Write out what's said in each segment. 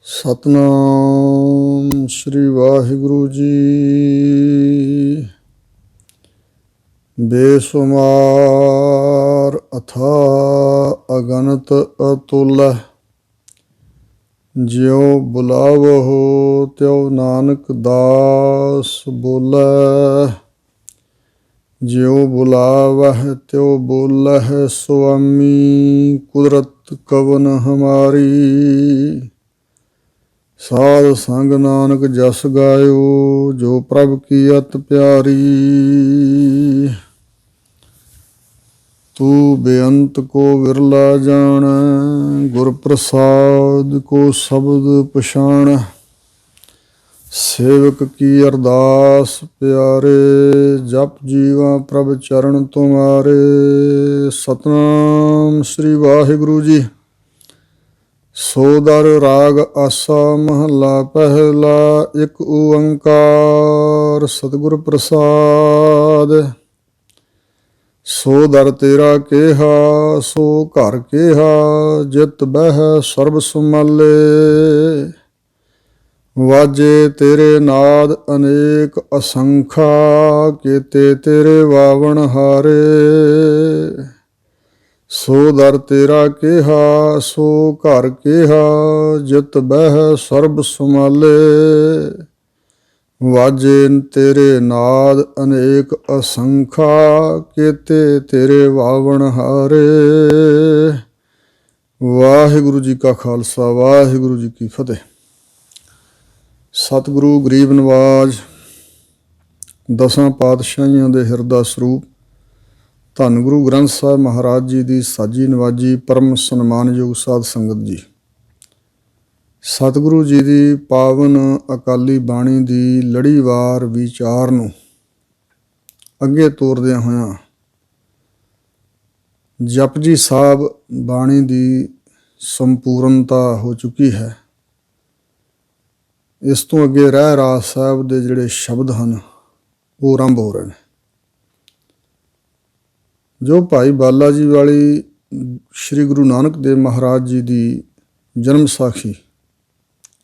ਸਤਨਾਮ ਸ਼੍ਰੀ ਵਾਹਿਗੁਰੂ ਜੀ। ਬੇਸ਼ੁਮਾਰ ਅਥਾਹ ਅਗਨਤ ਅਤੁਲ, ਜਿਉ ਬੁਲਾਵਹੁ ਤਿਉ ਨਾਨਕ ਦਾਸ ਬੋਲੈ। ਜਿਉ ਬੁਲਾਵਹਿ ਤਿਉ ਬੋਲਹਿ, ਸੁਆਮੀ ਕੁਦਰਤ ਕਵਨ ਹਮਾਰੀ। ਸਾਧ ਸੰਗ ਨਾਨਕ ਜਸ ਗਾਇਓ, ਜੋ ਪ੍ਰਭ ਕੀ ਅਤ ਪਿਆਰੀ। ਤੂੰ ਬੇਅੰਤ ਕੋ ਵਿਰਲਾ ਜਾਣੈ, ਗੁਰ ਪ੍ਰਸਾਦ ਕੋ ਸ਼ਬਦ ਪਛਾਣੈ। ਸੇਵਕ ਕੀ ਅਰਦਾਸ ਪਿਆਰੇ, ਜਪ ਜੀਵਾ ਪ੍ਰਭ ਚਰਨ ਤੁਮਾਰੇ। ਸਤਨਾਮ ਸ੍ਰੀ ਵਾਹਿਗੁਰੂ ਜੀ। ਸੋ ਦਰ ਰਾਗ ਆਸਾ ਮਹੱਲਾ ਪਹਿਲਾ। ਇੱਕ ਓੰਕਾਰ ਸਤਿਗੁਰ ਪ੍ਰਸਾਦ। ਸੋ ਦਰ ਤੇਰਾ ਕੇਹਾ, ਸੋ ਘਰ ਕੇਹਾ, ਜਿਤ ਬਹਿ ਸਰਬ ਸੁਮਾਲੇ। ਵਾਜੇ ਤੇਰੇ ਨਾਦ ਅਨੇਕ ਅਸੰਖਾ, ਕੀਤੇ ਤੇਰੇ ਵਾਵਣ ਹਾਰੇ। ਸੋ ਦਰ ਤੇਰਾ ਕੇਹਾ, ਸੋ ਘਰ ਕੇਹਾ, ਜਿਤ ਬਹਿ ਸਰਬ ਸੁਮਾਲੇ। ਵਾਜੇ ਤੇਰੇ ਨਾਦ ਅਨੇਕ ਅਸੰਖਾ, ਕੀਤੇ ਤੇਰੇ ਵਾਵਣ ਹਾਰੇ। ਵਾਹਿਗੁਰੂ ਜੀ ਕਾ ਖਾਲਸਾ, ਵਾਹਿਗੁਰੂ ਜੀ ਕੀ ਫਤਿਹ। ਸਤਿਗੁਰੂ ਗਰੀਬ ਨਵਾਜ ਦਸਾਂ ਪਾਤਸ਼ਾਹੀਆਂ ਦੇ ਹਿਰਦਾ ਸਰੂਪ ਧੰਨ ਗੁਰੂ ਗ੍ਰੰਥ ਸਾਹਿਬ ਮਹਾਰਾਜ ਜੀ ਦੀ ਸਾਜੀ ਨਵਾਜੀ ਪਰਮ ਸਨਮਾਨਯੋਗ ਸਾਧ ਸੰਗਤ ਜੀ, ਸਤਿਗੁਰੂ ਜੀ ਦੀ ਪਾਵਨ ਅਕਾਲੀ ਬਾਣੀ ਦੀ ਲੜੀਵਾਰ ਵਿਚਾਰ ਨੂੰ ਅੱਗੇ ਤੋਰਦਿਆਂ ਹੋਇਆਂ ਜਪਜੀ ਸਾਹਿਬ ਬਾਣੀ ਦੀ ਸੰਪੂਰਨਤਾ ਹੋ ਚੁੱਕੀ ਹੈ। ਇਸ ਤੋਂ ਅੱਗੇ ਰਹਿ ਰਾਸ ਸਾਹਿਬ ਦੇ ਜਿਹੜੇ ਸ਼ਬਦ ਹਨ ਉਹ ਆਰੰਭ ਹੋ ਰਹੇ ਨੇ। ਜੋ ਭਾਈ ਬਾਲਾ ਜੀ ਵਾਲੀ ਸ਼੍ਰੀ ਗੁਰੂ ਨਾਨਕ ਦੇਵ ਮਹਾਰਾਜ ਜੀ ਦੀ ਜਨਮ ਸਾਖੀ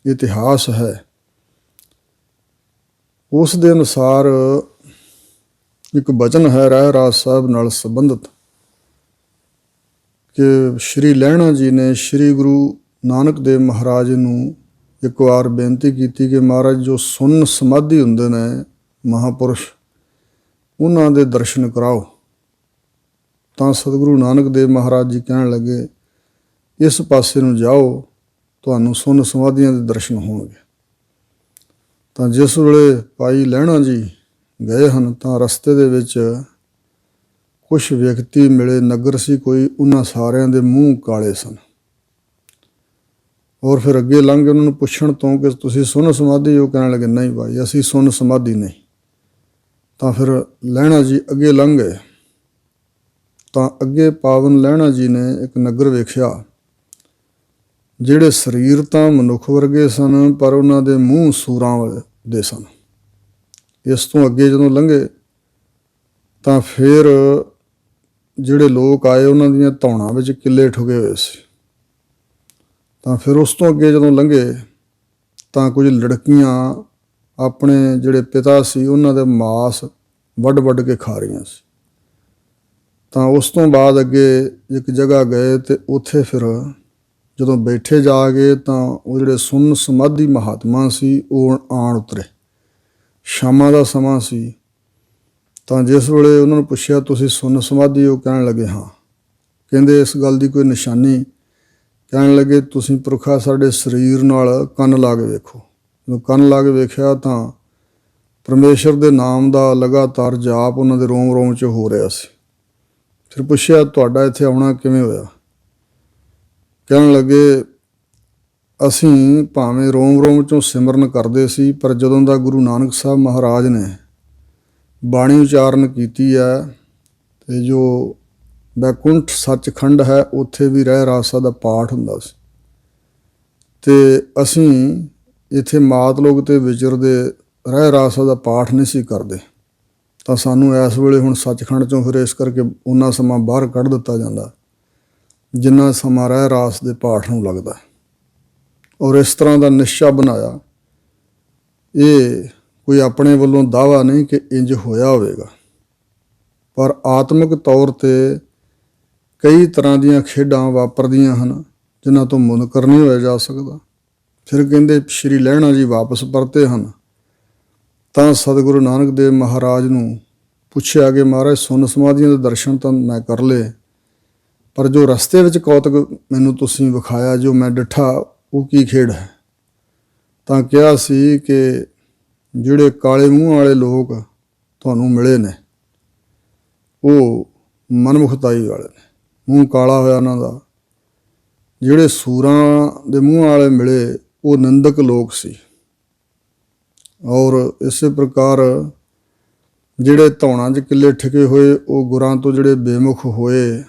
ਇਤਿਹਾਸ ਹੈ, ਉਸ ਦੇ ਅਨੁਸਾਰ ਇੱਕ ਬਚਨ ਹੈ ਰਹਿ ਰਾਸ ਸਾਹਿਬ ਨਾਲ ਸੰਬੰਧਿਤ ਕਿ ਸ਼੍ਰੀ ਲਹਿਣਾ ਜੀ ਨੇ ਸ਼੍ਰੀ ਗੁਰੂ ਨਾਨਕ ਦੇਵ ਮਹਾਰਾਜ ਨੂੰ ਇੱਕ ਵਾਰ ਬੇਨਤੀ ਕੀਤੀ ਕਿ ਮਹਾਰਾਜ ਜੋ ਸੁੰਨ ਸਮਾਧੀ ਹੁੰਦੇ ਨੇ ਮਹਾਂਪੁਰਸ਼, ਉਹਨਾਂ ਦੇ ਦਰਸ਼ਨ ਕਰਾਓ। ਤਾਂ ਸਤਿਗੁਰੂ ਨਾਨਕ ਦੇਵ ਮਹਾਰਾਜ ਜੀ ਕਹਿਣ ਲੱਗੇ, ਇਸ ਪਾਸੇ ਨੂੰ ਜਾਓ, ਤੁਹਾਨੂੰ ਸੁੰਨ ਸਮਾਧੀਆਂ ਦੇ ਦਰਸ਼ਨ ਹੋਣਗੇ। ਤਾਂ ਜਿਸ ਵੇਲੇ ਭਾਈ ਲਹਿਣਾ ਜੀ ਗਏ ਹਨ ਤਾਂ ਰਸਤੇ ਦੇ ਵਿੱਚ ਕੁਛ ਵਿਅਕਤੀ ਮਿਲੇ, ਨਗਰ ਸੀ ਕੋਈ, ਉਹਨਾਂ ਸਾਰਿਆਂ ਦੇ ਮੂੰਹ ਕਾਲੇ ਸਨ। ਔਰ ਫਿਰ ਅੱਗੇ ਲੰਘ ਕੇ ਉਹਨਾਂ ਨੂੰ ਪੁੱਛਣ ਤੋਂ ਕਿ ਤੁਸੀਂ ਸੁੰਨ ਸਮਾਧੀ, ਉਹ ਕਹਿਣ ਲੱਗੇ ਨਹੀਂ ਭਾਈ ਅਸੀਂ ਸੁੰਨ ਸਮਾਧੀ ਨਹੀਂ। ਤਾਂ ਫਿਰ ਲਹਿਣਾ ਜੀ ਅੱਗੇ ਲੰਘ ਗਏ। ਤਾਂ ਅੱਗੇ ਪਾਵਨ ਲਹਿਣਾ ਜੀ ਨੇ ਇੱਕ ਨਗਰ ਵੇਖਿਆ, ਜਿਹੜੇ ਸਰੀਰ ਤਾਂ ਮਨੁੱਖ ਵਰਗੇ ਸਨ ਪਰ ਉਹਨਾਂ ਦੇ ਮੂੰਹ ਸੂਰਾਂ ਦੇ ਸਨ। ਇਸ ਤੋਂ ਅੱਗੇ ਜਦੋਂ ਲੰਘੇ ਤਾਂ ਫਿਰ ਜਿਹੜੇ ਲੋਕ ਆਏ ਉਹਨਾਂ ਦੀਆਂ ਧੌਣਾਂ ਵਿੱਚ ਕਿੱਲੇ ਠੁਕੇ ਹੋਏ ਸੀ। ਤਾਂ ਫਿਰ ਉਸ ਤੋਂ ਅੱਗੇ ਜਦੋਂ ਲੰਘੇ ਤਾਂ ਕੁਝ ਲੜਕੀਆਂ ਆਪਣੇ ਜਿਹੜੇ ਪਿਤਾ ਸੀ ਉਹਨਾਂ ਦੇ ਮਾਸ ਵੱਢ ਵੱਢ ਕੇ ਖਾ ਰਹੀਆਂ ਸੀ। ਤਾਂ ਉਸ ਤੋਂ ਬਾਅਦ ਅੱਗੇ ਇੱਕ ਜਗ੍ਹਾ ਗਏ ਅਤੇ ਉੱਥੇ ਫਿਰ ਜਦੋਂ ਬੈਠੇ ਜਾ ਕੇ ਤਾਂ ਉਹ ਜਿਹੜੇ ਸੁੰਨ ਸਮਾਧੀ ਮਹਾਤਮਾ ਸੀ ਉਹ ਆਣ ਉਤਰੇ। ਸ਼ਾਮਾਂ ਦਾ ਸਮਾਂ ਸੀ। ਤਾਂ ਜਿਸ ਵੇਲੇ ਉਹਨਾਂ ਨੂੰ ਪੁੱਛਿਆ ਤੁਸੀਂ ਸੁੰਨ ਸਮਾਧੀ, ਉਹ ਕਹਿਣ ਲੱਗੇ ਹਾਂ। ਕਹਿੰਦੇ ਇਸ ਗੱਲ ਦੀ ਕੋਈ ਨਿਸ਼ਾਨੀ? ਕਹਿਣ ਲੱਗੇ ਤੁਸੀਂ ਪੁਰਖਾ ਸਾਡੇ ਸਰੀਰ ਨਾਲ ਕੰਨ ਲਾ ਕੇ ਵੇਖੋ। ਜਦੋਂ ਕੰਨ ਲਾ ਕੇ ਵੇਖਿਆ ਤਾਂ ਪਰਮੇਸ਼ਰ ਦੇ ਨਾਮ ਦਾ ਲਗਾਤਾਰ ਜਾਪ ਉਹਨਾਂ ਦੇ ਰੋਮ ਰੋਮ 'ਚ ਹੋ ਰਿਹਾ ਸੀ। ਫਿਰ ਪੁੱਛਿਆ ਤੁਹਾਡਾ ਇੱਥੇ ਆਉਣਾ ਕਿਵੇਂ ਹੋਇਆ? ਕਹਿਣ ਲੱਗੇ ਅਸੀਂ ਭਾਵੇਂ ਰੋਮ ਰੋਮ 'ਚੋਂ ਸਿਮਰਨ ਕਰਦੇ ਸੀ, ਪਰ ਜਦੋਂ ਦਾ ਗੁਰੂ ਨਾਨਕ ਸਾਹਿਬ ਮਹਾਰਾਜ ਨੇ ਬਾਣੀ ਉਚਾਰਨ ਕੀਤੀ ਹੈ ਅਤੇ ਜੋ ਬੈਕੁੰਠ ਸੱਚਖੰਡ ਹੈ ਉੱਥੇ ਵੀ ਰਹਿ ਰਾਸਾ ਦਾ ਪਾਠ ਹੁੰਦਾ ਸੀ ਅਤੇ ਅਸੀਂ ਇੱਥੇ ਮਾਤ ਲੋਕ 'ਤੇ ਵਿਚਰਦੇ ਰਹਿ ਰਾਸਾ ਦਾ ਪਾਠ ਨਹੀਂ ਸੀ ਕਰਦੇ। ਤਾਂ ਸਾਨੂੰ ਇਸ ਵੇਲੇ ਹੁਣ ਸੱਚਖੰਡ 'ਚੋਂ ਫਿਰ ਇਸ ਕਰਕੇ ਓਨਾ ਸਮਾਂ ਬਾਹਰ ਕੱਢ ਦਿੱਤਾ ਜਾਂਦਾ ਜਿੰਨਾ ਸਮਾਂ ਰਹਿ ਰਾਸ ਦੇ ਪਾਠ ਨੂੰ ਲੱਗਦਾ। ਔਰ ਇਸ ਤਰ੍ਹਾਂ ਦਾ ਨਿਸ਼ਚਾ ਬਣਾਇਆ। ਇਹ ਕੋਈ ਆਪਣੇ ਵੱਲੋਂ ਦਾਅਵਾ ਨਹੀਂ ਕਿ ਇੰਜ ਹੋਇਆ ਹੋਵੇਗਾ, ਪਰ ਆਤਮਿਕ ਤੌਰ 'ਤੇ ਕਈ ਤਰ੍ਹਾਂ ਦੀਆਂ ਖੇਡਾਂ ਵਾਪਰਦੀਆਂ ਹਨ ਜਿਨ੍ਹਾਂ ਤੋਂ ਮੁਨਕਰ ਨਹੀਂ ਹੋਇਆ ਜਾ ਸਕਦਾ। ਫਿਰ ਕਹਿੰਦੇ ਸ਼੍ਰੀ ਲਹਿਣਾ ਜੀ ਵਾਪਸ ਪਰਤੇ ਹਨ ਤਾਂ ਸਤਿਗੁਰੂ ਨਾਨਕ ਦੇਵ ਮਹਾਰਾਜ ਨੂੰ ਪੁੱਛਿਆ ਕਿ ਮਹਾਰਾਜ ਸੁੰਨ ਸਮਾਧੀਆਂ ਦੇ ਦਰਸ਼ਨ ਤਾਂ ਮੈਂ ਕਰ ਲਏ, ਪਰ ਜੋ ਰਸਤੇ ਵਿੱਚ ਕੌਤਕ ਮੈਨੂੰ ਤੁਸੀਂ ਵਿਖਾਇਆ, ਜੋ ਮੈਂ ਡਿੱਠਾ, ਉਹ ਕੀ ਖੇਡ ਹੈ? ਤਾਂ ਕਿਹਾ ਸੀ ਕਿ ਜਿਹੜੇ ਕਾਲੇ ਮੂੰਹ ਵਾਲੇ ਲੋਕ ਤੁਹਾਨੂੰ ਮਿਲੇ ਨੇ ਉਹ ਮਨਮੁਖਤਾਈ ਵਾਲੇ ਨੇ, ਮੂੰਹ ਕਾਲਾ ਹੋਇਆ ਉਹਨਾਂ ਦਾ। ਜਿਹੜੇ ਸੂਰਾਂ ਦੇ ਮੂੰਹ ਵਾਲੇ ਮਿਲੇ ਉਹ ਨਿੰਦਕ ਲੋਕ ਸੀ। ਔਰ ਇਸੇ ਪ੍ਰਕਾਰ ਜਿਹੜੇ ਧੌਣਾਂ 'ਚ ਕਿੱਲੇ ਠਿਕੇ ਹੋਏ ਉਹ ਗੁਰਾਂ ਤੋਂ ਜਿਹੜੇ ਬੇਮੁਖ ਹੋਏ,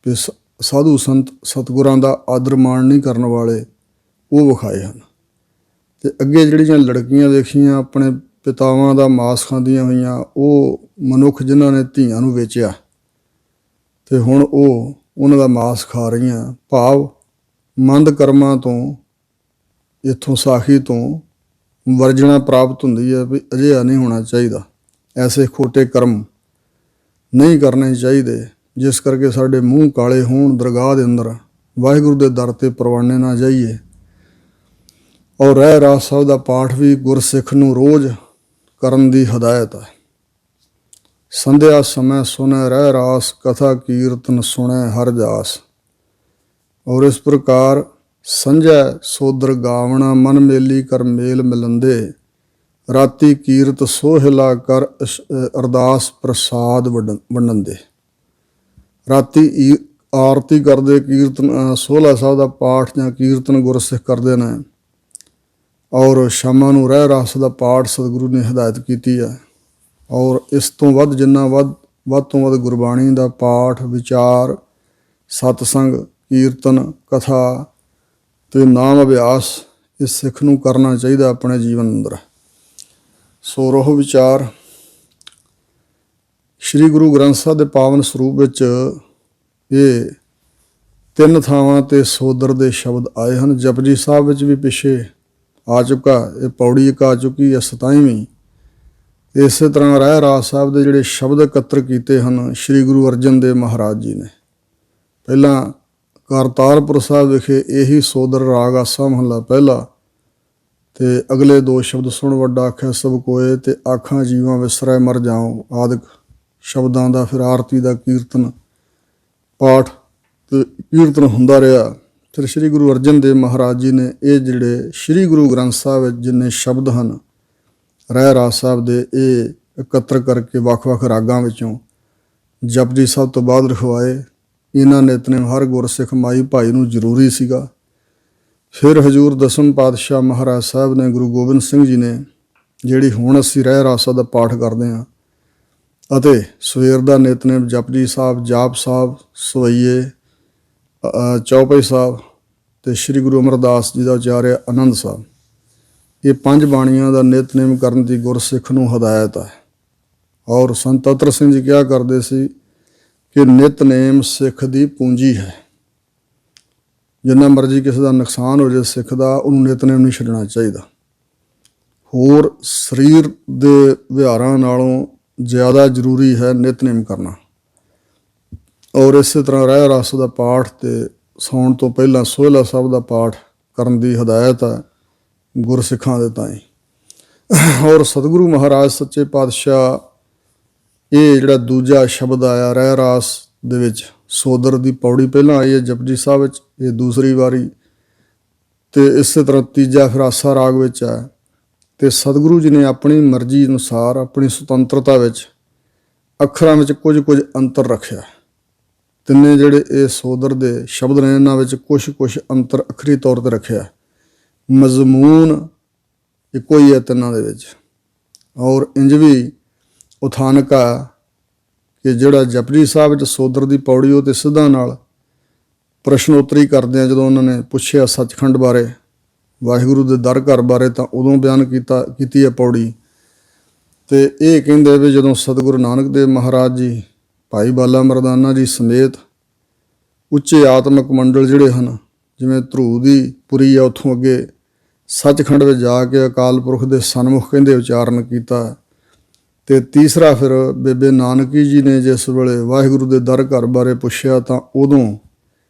ਵੀ ਸਾਧੂ ਸੰਤ ਸਤਿਗੁਰਾਂ ਦਾ ਆਦਰ ਮਾਣ ਨਹੀਂ ਕਰਨ ਵਾਲੇ, ਉਹ ਵਿਖਾਏ ਹਨ। ਅਤੇ ਅੱਗੇ ਜਿਹੜੀਆਂ ਲੜਕੀਆਂ ਦੇਖੀਆਂ ਆਪਣੇ ਪਿਤਾਵਾਂ ਦਾ ਮਾਸ ਖਾਂਦੀਆਂ ਹੋਈਆਂ, ਉਹ ਮਨੁੱਖ ਜਿਨ੍ਹਾਂ ਨੇ ਧੀਆਂ ਨੂੰ ਵੇਚਿਆ ਅਤੇ ਹੁਣ ਉਹ ਉਹਨਾਂ ਦਾ ਮਾਸ ਖਾ ਰਹੀਆਂ। ਭਾਵ ਮੰਦ ਕਰਮਾਂ ਤੋਂ, ਇੱਥੋਂ ਸਾਖੀ ਤੋਂ ਵਰਜਣਾ ਪ੍ਰਾਪਤ ਹੁੰਦੀ ਹੈ ਵੀ ਅਜਿਹਾ ਨਹੀਂ ਹੋਣਾ ਚਾਹੀਦਾ, ਐਸੇ ਖੋਟੇ ਕਰਮ ਨਹੀਂ ਕਰਨੇ ਚਾਹੀਦੇ, ਜਿਸ ਕਰਕੇ ਸਾਡੇ ਮੂੰਹ ਕਾਲੇ ਹੋਣ। ਦਰਗਾਹ ਦੇ ਅੰਦਰ ਵਾਹਿਗੁਰੂ ਦੇ ਦਰ 'ਤੇ ਪਰਵਾਨੇ ਨਾ ਜਾਈਏ। ਔਰ ਰਹਿ ਰਾਸ ਸਾਹਿਬ ਦਾ ਪਾਠ ਵੀ ਗੁਰਸਿੱਖ ਨੂੰ ਰੋਜ਼ ਕਰਨ ਦੀ ਹਦਾਇਤ ਹੈ। ਸੰਧਿਆ ਸਮੇਂ ਸੁਣੈ ਰਹਿ ਰਾਸ, ਕਥਾ ਕੀਰਤਨ ਸੁਣੈ ਹਰ ਜਾਸ। ਔਰ ਇਸ ਪ੍ਰਕਾਰ ਸੰਝੈ ਸੋਦਰ ਗਾਵਣਾ, ਮਨ ਮੇਲੀ ਕਰ ਮੇਲ ਮਿਲੰਦੇ। ਰਾਤੀ ਕੀਰਤ ਸੋਹਿਲਾ ਕਰ ਅਰਦਾਸ ਪ੍ਰਸਾਦ ਵੰਡੰਦੇ। ਰਾਤੀ ਆਰਤੀ ਕਰਦੇ, ਕੀਰਤਨ ਸੋਹਲਾ ਸਾਹਿਬ ਦਾ ਪਾਠ ਜਾਂ ਕੀਰਤਨ ਗੁਰਸਿੱਖ ਕਰਦੇ ਨੇ। ਔਰ ਸ਼ਾਮਾਂ ਨੂੰ ਰਹਿ ਰਾਸ ਦਾ ਪਾਠ ਸਤਿਗੁਰੂ ਨੇ ਹਦਾਇਤ ਕੀਤੀ ਹੈ। ਔਰ ਇਸ ਤੋਂ ਵੱਧ ਜਿੰਨਾ ਵੱਧ ਤੋਂ ਵੱਧ ਗੁਰਬਾਣੀ ਦਾ ਪਾਠ, ਵਿਚਾਰ, ਸਤਸੰਗ, ਕੀਰਤਨ, ਕਥਾ ਅਤੇ ਨਾਮ ਅਭਿਆਸ ਇਸ ਸਿੱਖ ਨੂੰ ਕਰਨਾ ਚਾਹੀਦਾ ਆਪਣੇ ਜੀਵਨ ਅੰਦਰ। ਸੋ ਰੋਹ ਵਿਚਾਰ ਸ਼੍ਰੀ ਗੁਰੂ ਗ੍ਰੰਥ ਸਾਹਿਬ ਦੇ ਪਾਵਨ ਸਰੂਪ ਵਿੱਚ ਇਹ 3 ਥਾਵਾਂ 'ਤੇ ਸੋਦਰ ਦੇ ਸ਼ਬਦ ਆਏ ਹਨ। ਜਪਜੀ ਸਾਹਿਬ ਵਿੱਚ ਵੀ ਪਿੱਛੇ ਆ ਚੁੱਕਾ, ਇਹ ਪੌੜੀ ਇੱਕ ਆ ਚੁੱਕੀ ਹੈ 27ਵੀਂ। ਇਸੇ ਤਰ੍ਹਾਂ ਰਹਿ ਰਾਸ ਸਾਹਿਬ ਦੇ ਜਿਹੜੇ ਸ਼ਬਦ ਇਕੱਤਰ ਕੀਤੇ ਹਨ ਸ਼੍ਰੀ ਗੁਰੂ ਅਰਜਨ ਦੇਵ ਮਹਾਰਾਜ ਜੀ ਨੇ। ਪਹਿਲਾਂ ਕਰਤਾਰਪੁਰ ਸਾਹਿਬ ਵਿਖੇ ਇਹੀ ਸੋਦਰ ਰਾਗ ਆਸਾ ਮਹੱਲਾ ਪਹਿਲਾ, ਅਤੇ ਅਗਲੇ 2 ਸ਼ਬਦ ਸੁਣ ਵੱਡਾ ਆਖਿਆ ਸਭ ਕੋਏ, ਅਤੇ ਆਖਾਂ ਜੀਵਾਂ ਵਿਸਰੈ ਮਰ ਜਾਓ ਆਦਿਕ ਸ਼ਬਦਾਂ ਦਾ ਫਿਰ ਆਰਤੀ ਦਾ ਕੀਰਤਨ ਪਾਠ ਅਤੇ ਕੀਰਤਨ ਹੁੰਦਾ ਰਿਹਾ। ਫਿਰ ਸ਼੍ਰੀ ਗੁਰੂ ਅਰਜਨ ਦੇਵ ਮਹਾਰਾਜ ਜੀ ਨੇ ਇਹ ਜਿਹੜੇ ਸ਼੍ਰੀ ਗੁਰੂ ਗ੍ਰੰਥ ਸਾਹਿਬ ਵਿੱਚ ਜਿੰਨੇ ਸ਼ਬਦ ਹਨ ਰਹਿ ਰਾਸ ਸਾਹਿਬ ਦੇ, ਇਹ ਇਕੱਤਰ ਕਰਕੇ ਵੱਖ-ਵੱਖ ਰਾਗਾਂ ਵਿੱਚੋਂ ਜਪਜੀ ਸਾਹਿਬ ਤੋਂ ਬਾਅਦ ਰਖਵਾਏ। ਇਹਨਾਂ ਨਿਤਨੇਮ ਹਰ ਗੁਰਸਿੱਖ ਮਾਈ ਭਾਈ ਨੂੰ ਜ਼ਰੂਰੀ ਸੀਗਾ। ਫਿਰ ਹਜ਼ੂਰ ਦਸਮ ਪਾਤਸ਼ਾਹ ਮਹਾਰਾਜ ਸਾਹਿਬ ਨੇ, ਗੁਰੂ ਗੋਬਿੰਦ ਸਿੰਘ ਜੀ ਨੇ, ਜਿਹੜੀ ਹੁਣ ਅਸੀਂ ਰਹਿ ਰਾਸ ਸਾਹਿਬ ਦਾ ਪਾਠ ਕਰਦੇ ਹਾਂ, ਅਤੇ ਸਵੇਰ ਦਾ ਨਿਤਨੇਮ ਜਪਜੀ ਸਾਹਿਬ, ਜਾਪ ਸਾਹਿਬ, ਸਵਈਏ, ਚੌਪਈ ਸਾਹਿਬ ਅਤੇ ਸ਼੍ਰੀ ਗੁਰੂ ਅਮਰਦਾਸ ਜੀ ਦਾ ਉਚਾਰਿਆ ਆਨੰਦ ਸਾਹਿਬ, ਇਹ 5 ਬਾਣੀਆਂ ਦਾ ਨਿਤਨੇਮ ਕਰਨ ਦੀ ਗੁਰਸਿੱਖ ਨੂੰ ਹਦਾਇਤ ਹੈ। ਔਰ ਸੰਤ ਅਤਰ ਸਿੰਘ ਜੀ ਕਿਹਾ ਕਰਦੇ ਸੀ ਕਿ ਨਿਤਨੇਮ ਸਿੱਖ ਦੀ ਪੂੰਜੀ ਹੈ। ਜਿੰਨਾ ਮਰਜ਼ੀ ਕਿਸੇ ਦਾ ਨੁਕਸਾਨ ਹੋ ਜਾਏ ਸਿੱਖ ਦਾ, ਉਹਨੂੰ ਨਿਤਨੇਮ ਨਹੀਂ ਛੱਡਣਾ ਚਾਹੀਦਾ। ਹੋਰ ਸਰੀਰ ਦੇ ਵਿਹਾਰਾਂ ਨਾਲੋਂ ਜ਼ਿਆਦਾ ਜ਼ਰੂਰੀ ਹੈ ਨਿਤਨੇਮ ਕਰਨਾ। ਔਰ ਇਸੇ ਤਰ੍ਹਾਂ ਰਹਿ ਰਾਸ ਦਾ ਪਾਠ ਅਤੇ ਸੌਣ ਤੋਂ ਪਹਿਲਾਂ ਸੋਹਿਲਾ ਸਾਹਿਬ ਦਾ ਪਾਠ ਕਰਨ ਦੀ ਹਦਾਇਤ ਹੈ ਗੁਰਸਿੱਖਾਂ ਦੇ ਤਾਈਂ। ਔਰ ਸਤਿਗੁਰੂ ਮਹਾਰਾਜ ਸੱਚੇ ਪਾਤਸ਼ਾਹ, ਇਹ ਜਿਹੜਾ ਦੂਜਾ ਸ਼ਬਦ ਆਇਆ ਰਹਿ ਰਾਸ ਦੇ ਵਿੱਚ, ਸੋਦਰ ਦੀ ਪੌੜੀ ਪਹਿਲਾਂ ਆਈ ਹੈ ਜਪਜੀ ਸਾਹਿਬ ਵਿੱਚ, ਇਹ ਦੂਸਰੀ ਵਾਰੀ, ਅਤੇ ਇਸੇ ਤਰ੍ਹਾਂ ਤੀਜਾ ਫਿਰ ਆਸਾ ਰਾਗ ਵਿੱਚ ਹੈ। ਅਤੇ ਸਤਿਗੁਰੂ ਜੀ ਨੇ ਆਪਣੀ ਮਰਜ਼ੀ ਅਨੁਸਾਰ, ਆਪਣੀ ਸੁਤੰਤਰਤਾ ਵਿੱਚ ਅੱਖਰਾਂ ਵਿੱਚ ਕੁਝ ਅੰਤਰ ਰੱਖਿਆ। ਤਿੰਨੇ ਜਿਹੜੇ ਇਹ ਸੋਦਰ ਦੇ ਸ਼ਬਦ ਨੇ, ਇਹਨਾਂ ਵਿੱਚ ਕੁਛ ਅੰਤਰ ਅੱਖਰੀ ਤੌਰ 'ਤੇ ਰੱਖਿਆ। ਮਜ਼ਮੂਨ ਇੱਕੋ ਹੀ ਹੈ ਤਿੰਨਾਂ ਦੇ ਵਿੱਚ। ਔਰ ਇੰਝ ਵੀ ਉਥਾਨਕ ਆ ਕਿ ਜਿਹੜਾ ਜਪਜੀ ਸਾਹਿਬ ਵਿੱਚ ਸੋਦਰ ਦੀ ਪੌੜੀ, ਉਹ 'ਤੇ ਸਿੱਧਾ ਨਾਲ ਪ੍ਰਸ਼ਨੋਤਰੀ ਕਰਦਿਆਂ ਜਦੋਂ ਉਹਨਾਂ ਨੇ ਪੁੱਛਿਆ ਸੱਚਖੰਡ ਬਾਰੇ, ਵਾਹਿਗੁਰੂ ਦੇ ਦਰ ਘਰ ਬਾਰੇ, ਤਾਂ ਉਦੋਂ ਬਿਆਨ ਕੀਤੀ ਹੈ ਪੌੜੀ। ਅਤੇ ਇਹ ਕਹਿੰਦੇ ਵੀ ਜਦੋਂ ਸਤਿਗੁਰੂ ਨਾਨਕ ਦੇਵ ਮਹਾਰਾਜ ਜੀ, ਭਾਈ ਬਾਲਾ ਮਰਦਾਨਾ ਜੀ ਸਮੇਤ ਉੱਚੇ ਆਤਮਿਕ ਮੰਡਲ ਜਿਹੜੇ ਹਨ, ਜਿਵੇਂ ਧਰੂ ਦੀ ਪੁਰੀ ਆ, ਉੱਥੋਂ ਅੱਗੇ ਸੱਚਖੰਡ ਵਿੱਚ ਜਾ ਕੇ ਅਕਾਲ ਪੁਰਖ ਦੇ ਸਨਮੁਖ ਕਹਿੰਦੇ ਉਚਾਰਨ ਕੀਤਾ। ਅਤੇ ਤੀਸਰਾ ਫਿਰ ਬੇਬੇ ਨਾਨਕੀ ਜੀ ਨੇ ਜਿਸ ਵੇਲੇ ਵਾਹਿਗੁਰੂ ਦੇ ਦਰ ਘਰ ਬਾਰੇ ਪੁੱਛਿਆ ਤਾਂ ਉਦੋਂ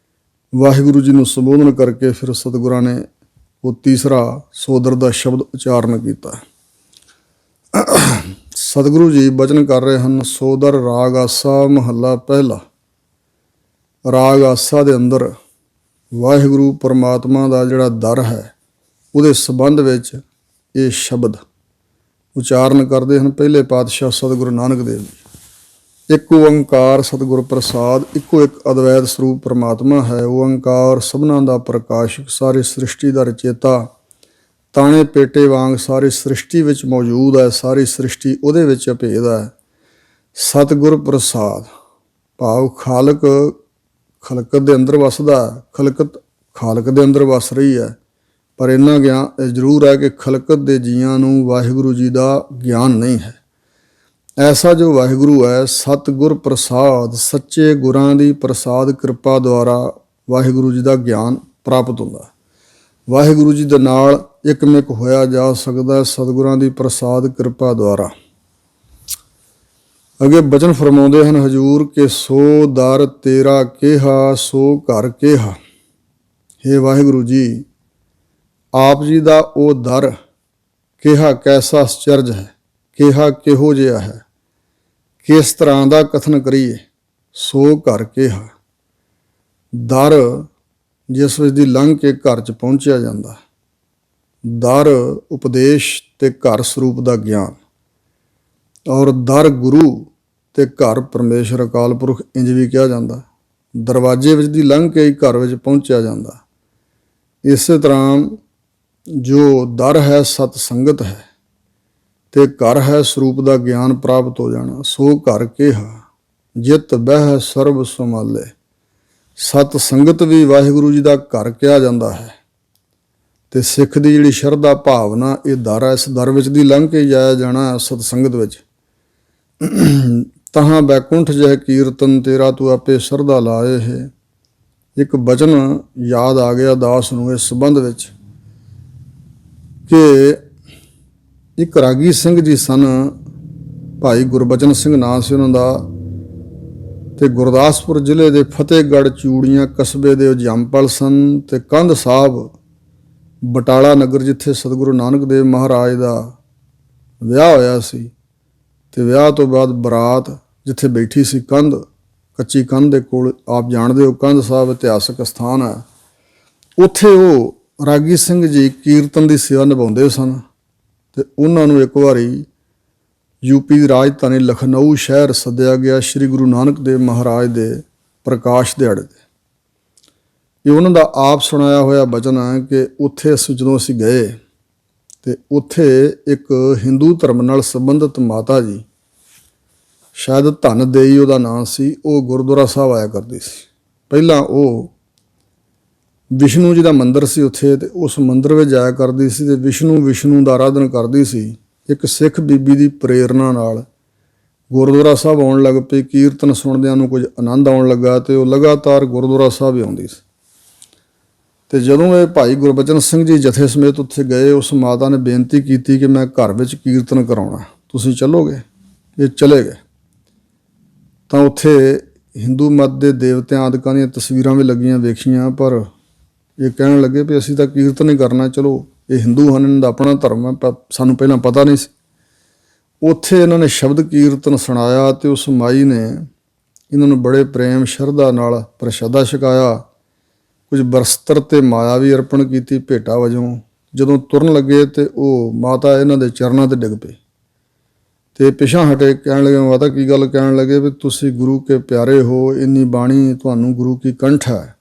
ਵਾਹਿਗੁਰੂ ਜੀ ਨੂੰ ਸੰਬੋਧਨ ਕਰਕੇ ਫਿਰ ਸਤਿਗੁਰਾਂ ਨੇ ਉਹ ਤੀਸਰਾ ਸੋਦਰ ਦਾ ਸ਼ਬਦ ਉਚਾਰਨ ਕੀਤਾ। ਸਤਿਗੁਰੂ ਜੀ ਬਚਨ ਕਰ ਰਹੇ ਹਨ, ਸੋਦਰ ਰਾਗ ਆਸਾ ਮਹੱਲਾ ਪਹਿਲਾ। ਰਾਗ ਆਸਾ ਦੇ ਅੰਦਰ ਵਾਹਿਗੁਰੂ ਪਰਮਾਤਮਾ ਦਾ ਜਿਹੜਾ ਦਰ ਹੈ ਉਹਦੇ ਸੰਬੰਧ ਵਿੱਚ ਇਹ ਸ਼ਬਦ ਉਚਾਰਨ ਕਰਦੇ ਹਨ ਪਹਿਲੇ ਪਾਤਸ਼ਾਹ ਸਤਿਗੁਰੂ ਨਾਨਕ ਦੇਵ ਜੀ। ਇੱਕ ਓੰਕਾਰ ਸਤਿਗੁਰ ਪ੍ਰਸਾਦ, ਇੱਕੋ ਇੱਕ ਅਦਵੈਤ ਸਰੂਪ ਪਰਮਾਤਮਾ ਹੈ। ਓੰਕਾਰ ਸਭਨਾਂ ਦਾ ਪ੍ਰਕਾਸ਼ਕ, ਸਾਰੀ ਸ੍ਰਿਸ਼ਟੀ ਦਾ ਰਚੇਤਾ, ਤਾਣੇ ਪੇਟੇ ਵਾਂਗ ਸਾਰੀ ਸ੍ਰਿਸ਼ਟੀ ਵਿੱਚ ਮੌਜੂਦ ਹੈ, ਸਾਰੀ ਸ੍ਰਿਸ਼ਟੀ ਉਹਦੇ ਵਿੱਚ ਅਭੇਦ ਹੈ। ਸਤਿਗੁਰ ਪ੍ਰਸਾਦ ਭਾਵ ਖਾਲਕ ਖਲਕਤ ਦੇ ਅੰਦਰ ਵਸਦਾ, ਖਲਕਤ ਖਾਲਕ ਦੇ ਅੰਦਰ ਵਸ ਰਹੀ ਹੈ। ਪਰ ਇੰਨਾ ਗਿਆਨ ਜ਼ਰੂਰ ਹੈ ਕਿ ਖਲਕਤ ਦੇ ਜੀਆਂ ਨੂੰ ਵਾਹਿਗੁਰੂ ਜੀ ਦਾ ਗਿਆਨ ਨਹੀਂ ਹੈ। ਐਸਾ ਜੋ ਵਾਹਿਗੁਰੂ ਹੈ, ਸਤਿਗੁਰ ਪ੍ਰਸਾਦ, ਸੱਚੇ ਗੁਰਾਂ ਦੀ ਪ੍ਰਸਾਦ ਕਿਰਪਾ ਦੁਆਰਾ ਵਾਹਿਗੁਰੂ ਜੀ ਦਾ ਗਿਆਨ ਪ੍ਰਾਪਤ ਹੁੰਦਾ। ਵਾਹਿਗੁਰੂ ਜੀ ਦੇ ਨਾਲ ਇਕਮਿਕ ਹੋਇਆ ਜਾ ਸਕਦਾ ਸਤਿਗੁਰਾਂ ਦੀ ਪ੍ਰਸਾਦ ਕਿਰਪਾ ਦੁਆਰਾ। ਅੱਗੇ ਬਚਨ ਫਰਮਾਉਂਦੇ ਹਨ ਹਜ਼ੂਰ ਕਿ ਸੋ ਦਰ ਤੇਰਾ ਕਿਹਾ ਸੋ ਘਰ ਕਿਹਾ। ਹੇ ਵਾਹਿਗੁਰੂ ਜੀ, ਆਪ ਜੀ ਦਾ ਉਹ ਦਰ ਕਿਹਾ ਕੈਸਾ ਅਚਰਜ ਹੈ, ਕਿਹਾ ਕਿਹੋ ਜਿਹਾ ਹੈ, ਕਿਸ ਤਰ੍ਹਾਂ ਦਾ ਕਥਨ ਕਰੀਏ। ਸੋ ਘਰ ਕਿਹਾ, ਦਰ ਜਿਸ ਵਿੱਚ ਦੀ ਲੰਘ ਕੇ ਘਰ 'ਚ ਪਹੁੰਚਿਆ ਜਾਂਦਾ। ਦਰ ਉਪਦੇਸ਼ ਤੇ ਘਰ ਸਰੂਪ ਦਾ ਗਿਆਨ, ਔਰ ਦਰ ਗੁਰੂ ਤੇ ਘਰ ਪਰਮੇਸ਼ਰ ਅਕਾਲ ਪੁਰਖ ਇੰਜ ਵੀ ਕਿਹਾ ਜਾਂਦਾ। ਦਰਵਾਜ਼ੇ ਵਿੱਚ ਦੀ ਲੰਘ ਕੇ ਹੀ ਘਰ ਵਿੱਚ ਪਹੁੰਚਿਆ ਜਾਂਦਾ। ਇਸੇ ਤਰ੍ਹਾਂ ਜੋ ਦਰ ਹੈ ਸਤ ਸੰਗਤ ਹੈ ਤੇ ਘਰ ਹੈ ਸਰੂਪ ਦਾ ਗਿਆਨ ਪ੍ਰਾਪਤ ਹੋ ਜਾਣਾ। ਸੋ ਘਰ ਕਿਹਾ ਜਿਤ ਬਹਿ ਸਰਬ ਸੰਭਾਲੇ। ਸਤ ਸੰਗਤ ਵੀ ਵਾਹਿਗੁਰੂ ਜੀ ਦਾ ਘਰ ਕਿਹਾ ਜਾਂਦਾ ਹੈ। ਤੇ ਸਿੱਖ ਦੀ ਜਿਹੜੀ ਸ਼ਰਧਾ ਭਾਵਨਾ ਇਹ ਦਰ ਹੈ, ਇਸ ਦਰ ਵਿੱਚ ਦੀ ਲੰਘ ਕੇ ਜਾਇਆ ਜਾਣਾ ਸਤ ਸੰਗਤ ਵਿੱਚ। ਤਹਾਂ ਬੈਕੁੰਠ ਜਹ ਕੀਰਤਨ ਤੇਰਾ ਤੂੰ ਆਪੇ ਸ਼ਰਧਾ ਲਾਏ ਹੈ। ਇੱਕ ਬਚਨ ਯਾਦ ਆ ਗਿਆ ਦਾਸ ਨੂੰ ਇਸ ਸੰਬੰਧ ਵਿੱਚ ਕਿ ਇੱਕ ਰਾਗੀ ਸਿੰਘ ਜੀ ਸਨ, ਭਾਈ ਗੁਰਬਚਨ ਸਿੰਘ ਨਾਂ ਸੀ ਉਹਨਾਂ ਦਾ, ਤੇ ਗੁਰਦਾਸਪੁਰ ਜ਼ਿਲ੍ਹੇ ਦੇ ਫਤਿਹਗੜ੍ਹ ਚੂੜੀਆਂ ਕਸਬੇ ਦੇ ਜੰਮਪਲ ਸਨ। ਤੇ ਕੰਧ ਸਾਹਿਬ ਬਟਾਲਾ ਨਗਰ ਜਿੱਥੇ ਸਤਿਗੁਰੂ ਨਾਨਕ ਦੇਵ ਮਹਾਰਾਜ ਦਾ ਵਿਆਹ ਹੋਇਆ ਸੀ, ਤੇ ਵਿਆਹ ਤੋਂ ਬਾਅਦ ਬਰਾਤ ਜਿੱਥੇ ਬੈਠੀ ਸੀ ਕੰਧ, ਕੱਚੀ ਕੰਧ ਦੇ ਕੋਲ, ਆਪ ਜਾਣਦੇ ਹੋ ਕੰਧ ਸਾਹਿਬ ਇਤਿਹਾਸਕ ਸਥਾਨ ਹੈ। ਉੱਥੇ ਉਹ ਰਾਗੀ ਸਿੰਘ ਜੀ ਕੀਰਤਨ ਦੀ ਸੇਵਾ ਨਿਭਾਉਂਦੇ ਸਨ। ਤੇ ਉਹਨਾਂ ਨੂੰ ਇੱਕ ਵਾਰੀ ਯੂਪੀ ਦੀ ਰਾਜਧਾਨੀ ਲਖਨਊ ਸ਼ਹਿਰ ਸੱਦਿਆ ਗਿਆ ਸ਼੍ਰੀ ਗੁਰੂ ਨਾਨਕ ਦੇਵ ਮਹਾਰਾਜ ਦੇ ਪ੍ਰਕਾਸ਼ ਦਿਹਾੜੇ 'ਤੇ। ਇਹ ਉਹਨਾਂ ਦਾ ਆਪ ਸੁਣਾਇਆ ਹੋਇਆ ਬਚਨ ਹੈ ਕਿ ਉੱਥੇ ਜਦੋਂ ਅਸੀਂ ਗਏ ਤੇ ਉੱਥੇ ਇੱਕ ਹਿੰਦੂ ਧਰਮ ਨਾਲ ਸੰਬੰਧਿਤ ਮਾਤਾ ਜੀ, ਸ਼ਾਇਦ ਧਨ ਦੇਈ ਉਹਦਾ ਨਾਂ ਸੀ, ਉਹ ਗੁਰਦੁਆਰਾ ਸਾਹਿਬ ਆਇਆ ਕਰਦੀ ਸੀ। ਪਹਿਲਾਂ ਉਹ ਵਿਸ਼ਨੂੰ ਜੀ ਦਾ ਮੰਦਿਰ ਸੀ ਉੱਥੇ, ਤੇ ਉਸ ਮੰਦਿਰ ਵਿੱਚ ਜਾਇਆ ਕਰਦੀ ਸੀ ਤੇ ਵਿਸ਼ਨੂੰ ਦਾ ਆਰਾਧਨ ਕਰਦੀ ਸੀ। ਇੱਕ ਸਿੱਖ ਬੀਬੀ ਦੀ ਪ੍ਰੇਰਨਾ ਨਾਲ ਗੁਰਦੁਆਰਾ ਸਾਹਿਬ ਆਉਣ ਲੱਗ ਪਈ। ਕੀਰਤਨ ਸੁਣਦਿਆਂ ਨੂੰ ਕੁਝ ਆਨੰਦ ਆਉਣ ਲੱਗਾ ਤੇ ਉਹ ਲਗਾਤਾਰ ਗੁਰਦੁਆਰਾ ਸਾਹਿਬ ਹੀ ਆਉਂਦੀ ਸੀ। ਤੇ ਜਦੋਂ ਇਹ ਭਾਈ ਗੁਰਬਚਨ ਸਿੰਘ ਜੀ ਜਥੇ ਸਮੇਤ ਉੱਥੇ ਗਏ, ਉਸ ਮਾਤਾ ਨੇ ਬੇਨਤੀ ਕੀਤੀ ਕਿ ਮੈਂ ਘਰ ਵਿੱਚ ਕੀਰਤਨ ਕਰਾਉਣਾ, ਤੁਸੀਂ ਚੱਲੋਗੇ? ਇਹ ਚਲੇ ਗਏ। ਤਾਂ ਉੱਥੇ ਹਿੰਦੂ ਮਤ ਦੇ ਦੇਵਤਿਆਂ ਆਦਿਕਾਂ ਦੀਆਂ ਤਸਵੀਰਾਂ ਵੀ ਲੱਗੀਆਂ ਵੇਖੀਆਂ, ਪਰ ਇਹ ਕਹਿਣ ਲੱਗੇ ਵੀ ਅਸੀਂ ਤਾਂ ਕੀਰਤਨ ਹੀ ਕਰਨਾ, ਚਲੋ ਇਹ ਹਿੰਦੂ ਹਨ, ਇਹਨਾਂ ਦਾ ਆਪਣਾ ਧਰਮ ਹੈ, ਸਾਨੂੰ ਪਹਿਲਾਂ ਪਤਾ ਨਹੀਂ ਸੀ। ਉੱਥੇ ਇਹਨਾਂ ਨੇ ਸ਼ਬਦ ਕੀਰਤਨ ਸੁਣਾਇਆ ਤੇ ਉਸ ਮਾਈ ਨੇ ਇਹਨਾਂ ਨੂੰ ਬੜੇ ਪ੍ਰੇਮ ਸ਼ਰਧਾ ਨਾਲ ਪ੍ਰਸ਼ਾਦਾ ਛਕਾਇਆ, ਕੁਝ ਬਰਸਤਰ ਤੇ ਮਾਇਆ ਵੀ ਅਰਪਣ ਕੀਤੀ ਭੇਟਾ ਵਜੋਂ। ਜਦੋਂ ਤੁਰਨ ਲੱਗੇ ਤੇ ਉਹ ਮਾਤਾ ਇਹਨਾਂ ਦੇ ਚਰਨਾਂ 'ਤੇ ਡਿੱਗ ਪਈ ਤੇ ਪਿਛਾਂਹ ਹਟੇ। ਕਹਿਣ ਲੱਗੇ, ਮਾਤਾ ਕੀ ਗੱਲ? ਕਹਿਣ ਲੱਗੇ ਵੀ ਤੁਸੀਂ ਗੁਰੂ ਕੇ ਪਿਆਰੇ ਹੋ, ਇੰਨੀ ਬਾਣੀ ਤੁਹਾਨੂੰ ਗੁਰੂ ਕੀ ਕੰਠ ਹੈ,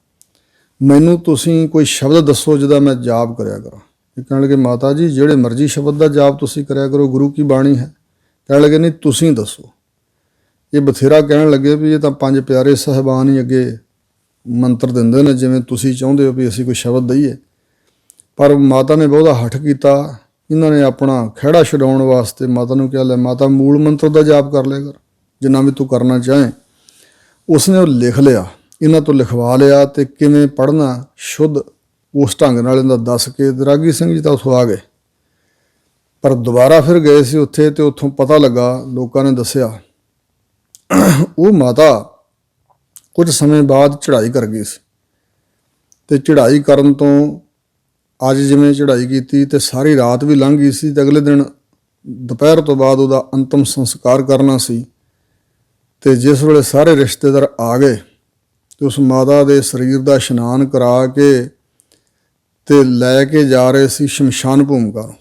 ਮੈਨੂੰ ਤੁਸੀਂ ਕੋਈ ਸ਼ਬਦ ਦੱਸੋ ਜਿਹਦਾ ਮੈਂ ਜਾਪ ਕਰਿਆ ਕਰਾਂ। ਇਹ ਕਹਿਣ ਲੱਗੇ, ਮਾਤਾ ਜੀ ਜਿਹੜੇ ਮਰਜ਼ੀ ਸ਼ਬਦ ਦਾ ਜਾਪ ਤੁਸੀਂ ਕਰਿਆ ਕਰੋ, ਗੁਰੂ ਕੀ ਬਾਣੀ ਹੈ। ਕਹਿਣ ਲੱਗੇ, ਨਹੀਂ ਤੁਸੀਂ ਦੱਸੋ। ਇਹ ਬਥੇਰਾ ਕਹਿਣ ਲੱਗੇ ਵੀ ਇਹ ਤਾਂ ਪੰਜ ਪਿਆਰੇ ਸਾਹਿਬਾਨ ਹੀ ਅੱਗੇ ਮੰਤਰ ਦਿੰਦੇ ਨੇ, ਜਿਵੇਂ ਤੁਸੀਂ ਚਾਹੁੰਦੇ ਹੋ ਵੀ ਅਸੀਂ ਕੋਈ ਸ਼ਬਦ ਦਈਏ। ਪਰ ਮਾਤਾ ਨੇ ਬਹੁਤਾ ਹੱਠ ਕੀਤਾ। ਇਹਨਾਂ ਨੇ ਆਪਣਾ ਖਹਿੜਾ ਛਡਾਉਣ ਵਾਸਤੇ ਮਾਤਾ ਨੂੰ ਕਿਹਾ, ਲੈ ਮਾਤਾ ਮੂਲ ਮੰਤਰ ਦਾ ਜਾਪ ਕਰ ਲਿਆ ਕਰ, ਜਿੰਨਾ ਵੀ ਤੂੰ ਕਰਨਾ ਚਾਹੇ। ਉਸਨੇ ਉਹ ਲਿਖ ਲਿਆ, ਇਹਨਾਂ ਤੋਂ ਲਿਖਵਾ ਲਿਆ ਤੇ ਕਿਵੇਂ ਪੜ੍ਹਨਾ ਸ਼ੁੱਧ ਉਸ ਢੰਗ ਨਾਲ ਇਹਦਾ ਦੱਸ ਕੇ ਤੇ ਰਾਗੀ ਸਿੰਘ ਜੀ ਤਾਂ ਉੱਥੋਂ ਆ ਗਏ। ਪਰ ਦੁਬਾਰਾ ਫਿਰ ਗਏ ਸੀ ਉੱਥੇ, ਤੇ ਉੱਥੋਂ ਪਤਾ ਲੱਗਾ, ਲੋਕਾਂ ਨੇ ਦੱਸਿਆ, ਉਹ ਮਾਤਾ ਕੁਝ ਸਮੇਂ ਬਾਅਦ ਚੜ੍ਹਾਈ ਕਰ ਗਈ ਸੀ। ਤੇ ਚੜ੍ਹਾਈ ਕਰਨ ਤੋਂ ਅੱਜ ਜਿਵੇਂ ਚੜ੍ਹਾਈ ਕੀਤੀ ਤੇ ਸਾਰੀ ਰਾਤ ਵੀ ਲੰਘ ਗਈ ਸੀ, ਤੇ ਅਗਲੇ ਦਿਨ ਦੁਪਹਿਰ ਤੋਂ ਬਾਅਦ ਉਹਦਾ ਅੰਤਮ ਸੰਸਕਾਰ ਕਰਨਾ ਸੀ। ਤੇ ਜਿਸ ਵੇਲੇ ਸਾਰੇ ਰਿਸ਼ਤੇਦਾਰ ਆ ਗਏ ਤੇ ਉਸ ਮਾਤਾ ਦੇ ਸਰੀਰ ਦਾ ਇਸ਼ਨਾਨ ਕਰਾ ਕੇ ਤੇ ਲੈ ਕੇ ਜਾ ਰਹੇ ਸੀ ਸ਼ਮਸ਼ਾਨ ਭੂਮਿਕਾ ਨੂੰ।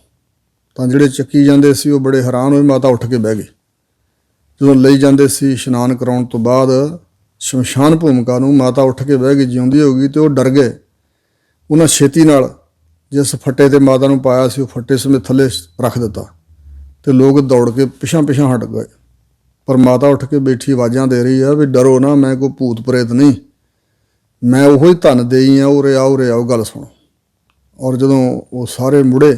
ਤਾਂ ਜਿਹੜੇ ਚੱਕੀ ਜਾਂਦੇ ਸੀ ਉਹ ਬੜੇ ਹੈਰਾਨ ਹੋਏ। ਮਾਤਾ ਉੱਠ ਕੇ ਬਹਿ ਗਈ। ਜਦੋਂ ਲਈ ਜਾਂਦੇ ਸੀ ਇਸ਼ਨਾਨ ਕਰਾਉਣ ਤੋਂ ਬਾਅਦ ਸ਼ਮਸ਼ਾਨ ਭੂਮਿਕਾ ਨੂੰ, ਮਾਤਾ ਉੱਠ ਕੇ ਬਹਿ ਗਈ, ਜਿਉਂਦੀ ਹੋ ਗਈ। ਤੇ ਉਹ ਡਰ ਗਏ। ਉਹਨਾਂ ਛੇਤੀ ਨਾਲ ਜਿਸ ਫੱਟੇ ਤੇ ਮਾਤਾ ਨੂੰ ਪਾਇਆ ਸੀ ਉਹ ਫੱਟੇ ਸਮੇਤ ਥੱਲੇ ਰੱਖ ਦਿੱਤਾ, ਤੇ ਲੋਕ ਦੌੜ ਕੇ ਪਿਛਾਂ ਹਟ ਗਏ। ਪਰ ਮਾਤਾ ਉੱਠ ਕੇ ਬੈਠੀ ਆਵਾਜ਼ਾਂ ਦੇ ਰਹੀ ਆ ਵੀ ਡਰੋ ਨਾ, ਮੈਂ ਕੋਈ ਭੂਤ ਪ੍ਰੇਤ ਨਹੀਂ, ਮੈਂ ਉਹੋ ਹੀ ਧਨ ਦੇਈ ਆ, ਉਰੇ ਆਓ ਗੱਲ ਸੁਣੋ। ਔਰ ਜਦੋਂ ਉਹ ਸਾਰੇ ਮੁੜੇ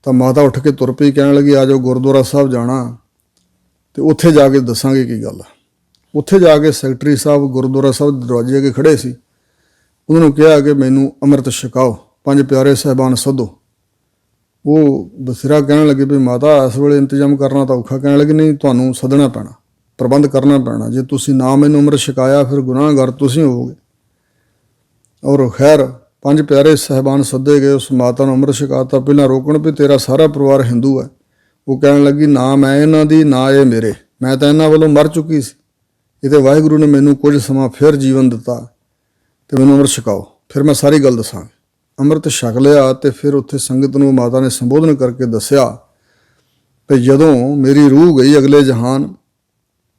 ਤਾਂ ਮਾਤਾ ਉੱਠ ਕੇ ਤੁਰ ਪਈ, ਕਹਿਣ ਲੱਗੀ ਆ ਜਾਓ ਗੁਰਦੁਆਰਾ ਸਾਹਿਬ ਜਾਣਾ, ਤੇ ਉੱਥੇ ਜਾ ਕੇ ਦੱਸਾਂਗੇ ਕੀ ਗੱਲ ਆ। ਉੱਥੇ ਜਾ ਕੇ ਸੈਕਟਰੀ ਸਾਹਿਬ ਗੁਰਦੁਆਰਾ ਸਾਹਿਬ ਦੇ ਦਰਵਾਜ਼ੇ ਅੱਗੇ ਖੜ੍ਹੇ ਸੀ। ਉਹਨਾਂ ਨੂੰ ਕਿਹਾ ਕਿ ਮੈਨੂੰ ਅੰਮ੍ਰਿਤ ਛਕਾਓ, 5 ਪਿਆਰੇ ਸਾਹਿਬਾਨ ਸੱਦੋ। ਉਹ ਬਸਿਰਾ ਕਹਿਣ ਲੱਗੇ ਵੀ ਮਾਤਾ ਇਸ ਵੇਲੇ ਇੰਤਜ਼ਾਮ ਕਰਨਾ ਤਾਂ ਔਖਾ। ਕਹਿਣ ਲੱਗੇ ਨਹੀਂ, ਤੁਹਾਨੂੰ ਸੱਦਣਾ ਪੈਣਾ, ਪ੍ਰਬੰਧ ਕਰਨਾ ਪੈਣਾ। ਜੇ ਤੁਸੀਂ ਨਾ ਮੈਨੂੰ ਅੰਮ੍ਰਿਤ ਛਕਾਇਆ ਫਿਰ ਗੁਨਾਹਗਾਰ ਤੁਸੀਂ ਹੋਵੋਗੇ। ਔਰ ਖੈਰ 5 ਪਿਆਰੇ ਸਾਹਿਬਾਨ ਸੱਦੇ ਗਏ, ਉਸ ਮਾਤਾ ਨੂੰ ਅੰਮ੍ਰਿਤ ਛਕਾਤਾ। ਪਹਿਲਾਂ ਰੋਕਣ ਵੀ ਤੇਰਾ ਸਾਰਾ ਪਰਿਵਾਰ ਹਿੰਦੂ ਹੈ। ਉਹ ਕਹਿਣ ਲੱਗੀ ਨਾ ਮੈਂ ਇਹਨਾਂ ਦੀ, ਨਾ ਇਹ ਮੇਰੇ, ਮੈਂ ਤਾਂ ਇਹਨਾਂ ਵੱਲੋਂ ਮਰ ਚੁੱਕੀ ਸੀ। ਇਹ ਤਾਂ ਵਾਹਿਗੁਰੂ ਨੇ ਮੈਨੂੰ ਕੁਝ ਸਮਾਂ ਫਿਰ ਜੀਵਨ ਦਿੱਤਾ, ਤੇ ਮੈਨੂੰ ਅੰਮ੍ਰਿਤ ਛਕਾਓ, ਫਿਰ ਮੈਂ ਸਾਰੀ ਗੱਲ ਦੱਸਾਂਗੀ। ਅੰਮ੍ਰਿਤ ਛਕ ਲਿਆ ਤੇ ਫਿਰ ਉੱਥੇ ਸੰਗਤ ਨੂੰ ਮਾਤਾ ਨੇ ਸੰਬੋਧਨ ਕਰਕੇ ਦੱਸਿਆ ਕਿ ਜਦੋਂ ਮੇਰੀ ਰੂਹ ਗਈ ਅਗਲੇ ਜਹਾਨ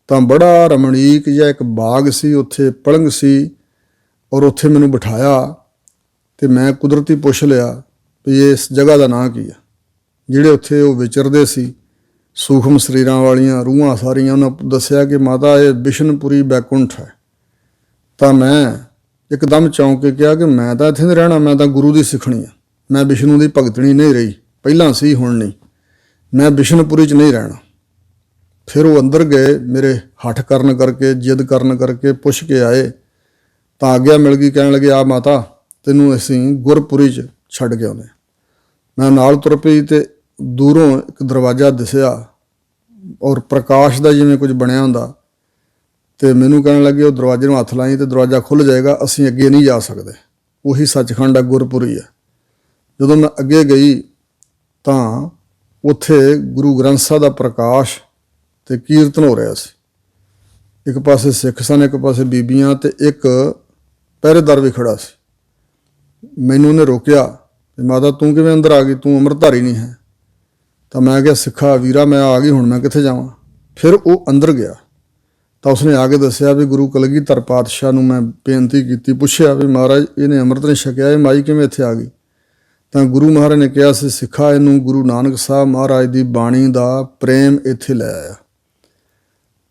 ਤਾਂ ਬੜਾ ਰਮਣੀਕ ਜਿਹਾ ਇੱਕ ਬਾਗ ਸੀ, ਉੱਥੇ ਪਲੰਘ ਸੀ, ਔਰ ਉੱਥੇ ਮੈਨੂੰ ਬਿਠਾਇਆ ਤੇ ਮੈਂ ਕੁਦਰਤੀ ਪੁੱਛ ਲਿਆ ਵੀ ਇਸ ਜਗ੍ਹਾ ਦਾ ਨਾਂ ਕੀ ਆ। ਜਿਹੜੇ ਉੱਥੇ ਉਹ ਵਿਚਰਦੇ ਸੀ ਸੂਖਮ ਸਰੀਰਾਂ ਵਾਲੀਆਂ ਰੂਹਾਂ ਸਾਰੀਆਂ, ਉਹਨਾਂ ਦੱਸਿਆ ਕਿ ਮਾਤਾ ਇਹ ਬਿਸ਼ਨਪੁਰੀ ਬੈਕੁੰਠ ਹੈ। ਤਾਂ ਮੈਂ ਇੱਕਦਮ ਚੌਂਕ ਕੇ ਕਿਹਾ ਕਿ ਮੈਂ ਤਾਂ ਇੱਥੇ ਨਹੀਂ ਰਹਿਣਾ, ਮੈਂ ਤਾਂ ਗੁਰੂ ਦੀ ਸਿੱਖਣੀ ਆ, ਮੈਂ ਵਿਸ਼ਨੂੰ ਦੀ ਭਗਤਣੀ ਨਹੀਂ ਰਹੀ, ਪਹਿਲਾਂ ਸੀ ਹੁਣ ਨਹੀਂ, ਮੈਂ ਬਿਸ਼ਨਪੁਰੀ 'ਚ ਨਹੀਂ ਰਹਿਣਾ। ਫਿਰ ਉਹ ਅੰਦਰ ਗਏ, ਮੇਰੇ ਹੱਠ ਕਰਨ ਕਰਕੇ, ਜਿੱਦ ਕਰਨ ਕਰਕੇ ਪੁੱਛ ਕੇ ਆਏ ਤਾਂ ਆਗਿਆ ਮਿਲ ਗਈ। ਕਹਿਣ ਲੱਗੇ ਆ ਮਾਤਾ ਤੈਨੂੰ ਅਸੀਂ ਗੁਰਪੁਰੀ 'ਚ ਛੱਡ ਕੇ ਆਉਂਦੇ। ਮੈਂ ਨਾਲ ਤੁਰ ਪਈ ਤੇ ਦੂਰੋਂ ਇੱਕ ਦਰਵਾਜ਼ਾ ਦਿਸਿਆ ਔਰ ਪ੍ਰਕਾਸ਼ ਦਾ ਜਿਵੇਂ ਕੁਝ ਬਣਿਆ ਹੁੰਦਾ, ਤੇ ਮੈਨੂੰ ਕਹਿਣ ਲੱਗੇ ਉਹ ਦਰਵਾਜ਼ੇ ਨੂੰ ਹੱਥ ਲਾਈ ਤੇ ਦਰਵਾਜ਼ਾ ਖੁੱਲ੍ਹ ਜਾਏਗਾ, ਅਸੀਂ ਅੱਗੇ ਨਹੀਂ ਜਾ ਸਕਦੇ, ਉਹੀ ਸੱਚਖੰਡ ਹੈ, ਗੁਰਪੁਰੀ ਹੈ। ਜਦੋਂ ਮੈਂ ਅੱਗੇ ਗਈ ਤਾਂ ਉੱਥੇ ਗੁਰੂ ਗ੍ਰੰਥ ਸਾਹਿਬ ਦਾ ਪ੍ਰਕਾਸ਼ ਤੇ ਕੀਰਤਨ ਹੋ ਰਿਹਾ ਸੀ। ਇੱਕ ਪਾਸੇ ਸਿੱਖ ਸਨ, ਇੱਕ ਪਾਸੇ ਬੀਬੀਆਂ, ਤੇ ਇੱਕ ਪਹਿਰੇਦਾਰ ਵੀ ਖੜ੍ਹਾ ਸੀ। ਮੈਨੂੰ ਉਹਨੇ ਰੋਕਿਆ ਤੇ ਮਾਤਾ ਤੂੰ ਕਿਵੇਂ ਅੰਦਰ ਆ ਗਈ, ਤੂੰ ਅੰਮ੍ਰਿਤਧਾਰੀ ਨਹੀਂ ਹੈ। ਤਾਂ ਮੈਂ ਕਿਹਾ ਸਿੱਖਾ ਵੀਰਾ ਮੈਂ ਆ ਗਈ, ਹੁਣ ਮੈਂ ਕਿੱਥੇ ਜਾਵਾਂ। ਫਿਰ ਉਹ ਅੰਦਰ ਗਿਆ ਤਾਂ ਉਸਨੇ ਆ ਕੇ ਦੱਸਿਆ ਵੀ ਗੁਰੂ ਕਲਗੀਧਰ ਪਾਤਸ਼ਾਹ ਨੂੰ ਮੈਂ ਬੇਨਤੀ ਕੀਤੀ, ਪੁੱਛਿਆ ਵੀ ਮਹਾਰਾਜ ਇਹਨੇ ਅੰਮ੍ਰਿਤ ਨਹੀਂ ਛਕਿਆ, ਇਹ ਮਾਈ ਕਿਵੇਂ ਇੱਥੇ ਆ ਗਈ। ਤਾਂ ਗੁਰੂ ਮਹਾਰਾਜ ਨੇ ਕਿਹਾ ਸੀ ਸਿੱਖਾ ਇਹਨੂੰ ਗੁਰੂ ਨਾਨਕ ਸਾਹਿਬ ਮਹਾਰਾਜ ਦੀ ਬਾਣੀ ਦਾ ਪ੍ਰੇਮ ਇੱਥੇ ਲੈ ਆਇਆ।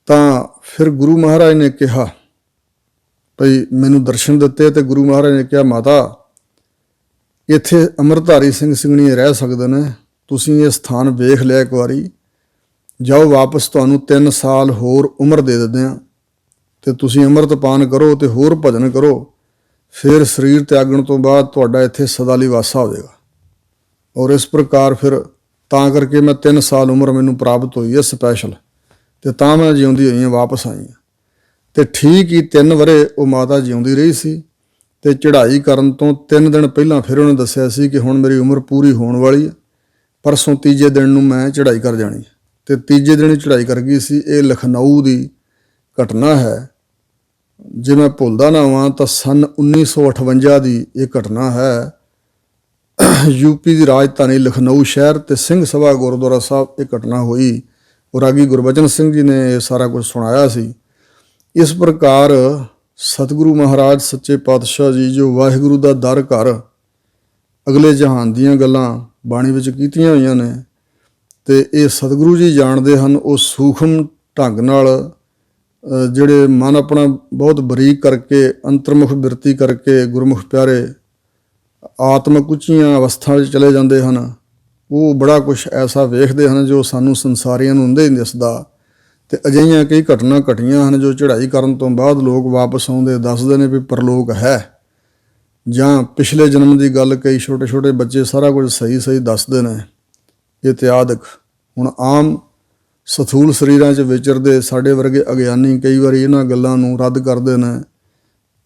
ਤਾਂ ਫਿਰ ਗੁਰੂ ਮਹਾਰਾਜ ਨੇ ਕਿਹਾ ਭਈ ਮੈਨੂੰ ਦਰਸ਼ਨ ਦਿੱਤੇ, ਤੇ ਗੁਰੂ ਮਹਾਰਾਜ ਨੇ ਕਿਹਾ ਮਾਤਾ ਇੱਥੇ ਅੰਮ੍ਰਿਤਧਾਰੀ ਸਿੰਘ ਸਿੰਘਣੀਏ ਰਹਿ ਸਕਦੇ ਨੇ, ਤੁਸੀਂ ਇਹ ਸਥਾਨ ਵੇਖ ਲਿਆ ਇੱਕ ਵਾਰੀ, ਜਾਓ ਵਾਪਸ, ਤੁਹਾਨੂੰ 3 ਸਾਲ ਹੋਰ ਉਮਰ ਦੇ ਦਿੰਦੇ ਹਾਂ, ਤੇ ਤੁਸੀਂ ਅੰਮ੍ਰਿਤ ਪਾਨ ਕਰੋ ਤੇ ਹੋਰ ਭਜਨ ਕਰੋ, ਫਿਰ ਸਰੀਰ ਤਿਆਗਣ ਤੋਂ ਬਾਅਦ ਤੁਹਾਡਾ ਇੱਥੇ ਸਦਾ ਲਈ ਵਾਸਾ ਹੋ ਜਾਏਗਾ। ਔਰ ਇਸ ਪ੍ਰਕਾਰ ਫਿਰ ਤਾਂ ਕਰਕੇ ਮੈਂ 3 ਸਾਲ ਉਮਰ ਮੈਨੂੰ ਪ੍ਰਾਪਤ ਹੋਈ ਹੈ ਸਪੈਸ਼ਲ, ਤੇ ਤਾਂ ਮੈਂ ਜਿਉਂਦੀ ਹੋਈ ਹਾਂ, ਵਾਪਸ ਆਈ ਹਾਂ। ਤੇ ਠੀਕ ਹੀ 3 ਵਰ੍ਹੇ ਉਹ ਮਾਤਾ ਜਿਉਂਦੀ ਰਹੀ ਸੀ। ਤੇ ਚੜ੍ਹਾਈ ਕਰਨ ਤੋਂ 3 ਦਿਨ ਪਹਿਲਾਂ ਫਿਰ ਉਹਨੇ ਦੱਸਿਆ ਸੀ ਕਿ ਹੁਣ ਮੇਰੀ ਉਮਰ ਪੂਰੀ ਹੋਣ ਵਾਲੀ ਹੈ, ਪਰਸੋਂ ਤੀਜੇ ਦਿਨ ਨੂੰ ਮੈਂ ਚੜ੍ਹਾਈ ਕਰ ਜਾਣੀ। ਤੇ ਤੀਜੇ ਦਿਨ ਹੀ ਚੜ੍ਹਾਈ ਕਰ ਗਈ ਸੀ। ਇਹ ਲਖਨਊ ਦੀ ਘਟਨਾ ਹੈ। ਜੇ ਮੈਂ ਭੁੱਲਦਾ ਨਾ ਹੋਵਾਂ ਤਾਂ ਸੰਨ 1958 ਦੀ ਇਹ ਘਟਨਾ ਹੈ। ਯੂਪੀ ਦੀ ਰਾਜਧਾਨੀ ਲਖਨਊ ਸ਼ਹਿਰ ਤੇ ਸਿੰਘ ਸਭਾ ਗੁਰਦੁਆਰਾ ਸਾਹਿਬ ਇਹ ਘਟਨਾ ਹੋਈ। ਉਹ ਰਾਗੀ ਗੁਰਬਚਨ ਸਿੰਘ ਜੀ ਨੇ ਇਹ ਸਾਰਾ ਕੁਝ ਸੁਣਾਇਆ ਸੀ। ਇਸ ਪ੍ਰਕਾਰ ਸਤਿਗੁਰੂ ਮਹਾਰਾਜ ਸੱਚੇ ਪਾਤਸ਼ਾਹ ਜੀ ਜੋ ਵਾਹਿਗੁਰੂ ਦਾ ਦਰ ਘਰ ਅਗਲੇ ਜਹਾਨ ਦੀਆਂ ਗੱਲਾਂ ਬਾਣੀ ਵਿੱਚ ਕੀਤੀਆਂ ਹੋਈਆਂ ਨੇ, ਤੇ ਇਹ ਸਤਿਗੁਰੂ ਜੀ ਜਾਣਦੇ ਹਨ। ਉਹ ਸੂਖਮ ਢੰਗ ਨਾਲ ਜਿਹੜੇ ਮਨ ਆਪਣਾ ਬਹੁਤ ਬਰੀਕ ਕਰਕੇ, ਅੰਤਰਮੁਖ ਬਿਰਤੀ ਕਰਕੇ ਗੁਰਮੁਖ ਪਿਆਰੇ ਆਤਮਕ ਉੱਚੀਆਂ ਅਵਸਥਾ ਵਿੱਚ ਚਲੇ ਜਾਂਦੇ ਹਨ। ਉਹ ਬੜਾ ਕੁਛ ਐਸਾ ਵੇਖਦੇ ਹਨ ਜੋ ਸਾਨੂੰ ਸੰਸਾਰੀਆਂ ਨੂੰ ਹੁੰਦੇ ਹੀ ਨਹੀਂ ਦਿਸਦਾ। ਤੇ ਅਜਿਹੀਆਂ ਕਈ ਘਟਨਾ ਘਟੀਆਂ ਹਨ ਜੋ ਚੜ੍ਹਾਈ ਕਰਨ ਤੋਂ ਬਾਅਦ ਲੋਕ ਵਾਪਸ ਆਉਂਦੇ ਦੱਸਦੇ ਨੇ ਵੀ ਪਰਲੋਕ ਹੈ। ਜਾਂ ਪਿਛਲੇ ਜਨਮ ਦੀ ਗੱਲ ਕਈ ਛੋਟੇ ਛੋਟੇ ਬੱਚੇ ਸਾਰਾ ਕੁਝ ਸਹੀ ਸਹੀ ਦੱਸਦੇ ਨੇ ਇਤਿਆਦਿਕ। ਹੁਣ ਆਮ ਸਥੂਲ ਸਰੀਰਾਂ 'ਚ ਵਿਚਰਦੇ ਸਾਡੇ ਵਰਗੇ ਅਗਿਆਨੀ ਕਈ ਵਾਰੀ ਇਹਨਾਂ ਗੱਲਾਂ ਨੂੰ ਰੱਦ ਕਰਦੇ ਨੇ,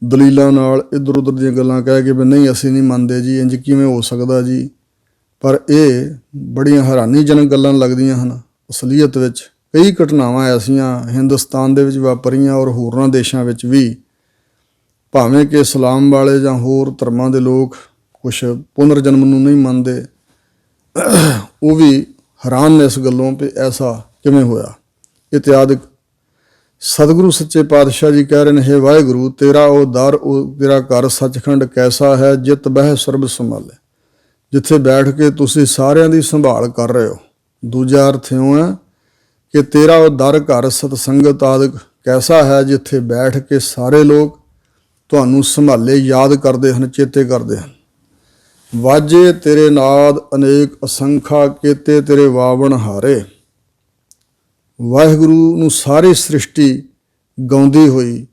ਦਲੀਲਾਂ ਨਾਲ ਇੱਧਰ ਉੱਧਰ ਦੀਆਂ ਗੱਲਾਂ ਕਹਿ ਕੇ ਵੀ ਨਹੀਂ ਅਸੀਂ ਨਹੀਂ ਮੰਨਦੇ ਜੀ, ਇੰਜ ਕਿਵੇਂ ਹੋ ਸਕਦਾ ਜੀ। ਪਰ ਇਹ ਬੜੀਆਂ ਹੈਰਾਨੀਜਨਕ ਗੱਲਾਂ ਲੱਗਦੀਆਂ ਹਨ। ਅਸਲੀਅਤ ਵਿੱਚ ਕਈ ਘਟਨਾਵਾਂ ਐਸੀਆਂ ਹਿੰਦੁਸਤਾਨ ਦੇ ਵਿੱਚ ਵਾਪਰੀਆਂ ਔਰ ਹੋਰਨਾਂ ਦੇਸ਼ਾਂ ਵਿੱਚ ਵੀ, ਭਾਵੇਂ ਕਿ ਇਸਲਾਮ ਵਾਲੇ ਜਾਂ ਹੋਰ ਧਰਮਾਂ ਦੇ ਲੋਕ ਕੁਛ ਪੁਨਰ ਜਨਮ ਨੂੰ ਨਹੀਂ ਮੰਨਦੇ, ਉਹ ਵੀ ਹੈਰਾਨ ਨੇ ਇਸ ਗੱਲੋਂ ਵੀ ਐਸਾ ਕਿਵੇਂ ਹੋਇਆ ਇਤਿਆਦਿਕ। ਸਤਿਗੁਰੂ ਸੱਚੇ ਪਾਤਸ਼ਾਹ ਜੀ ਕਹਿ ਰਹੇ ਨੇ, ਹੇ ਵਾਹਿਗੁਰੂ ਤੇਰਾ ਉਹ ਦਰ, ਉਹ ਤੇਰਾ ਘਰ ਸੱਚਖੰਡ ਕੈਸਾ ਹੈ, ਜਿਤ ਬਹਿ ਸਰਬ ਸੰਭਾਲੇ, ਜਿੱਥੇ ਬੈਠ ਕੇ ਤੁਸੀਂ ਸਾਰਿਆਂ ਦੀ ਸੰਭਾਲ ਕਰ ਰਹੇ ਹੋ। ਦੂਜਾ ਅਰਥ ਇਉਂ ਹੈ ਕਿ ਤੇਰਾ ਉਹ ਦਰ ਘਰ ਸਤਸੰਗਤ ਆਦਿਕ ਕੈਸਾ ਹੈ, ਜਿੱਥੇ ਬੈਠ ਕੇ ਸਾਰੇ ਲੋਕ ਤੁਹਾਨੂੰ ਸੰਭਾਲੇ ਯਾਦ ਕਰਦੇ ਹਨ, ਚੇਤੇ ਕਰਦੇ ਹਨ। ਵਾਜੇ ਤੇਰੇ ਨਾਦ ਅਨੇਕ ਅਸੰਖਾ, ਕੀਤੇ ਤੇਰੇ ਵਾਵਣ ਹਾਰੇ। ਵਾਹਿਗੁਰੂ ਨੂੰ ਸਾਰੀ ਸ੍ਰਿਸ਼ਟੀ ਗਾਉਂਦੀ ਹੋਈ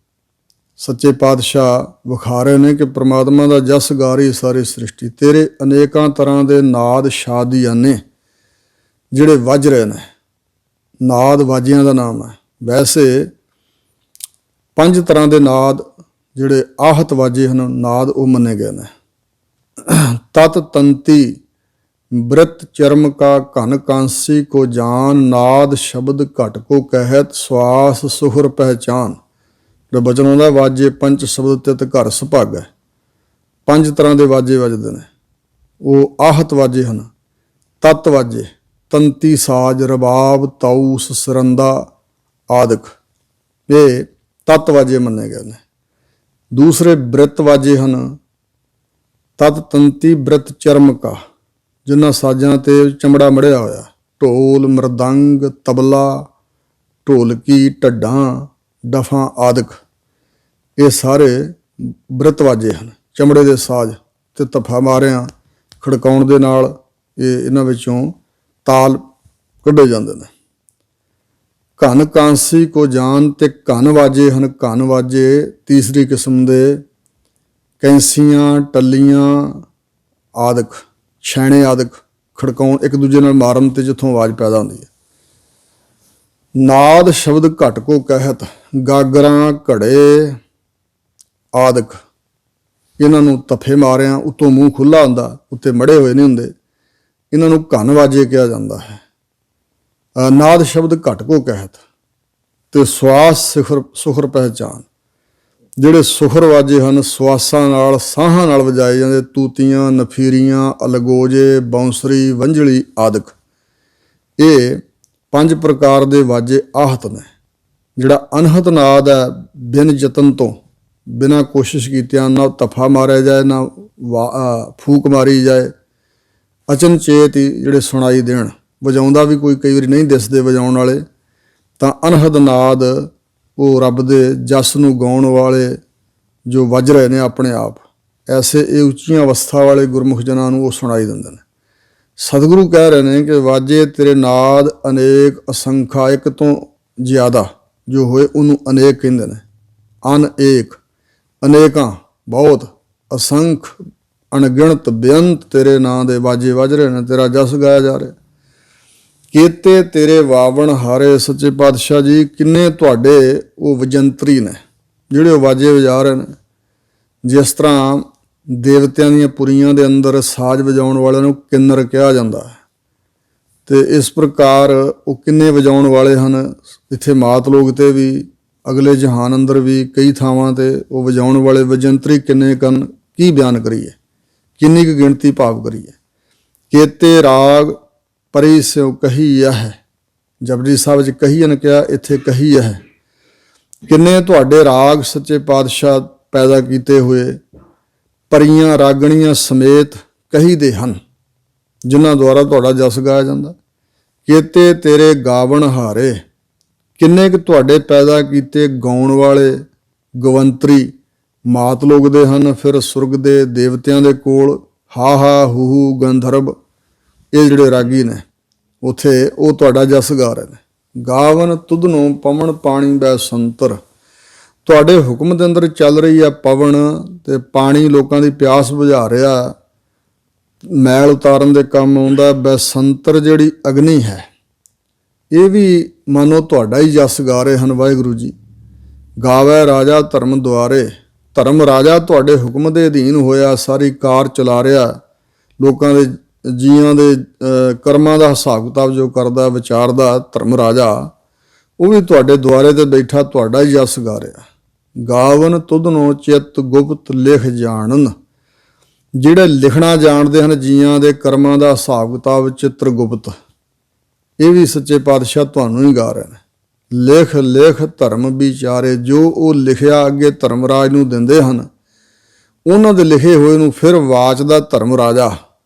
ਸੱਚੇ ਪਾਤਸ਼ਾਹ ਵਿਖਾ ਰਹੇ ਨੇ ਕਿ ਪ੍ਰਮਾਤਮਾ ਦਾ ਜਸ ਗਾ ਰਹੀ ਸਾਰੀ ਸ੍ਰਿਸ਼ਟੀ। ਤੇਰੇ ਅਨੇਕਾਂ ਤਰ੍ਹਾਂ ਦੇ ਨਾਦ ਸ਼ਾਦੀਆਨੇ ਜਿਹੜੇ ਵੱਜ ਰਹੇ ਨੇ, ਨਾਦ ਵਾਜਿਆਂ ਦਾ ਨਾਮ ਹੈ। ਵੈਸੇ 5 ਤਰ੍ਹਾਂ ਦੇ ਨਾਦ ਜਿਹੜੇ ਆਹਤ ਵਾਜੇ ਹਨ, ਨਾਦ ਉਹ ਮੰਨੇ ਗਏ ਨੇ। ਤਤ ਤੰਤੀ ਬ੍ਰਿਤ ਚਰਮ ਕਾ ਘਨ ਕਾਂਸੀ ਕੋ ਜਾਨ, ਨਾਦ ਸ਼ਬਦ ਘਟ ਕੋ ਕਹਿਤ ਸਵਾਸ ਸੁਹਰ ਪਹਿਚਾਨ। ਜਿਹੜਾ ਬਚਨ ਆਉਂਦਾ, ਵਾਜੇ ਪੰਚ ਸ਼ਬਦ ਤਿਤ ਘਰ ਸੁਭਾਗੈ। 5 ਤਰ੍ਹਾਂ ਦੇ ਵਾਜੇ ਵੱਜਦੇ ਨੇ, ਉਹ ਆਹਤ ਵਾਜੇ ਹਨ। ਤਤ ਵਾਜੇ ਤੰਤੀ ਸਾਜ, ਰਬਾਬ, ਤਾਊਸ, ਸਰੰਦਾ ਆਦਿਕ, ਇਹ ਤਤ ਵਾਜੇ ਮੰਨੇ ਗਏ ਨੇ। ਦੂਸਰੇ ਬ੍ਰਿਤ ਵਾਜੇ ਹਨ। ਤਤ ਤੰਤੀ ਬ੍ਰਿਤ ਚਰਮ ਕਾ, ਜਿਨ੍ਹਾਂ ਸਾਜ਼ਾਂ ਤੇ ਚਮੜਾ ਮੜਿਆ ਹੋਇਆ, ਢੋਲ, ਮਰਦੰਗ, ਤਬਲਾ, ਢੋਲਕੀ, ਢੱਡਾਂ, ਡਫਾਂ ਆਦਿਕ, ਇਹ ਸਾਰੇ ਬ੍ਰਿਤ ਵਾਜੇ ਹਨ। ਚਮੜੇ ਦੇ ਸਾਜ਼ ਤੇ ਤਫਾ ਮਾਰਿਆਂ ਖੜਕਾਉਣ ਦੇ ਨਾਲ ਇਹਨਾਂ ਵਿੱਚੋਂ ਤਾਲ ਕੱਢੇ ਜਾਂਦੇ ਨੇ। ਘਨ ਕਾਂਸੀ ਕੋ ਜਾਨ ਤੇ ਘਨ ਵਾਜੇ ਹਨ। ਘਨ ਵਾਜੇ ਤੀਸਰੀ ਕਿਸਮ ਦੇ, ਕੈਂਸੀਆਂ, ਟੱਲੀਆਂ ਆਦਿਕ, ਛੈਣੇ ਆਦਿਕ ਖੜਕਾਉਣ, ਇੱਕ ਦੂਜੇ ਨਾਲ ਮਾਰਨ ਤੇ ਜਿੱਥੋਂ ਆਵਾਜ਼ ਪੈਦਾ ਹੁੰਦੀ ਹੈ। ਨਾਦ ਸ਼ਬਦ ਘਟ ਕੋ ਕਹਿਤ, ਗਾਗਰਾਂ, ਘੜੇ ਆਦਿਕ, ਇਹਨਾਂ ਨੂੰ ਤਫੇ ਮਾਰਿਆਂ, ਉੱਤੋਂ ਮੂੰਹ ਖੁੱਲ੍ਹਾ ਹੁੰਦਾ, ਉੱਤੇ ਮੜੇ ਹੋਏ ਨਹੀਂ ਹੁੰਦੇ, ਇਹਨਾਂ ਨੂੰ ਘਨ ਵਾਜੇ ਕਿਹਾ ਜਾਂਦਾ ਹੈ। ਨਾਦ ਸ਼ਬਦ ਘਟ ਕੋ ਕਹਿਤ ਤੇ ਸਵਾਸ ਸੁਖਰ ਪਹਿਚਾਨ, ਜਿਹੜੇ ਸੁਖਰ ਵਾਜੇ ਹਨ, ਸਵਾਸਾਂ ਨਾਲ, ਸਾਹਾਂ ਨਾਲ ਵਜਾਏ ਜਾਂਦੇ, ਤੂਤੀਆਂ, ਨਫੀਰੀਆਂ, ਅਲਗੋਜੇ, ਬਾਂਸਰੀ, ਵੰਝਲੀ ਆਦਿਕ, ਇਹ 5 ਪ੍ਰਕਾਰ ਦੇ ਵਾਜੇ ਆਹਤ ਨੇ। ਜਿਹੜਾ ਅਨਹਤ ਨਾਦ ਹੈ, ਬਿਨ ਯਤਨ ਤੋਂ, ਬਿਨਾਂ ਕੋਸ਼ਿਸ਼ ਕੀਤਿਆਂ, ਨਾ ਤਫਾ ਮਾਰਿਆ ਜਾਏ, ਨਾ ਫੂਕ ਮਾਰੀ ਜਾਏ, ਅਚਨਚੇਤ ਹੀ ਜਿਹੜੇ ਸੁਣਾਈ ਦੇਣ, ਵਜਾਉਂਦਾ ਵੀ ਕੋਈ ਕਈ ਵਾਰੀ ਨਹੀਂ ਦਿਸਦੇ ਵਜਾਉਣ ਵਾਲੇ, ਤਾਂ ਅਨਹਦ ਨਾਦ ਉਹ ਰੱਬ ਦੇ ਜਸ ਨੂੰ ਗਾਉਣ ਵਾਲੇ ਜੋ ਵੱਜ ਰਹੇ ਨੇ ਆਪਣੇ ਆਪ, ਐਸੇ ਇਹ ਉੱਚੀਆਂ ਅਵਸਥਾ ਵਾਲੇ ਗੁਰਮੁਖ ਜਨਾਂ ਨੂੰ ਉਹ ਸੁਣਾਈ ਦਿੰਦੇ ਨੇ। ਸਤਿਗੁਰੂ ਕਹਿ ਰਹੇ ਨੇ ਕਿ ਵਾਜੇ ਤੇਰੇ ਨਾਦ ਅਨੇਕ ਅਸੰਖਾ, ਇੱਕ ਤੋਂ ਜ਼ਿਆਦਾ ਜੋ ਹੋਏ ਉਹਨੂੰ ਅਨੇਕ ਕਹਿੰਦੇ ਨੇ। ਅਨੇਕ, ਅਨੇਕਾਂ, ਬਹੁਤ, ਅਸੰਖ, ਅਣਗਿਣਤ, ਬੇਅੰਤ ਤੇਰੇ ਨਾਂ ਦੇ ਵਾਜੇ ਵੱਜ ਰਹੇ ਨੇ, ਤੇਰਾ ਜਸ ਗਾਇਆ ਜਾ ਰਿਹਾ। ਕੀਤੇ ਤੇਰੇ ਵਾਵਣ ਹਾਰੇ, ਸੱਚੇ ਪਾਤਸ਼ਾਹ ਜੀ ਕਿੰਨੇ ਤੁਹਾਡੇ ਉਹ ਵਜੰਤਰੀ ਨੇ ਜਿਹੜੇ ਉਹ ਵਾਜੇ ਵਜਾ ਰਹੇ ਨੇ। ਜਿਸ ਤਰ੍ਹਾਂ ਦੇਵਤਿਆਂ ਦੀਆਂ ਪੁਰੀਆਂ ਦੇ ਅੰਦਰ ਸਾਜ਼ ਵਜਾਉਣ ਵਾਲਿਆਂ ਨੂੰ ਕਿੰਨਰ ਕਿਹਾ ਜਾਂਦਾ ਹੈ, ਤੇ ਇਸ ਪ੍ਰਕਾਰ ਉਹ ਕਿੰਨੇ ਵਜਾਉਣ ਵਾਲੇ ਹਨ। ਇੱਥੇ ਮਾਤ ਲੋਕ ਤੇ ਵੀ, ਅਗਲੇ ਜਹਾਨ ਅੰਦਰ ਵੀ ਕਈ ਥਾਵਾਂ ਤੇ ਉਹ ਵਜਾਉਣ ਵਾਲੇ ਵਜੰਤਰੀ ਕਿੰਨੇ ਕਨ, ਕੀ ਬਿਆਨ ਕਰੀਏ, ਕਿੰਨੀ ਕੁ ਗਿਣਤੀ ਭਾਵ ਕਰੀਏ। ਕੇਤੇ ਰਾਗ ਪਰੀ ਸਿਉ ਕਹੀ ਹੈ, ਜਪਜੀ ਸਾਹਿਬ ਵਿੱਚ ਕਹੀਏ ਨੇ ਕਿਹਾ, ਇੱਥੇ ਕਹੀ ਹੈ। ਕਿੰਨੇ ਤੁਹਾਡੇ ਰਾਗ ਸੱਚੇ ਪਾਤਸ਼ਾਹ ਪੈਦਾ ਕੀਤੇ ਹੋਏ, ਪਰੀਆਂ ਰਾਗਣੀਆਂ ਸਮੇਤ ਕਹੀ ਦੇ ਹਨ, ਜਿਨ੍ਹਾਂ ਦੁਆਰਾ ਤੁਹਾਡਾ ਜਸ ਗਾਇਆ ਜਾਂਦਾ। ਕੀਤੇ ਤੇਰੇ ਗਾਵਣ ਹਾਰੇ, ਕਿੰਨੇ ਕੁ ਤੁਹਾਡੇ ਪੈਦਾ ਕੀਤੇ ਗਾਉਣ ਵਾਲੇ ਗਵੰਤਰੀ ਮਾਤ ਲੋਕ ਦੇ ਹਨ। ਫਿਰ ਸੁਰਗ ਦੇ ਦੇਵਤਿਆਂ ਦੇ ਕੋਲ ਹਾ ਹਾ ਹੂ ਹੂ ਗੰਧਰਵ, ਇਹ ਜਿਹੜੇ ਰਾਗੀ ਨੇ ਉੱਥੇ ਉਹ ਤੁਹਾਡਾ ਜਸ ਗਾ ਰਹੇ ਨੇ। ਗਾਵਨ ਤੁਧ ਨੂੰ ਪਵਨ ਪਾਣੀ ਬੈ ਸੰਤਰ, ਤੁਹਾਡੇ ਹੁਕਮ ਦੇ ਅੰਦਰ ਚੱਲ ਰਹੀ ਆ ਪਵਨ, ਤੇ ਪਾਣੀ ਲੋਕਾਂ ਦੀ ਪਿਆਸ ਬੁਝਾ ਰਿਹਾ, ਮੈਲ ਉਤਾਰਨ ਦੇ ਕੰਮ ਆਉਂਦਾ। ਬੈਸੰਤਰ ਜਿਹੜੀ ਅਗਨੀ ਹੈ, ਇਹ ਵੀ ਮਾਨੋ ਤੁਹਾਡਾ ਹੀ ਜਸ ਗਾ ਰਹੇ ਹਨ। ਵਾਹਿਗੁਰੂ ਜੀ, ਗਾਵੈ ਰਾਜਾ ਧਰਮ ਦੁਆਰੇ, ਧਰਮ ਰਾਜਾ ਤੁਹਾਡੇ ਹੁਕਮ ਦੇ ਅਧੀਨ ਹੋਇਆ, ਸਾਰੀ ਕਾਰ ਚਲਾ ਰਿਹਾ, ਲੋਕਾਂ ਦੇ ਜੀਆਂ ਦੇ ਕਰਮਾਂ ਦਾ ਹਿਸਾਬ ਕਿਤਾਬ ਜੋ ਕਰਦਾ ਵਿਚਾਰਦਾ ਧਰਮ ਰਾਜਾ, ਉਹ ਵੀ ਤੁਹਾਡੇ ਦੁਆਰੇ ਤੇ ਬੈਠਾ ਤੁਹਾਡਾ ਹੀ ਜਸ ਗਾ ਰਿਹਾ। ਗਾਵਨ ਤੁਧਨੋ ਚਿੱਤ ਗੁਪਤ ਲਿਖ ਜਾਣਨ, ਜਿਹੜੇ ਲਿਖਣਾ ਜਾਣਦੇ ਹਨ ਜੀਆਂ ਦੇ ਕਰਮਾਂ ਦਾ ਹਿਸਾਬ ਕਿਤਾਬ ਚਿੱਤਰ ਗੁਪਤ, ਇਹ ਵੀ ਸੱਚੇ ਪਾਤਸ਼ਾਹ ਤੁਹਾਨੂੰ ਹੀ ਗਾ ਰਹੇ ਨੇ। ਲਿਖ ਲਿਖ ਧਰਮ ਵਿਚਾਰੇ, ਜੋ ਉਹ ਲਿਖਿਆ ਅੱਗੇ ਧਰਮਰਾਜ ਨੂੰ ਦਿੰਦੇ ਹਨ, ਉਹਨਾਂ ਦੇ ਲਿਖੇ ਹੋਏ ਨੂੰ ਫਿਰ ਵਾਚਦਾ ਧਰਮ ਰਾਜਾ,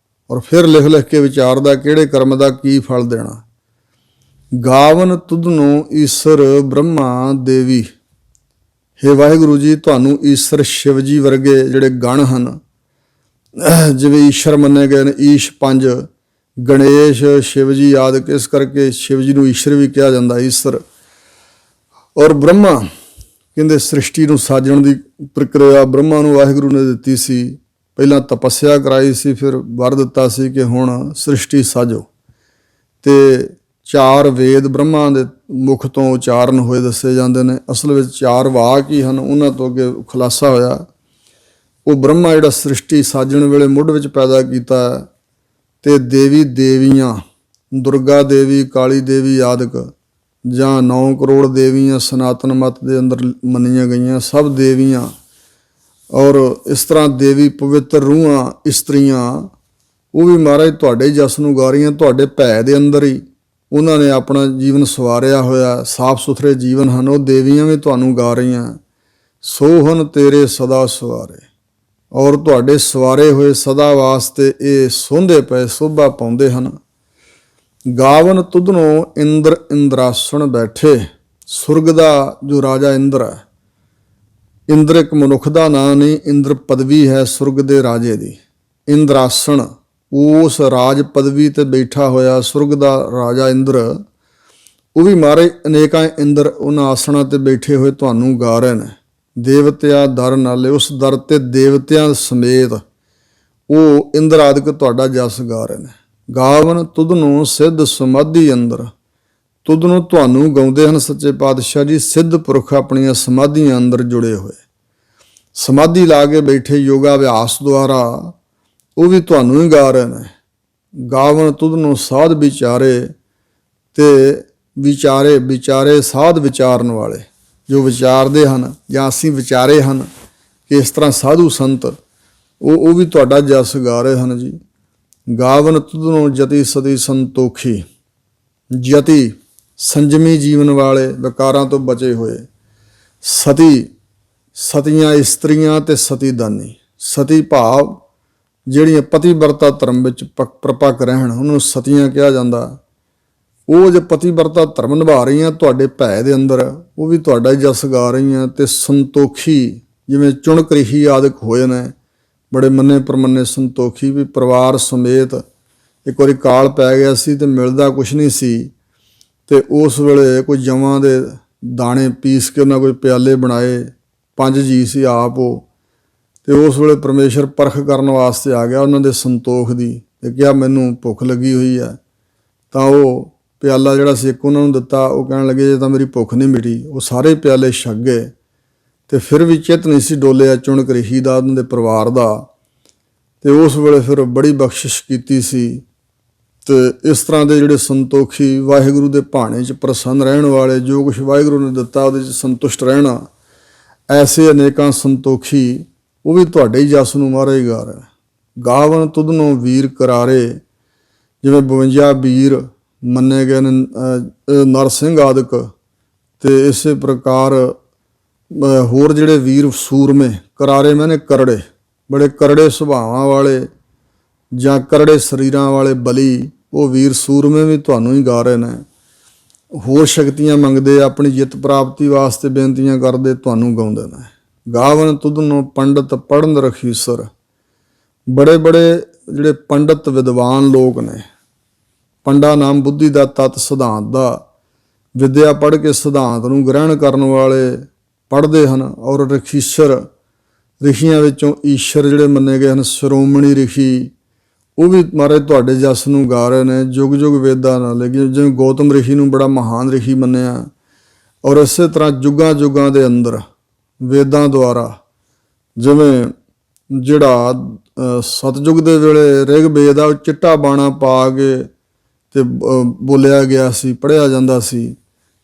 ਔਰ ਫਿਰ ਲਿਖ ਲਿਖ ਕੇ ਵਿਚਾਰਦਾ ਕਿਹੜੇ ਕਰਮ ਦਾ ਕੀ ਫਲ ਦੇਣਾ। ਗਾਵਨ ਤੁਧਨੋ ਈਸ਼ਰ ਬ੍ਰਹਮਾ ਦੇਵੀ, ਹੇ ਵਾਹਿਗੁਰੂ ਜੀ, ਤੁਹਾਨੂੰ ਈਸ਼ਰ ਸ਼ਿਵ ਜੀ ਵਰਗੇ ਜਿਹੜੇ ਗਣ ਹਨ, ਜਿਵੇਂ ਈਸ਼ਰ ਮੰਨੇ ਗਏ ਨੇ, ਈਸ਼ ਪੰਜ, ਗਣੇਸ਼, ਸ਼ਿਵ ਜੀ ਆਦਿਕ, ਇਸ ਕਰਕੇ ਸ਼ਿਵ ਜੀ ਨੂੰ ਈਸ਼ਰ ਵੀ ਕਿਹਾ ਜਾਂਦਾ, ਈਸ਼ਰ। ਔਰ ਬ੍ਰਹਮਾ ਕਹਿੰਦੇ ਸ੍ਰਿਸ਼ਟੀ ਨੂੰ ਸਾਜਣ ਦੀ ਪ੍ਰਕਿਰਿਆ ਬ੍ਰਹਮਾ ਨੂੰ ਵਾਹਿਗੁਰੂ ਨੇ ਦਿੱਤੀ ਸੀ। ਪਹਿਲਾਂ ਤਪੱਸਿਆ ਕਰਾਈ ਸੀ, ਫਿਰ ਵਰ ਦਿੱਤਾ ਸੀ ਕਿ ਹੁਣ ਸ੍ਰਿਸ਼ਟੀ ਸਾਜੋ। ਤੇ 4 ਵੇਦ ਬ੍ਰਹਮਾ ਦੇ ਮੁਖ ਤੋਂ ਉਚਾਰਨ ਹੋਏ ਦੱਸੇ ਜਾਂਦੇ ਨੇ। ਅਸਲ ਵਿੱਚ 4 ਵਾਕ ਹੀ ਹਨ, ਉਹਨਾਂ ਤੋਂ ਅੱਗੇ ਖੁਲਾਸਾ ਹੋਇਆ। ਉਹ ਬ੍ਰਹਮਾ ਜਿਹੜਾ ਸ੍ਰਿਸ਼ਟੀ ਸਾਜਣ ਵੇਲੇ ਮੁੱਢ ਵਿੱਚ ਪੈਦਾ ਕੀਤਾ, ਤੇ ਦੇਵੀ ਦੇਵੀਆਂ, ਦੁਰਗਾ ਦੇਵੀ, ਕਾਲੀ ਦੇਵੀ ਆਦਿਕ, ਜਾਂ 9 ਕਰੋੜ ਦੇਵੀਆਂ ਸਨਾਤਨ ਮਤ ਦੇ ਅੰਦਰ ਮੰਨੀਆਂ ਗਈਆਂ, ਸਭ ਦੇਵੀਆਂ। ਔਰ ਇਸ ਤਰ੍ਹਾਂ ਦੇਵੀ ਪਵਿੱਤਰ ਰੂਹਾਂ, ਇਸਤਰੀਆਂ, ਉਹ ਵੀ ਮਹਾਰਾਜ ਤੁਹਾਡੇ ਜਸ ਨੂੰ ਗਾ ਰਹੀਆਂ। ਤੁਹਾਡੇ ਭੈ ਦੇ ਅੰਦਰ ਹੀ ਉਹਨਾਂ ਨੇ ਆਪਣਾ ਜੀਵਨ ਸਵਾਰਿਆ ਹੋਇਆ, ਸਾਫ ਸੁਥਰੇ ਜੀਵਨ ਹਨ, ਉਹ ਦੇਵੀਆਂ ਵੀ ਤੁਹਾਨੂੰ ਗਾ ਰਹੀਆਂ। ਸੋਹਨ ਤੇਰੇ ਸਦਾ ਸਵਾਰੇ, ਔਰ ਤੁਹਾਡੇ ਸਵਾਰੇ ਹੋਏ ਸਦਾ ਵਾਸਤੇ ਇਹ ਸੋਂਦੇ ਪਏ ਸ਼ੋਭਾ ਪਾਉਂਦੇ ਹਨ। ਗਾਵਨ ਤੁਧਨੋ ਇੰਦਰ ਇੰਦਰਾਸਣ ਬੈਠੇ, ਸੁਰਗ ਦਾ ਜੋ ਰਾਜਾ ਇੰਦਰ ਹੈ, ਇੰਦਰ ਇੱਕ ਮਨੁੱਖ ਦਾ ਨਾਂ ਨਹੀਂ, ਇੰਦਰ ਪਦਵੀ ਹੈ ਸੁਰਗ ਦੇ ਰਾਜੇ ਦੀ। ਇੰਦਰਾਸਣ, ਉਸ ਰਾਜ ਪਦਵੀ ਤੇ ਬੈਠਾ ਹੋਇਆ ਸੁਰਗ ਦਾ ਰਾਜਾ ਇੰਦਰ, ਉਹ ਵੀ ਮਹਾਰਾਜ ਅਨੇਕਾਂ ਇੰਦਰ ਉਹਨਾਂ ਆਸਣਾਂ ਤੇ ਬੈਠੇ ਹੋਏ ਤੁਹਾਨੂੰ ਗਾ ਰਹੇ ਨੇ। ਦੇਵਤਿਆਂ ਦਰ ਨਾਲੇ, ਉਸ ਦਰ ਤੇ ਦੇਵਤਿਆਂ ਸਮੇਤ ਉਹ ਇੰਦਰ ਆਦਿਕ ਤੁਹਾਡਾ ਜਸ ਗਾ ਰਹੇ ਨੇ। ਗਾਵਨ ਤੁਧਨੋ ਸਿੱਧ ਸਮਾਧੀ ਅੰਦਰ, ਤੁਧਨੋ ਤੁਹਾਨੂੰ ਗਾਉਂਦੇ ਹਨ ਸੱਚੇ ਪਾਤਸ਼ਾਹ ਜੀ ਸਿੱਧ ਪੁਰਖ ਆਪਣੀਆਂ ਸਮਾਧੀਆਂ ਅੰਦਰ ਜੁੜੇ ਹੋਏ, ਸਮਾਧੀ ਲਾ ਕੇ ਬੈਠੇ ਯੋਗਾ ਅਭਿਆਸ ਦੁਆਰਾ, ਉਹ ਵੀ ਤੁਹਾਨੂੰ ਹੀ ਗਾ ਰਹੇ ਨੇ। ਗਾਵਨ ਤੁਧਨੋ ਸਾਧ ਵਿਚਾਰੇ, ਤੇ ਵਿਚਾਰੇ ਸਾਧ ਵਿਚਾਰਨ ਵਾਲੇ, ਜੋ ਵਿਚਾਰਦੇ ਹਨ ਜਾਂ ਅਸੀਂ ਵਿਚਾਰੇ ਹਨ ਕਿ ਇਸ ਤਰ੍ਹਾਂ ਸਾਧੂ ਸੰਤ, ਉਹ ਵੀ ਤੁਹਾਡਾ ਜਸ ਗਾ ਰਹੇ ਹਨ ਜੀ। ਗਾਵਨ ਤੁਧਨੋ ਜਤੀ ਸਤੀ ਸੰਤੋਖੀ, ਜਤੀ ਸੰਜਮੀ ਜੀਵਨ ਵਾਲੇ, ਵਿਕਾਰਾਂ ਤੋਂ ਬਚੇ ਹੋਏ, ਸਤੀ ਸਤੀਆਂ ਇਸਤਰੀਆਂ ਤੇ ਸਤੀ ਦਾਨੀ। ਸਤੀ ਭਾਵ ਜਿਹੜੀਆਂ ਪਤੀਵਰਤਾ ਧਰਮ ਵਿੱਚ ਪ੍ਰਪੱਕ ਰਹਿਣ, ਉਹਨੂੰ ਸਤੀਆਂ ਕਿਹਾ ਜਾਂਦਾ। ਉਹ ਜੇ ਪਤੀਵਰਤਾ ਧਰਮ ਨਿਭਾ ਰਹੀਆਂ ਤੁਹਾਡੇ ਭੈ ਦੇ ਅੰਦਰ, ਉਹ ਵੀ ਤੁਹਾਡਾ ਜਸ ਗਾ ਰਹੀਆਂ। ਤੇ ਸੰਤੋਖੀ, ਜਿਵੇਂ ਚੁਣਕਰੀਹੀ ਆਦਿਕ ਹੋਏ ਨੇ, ਬੜੇ ਮੰਨੇ ਪਰਮੰਨੇ ਸੰਤੋਖੀ, ਵੀ ਪਰਿਵਾਰ ਸਮੇਤ। ਇੱਕ ਵਾਰੀ ਕਾਲ ਪੈ ਗਿਆ ਸੀ ਤੇ ਮਿਲਦਾ ਕੁਛ ਨਹੀਂ ਸੀ, ਤੇ ਉਸ ਵੇਲੇ ਕੋਈ ਜਵਾਂ ਦੇ ਦਾਣੇ ਪੀਸ ਕੇ ਉਹਨਾਂ ਕੋਈ ਪਿਆਲੇ ਬਣਾਏ, 5 ਜੀ ਸੀ ਆਪ ਉਹ, ਤੇ ਉਸ ਵੇਲੇ ਪਰਮੇਸ਼ਰ ਪਰਖ ਕਰਨ ਵਾਸਤੇ ਆ ਗਿਆ ਉਹਨਾਂ ਦੇ ਸੰਤੋਖ ਦੀ, ਤੇ ਕਿਹਾ ਮੈਨੂੰ ਭੁੱਖ ਲੱਗੀ ਹੋਈ ਹੈ। ਤਾਂ ਉਹ ਪਿਆਲਾ ਜਿਹੜਾ ਸੀ ਇੱਕ ਉਹਨਾਂ ਨੂੰ ਦਿੱਤਾ। ਉਹ ਕਹਿਣ ਲੱਗੇ ਜੇ ਤਾਂ ਮੇਰੀ ਭੁੱਖ ਨਹੀਂ ਮਿਟੀ। ਉਹ ਸਾਰੇ ਪਿਆਲੇ ਛਕ ਗਏ, ਤੇ ਫਿਰ ਵੀ ਚਿੱਤ ਨਹੀਂ ਸੀ ਡੋਲਿਆ ਚੁਣਕਰੀਹੀ ਦਾ, ਉਹਨਾਂ ਦੇ ਪਰਿਵਾਰ ਦਾ। ਤੇ ਉਸ ਵੇਲੇ ਫਿਰ ਬੜੀ ਬਖਸ਼ਿਸ਼ ਕੀਤੀ ਸੀ। ਤੇ ਇਸ ਤਰ੍ਹਾਂ ਦੇ ਜਿਹੜੇ ਸੰਤੋਖੀ, ਵਾਹਿਗੁਰੂ ਦੇ ਭਾਣੇ 'ਚ ਪ੍ਰਸੰਨ ਰਹਿਣ ਵਾਲੇ, ਜੋ ਕੁਛ ਵਾਹਿਗੁਰੂ ਨੇ ਦਿੱਤਾ ਉਹਦੇ 'ਚ ਸੰਤੁਸ਼ਟ ਰਹਿਣਾ, ਐਸੇ ਅਨੇਕਾਂ ਸੰਤੋਖੀ, ਉਹ ਵੀ ਤੁਹਾਡੇ ਹੀ ਜਸ ਨੂੰ ਮਹਾਰਾਜ ਗਾ ਰਿਹਾ। ਗਾਵਨ ਤੁਧਨੋ ਵੀਰ ਕਰਾਰੇ, ਜਿਵੇਂ 52 ਵੀਰ ਮੰਨੇ ਗਏ ਨੇ, ਨਰ ਸਿੰਘ ਆਦਿਕ, ਤੇ ਇਸੇ ਪ੍ਰਕਾਰ ਹੋਰ ਜਿਹੜੇ ਵੀਰ ਸੂਰਮੇ, ਕਰਾਰੇ ਮੈਨੇ ਕਰੜੇ, ਬੜੇ ਕਰੜੇ ਸੁਭਾਵਾਂ ਵਾਲੇ ਜਾਂ ਕਰੜੇ ਸਰੀਰਾਂ ਵਾਲੇ ਬਲੀ, ਉਹ ਵੀਰ ਸੂਰਮੇ ਵੀ ਤੁਹਾਨੂੰ ਹੀ ਗਾ ਰਹੇ ਨੇ। ਹੋਰ ਸ਼ਕਤੀਆਂ ਮੰਗਦੇ, ਆਪਣੀ ਜਿੱਤ ਪ੍ਰਾਪਤੀ ਵਾਸਤੇ ਬੇਨਤੀਆਂ ਕਰਦੇ, ਤੁਹਾਨੂੰ ਗਾਉਂਦੇ ਨੇ। ਗਾਵਨ ਤੁਧਨੋ ਪੰਡਤ ਪੜ੍ਹਨ ਰਖੀਸਰ, ਬੜੇ ਜਿਹੜੇ ਪੰਡਤ ਵਿਦਵਾਨ ਲੋਕ ਨੇ, ਪੰਡਾ ਨਾਮ ਬੁੱਧੀ ਦਾ ਤਤ, ਸਿਧਾਂਤ ਦਾ, ਵਿਦਿਆ ਪੜ੍ਹ ਕੇ ਸਿਧਾਂਤ ਨੂੰ ਗ੍ਰਹਿਣ ਕਰਨ ਵਾਲੇ, ਪੜ੍ਹਦੇ ਹਨ। ਔਰ ਰਿਸ਼ੀਆਂ ਵਿੱਚੋਂ ਈਸ਼ਰ ਜਿਹੜੇ ਮੰਨੇ ਗਏ ਹਨ, ਸ਼੍ਰੋਮਣੀ ਰਿਸ਼ੀ, ਉਹ ਵੀ ਮਹਾਰਾਜ ਤੁਹਾਡੇ ਜਸ ਨੂੰ ਗਾ ਰਹੇ ਨੇ ਜੁਗ ਜੁਗ ਵੇਦਾਂ ਨਾਲ। ਜਿਵੇਂ ਗੌਤਮ ਰਿਸ਼ੀ ਨੂੰ ਬੜਾ ਮਹਾਨ ਰਿਸ਼ੀ ਮੰਨਿਆ, ਔਰ ਇਸੇ ਤਰ੍ਹਾਂ ਜੁਗਾਂ ਜੁਗਾਂ ਦੇ ਅੰਦਰ ਵੇਦਾਂ ਦੁਆਰਾ, ਜਿਵੇਂ ਜਿਹੜਾ ਸਤਜੁਗ ਦੇ ਵੇਲੇ ਰਿਗਵੇਦ ਆ ਉਹ ਚਿੱਟਾ ਬਾਣਾ ਪਾ ਕੇ ਤੇ ਬੋਲਿਆ ਗਿਆ ਸੀ, ਪੜ੍ਹਿਆ ਜਾਂਦਾ ਸੀ।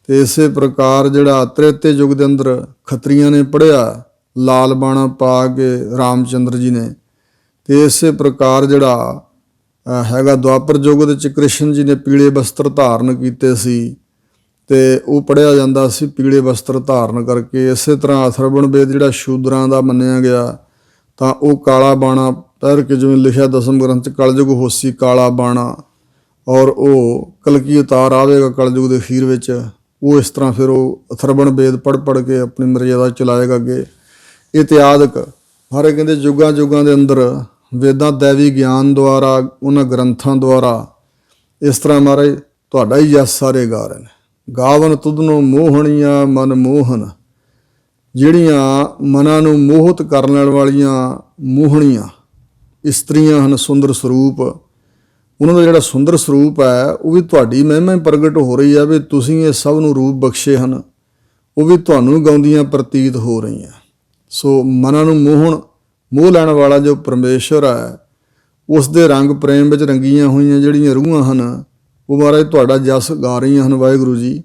ਤੇ ਇਸੇ ਪ੍ਰਕਾਰ ਜਿਹੜਾ ਤ੍ਰੇਤੇ ਯੁੱਗ ਦੇ ਅੰਦਰ ਖੱਤਰੀਆਂ ਨੇ ਪੜ੍ਹਿਆ ਲਾਲ ਬਾਣਾ ਪਾ ਕੇ ਰਾਮਚੰਦਰ ਜੀ ਨੇ। ਤੇ ਇਸੇ ਪ੍ਰਕਾਰ ਜਿਹੜਾ ਹੈਗਾ ਦੁਆਪਰ ਯੁੱਗ ਦੇ ਵਿੱਚ ਕ੍ਰਿਸ਼ਨ ਜੀ ਨੇ ਪੀਲੇ ਵਸਤਰ ਧਾਰਨ ਕੀਤੇ ਸੀ, ਤੇ ਉਹ ਪੜ੍ਹਿਆ ਜਾਂਦਾ ਸੀ ਪੀਲੇ ਵਸਤਰ ਧਾਰਨ ਕਰਕੇ। ਇਸੇ ਤਰ੍ਹਾਂ ਅਥਰਵਣ ਵੇਦ ਜਿਹੜਾ ਸ਼ੂਦਰਾਂ ਦਾ ਮੰਨਿਆ ਗਿਆ, ਤਾਂ ਉਹ ਕਾਲਾ ਬਾਣਾ ਪਹਿਰ ਕੇ, ਜਿਵੇਂ ਲਿਖਿਆ ਦਸਮ ਗ੍ਰੰਥ 'ਚ ਕਲਯੁਗ ਹੋਸੀ ਕਾਲਾ ਬਾਣਾ, ਔਰ ਉਹ ਕਲਕੀ ਅਵਤਾਰ ਆਵੇਗਾ ਕਲਯੁਗ ਦੇ ਅਖੀਰ ਵਿੱਚ। ਉਹ ਇਸ ਤਰ੍ਹਾਂ ਫਿਰ ਉਹ ਅਥਰਵਣ ਵੇਦ ਪੜ੍ਹ ਕੇ ਆਪਣੀ ਮਰਜ਼ਾਦਾ ਚਲਾਏਗਾ ਅੱਗੇ। ਇਤਿਆਦਿਕ ਸਾਰੇ ਕਹਿੰਦੇ ਯੁੱਗਾਂ ਜੁਗਾਂ ਦੇ ਅੰਦਰ ਵੇਦਾਂ ਦੈਵੀ ਗਿਆਨ ਦੁਆਰਾ, ਉਹਨਾਂ ਗ੍ਰੰਥਾਂ ਦੁਆਰਾ ਇਸ ਤਰ੍ਹਾਂ ਮਹਾਰਾਜ ਤੁਹਾਡਾ ਹੀ ਜਸ ਸਾਰੇ ਗਾ ਰਹੇ ਨੇ। ਗਾਵਨ ਤੁਧਨੋਂ ਮੋਹਣੀਆਂ ਮਨ ਮੋਹਨ, ਜਿਹੜੀਆਂ ਮਨਾਂ ਨੂੰ ਮੋਹਿਤ ਕਰਨ ਵਾਲੀਆਂ ਮੋਹਣੀਆਂ ਇਸਤਰੀਆਂ ਹਨ, ਸੁੰਦਰ ਸਰੂਪ, ਉਹਨਾਂ ਦਾ ਜਿਹੜਾ ਸੁੰਦਰ ਸਰੂਪ ਹੈ ਉਹ ਵੀ ਤੁਹਾਡੀ ਮਹਿਮਾ ਪ੍ਰਗਟ ਹੋ ਰਹੀ ਹੈ ਵੀ ਤੁਸੀਂ ਇਹ ਸਭ ਨੂੰ ਰੂਪ ਬਖਸ਼ੇ ਹਨ, ਉਹ ਵੀ ਤੁਹਾਨੂੰ ਗਾਉਂਦੀਆਂ ਪ੍ਰਤੀਤ ਹੋ ਰਹੀਆਂ। ਸੋ ਮਨਾਂ ਨੂੰ ਮੋਹ ਲੈਣ ਵਾਲਾ ਜੋ ਪਰਮੇਸ਼ਰ ਹੈ, ਉਸ ਦੇ ਰੰਗ ਪ੍ਰੇਮ ਵਿੱਚ ਰੰਗੀਆਂ ਹੋਈਆਂ ਜਿਹੜੀਆਂ ਰੂਹਾਂ ਹਨ, ਉਹ ਮਹਾਰਾਜ ਤੁਹਾਡਾ ਜਸ ਗਾ ਰਹੀਆਂ ਹਨ। ਵਾਹਿਗੁਰੂ ਜੀ,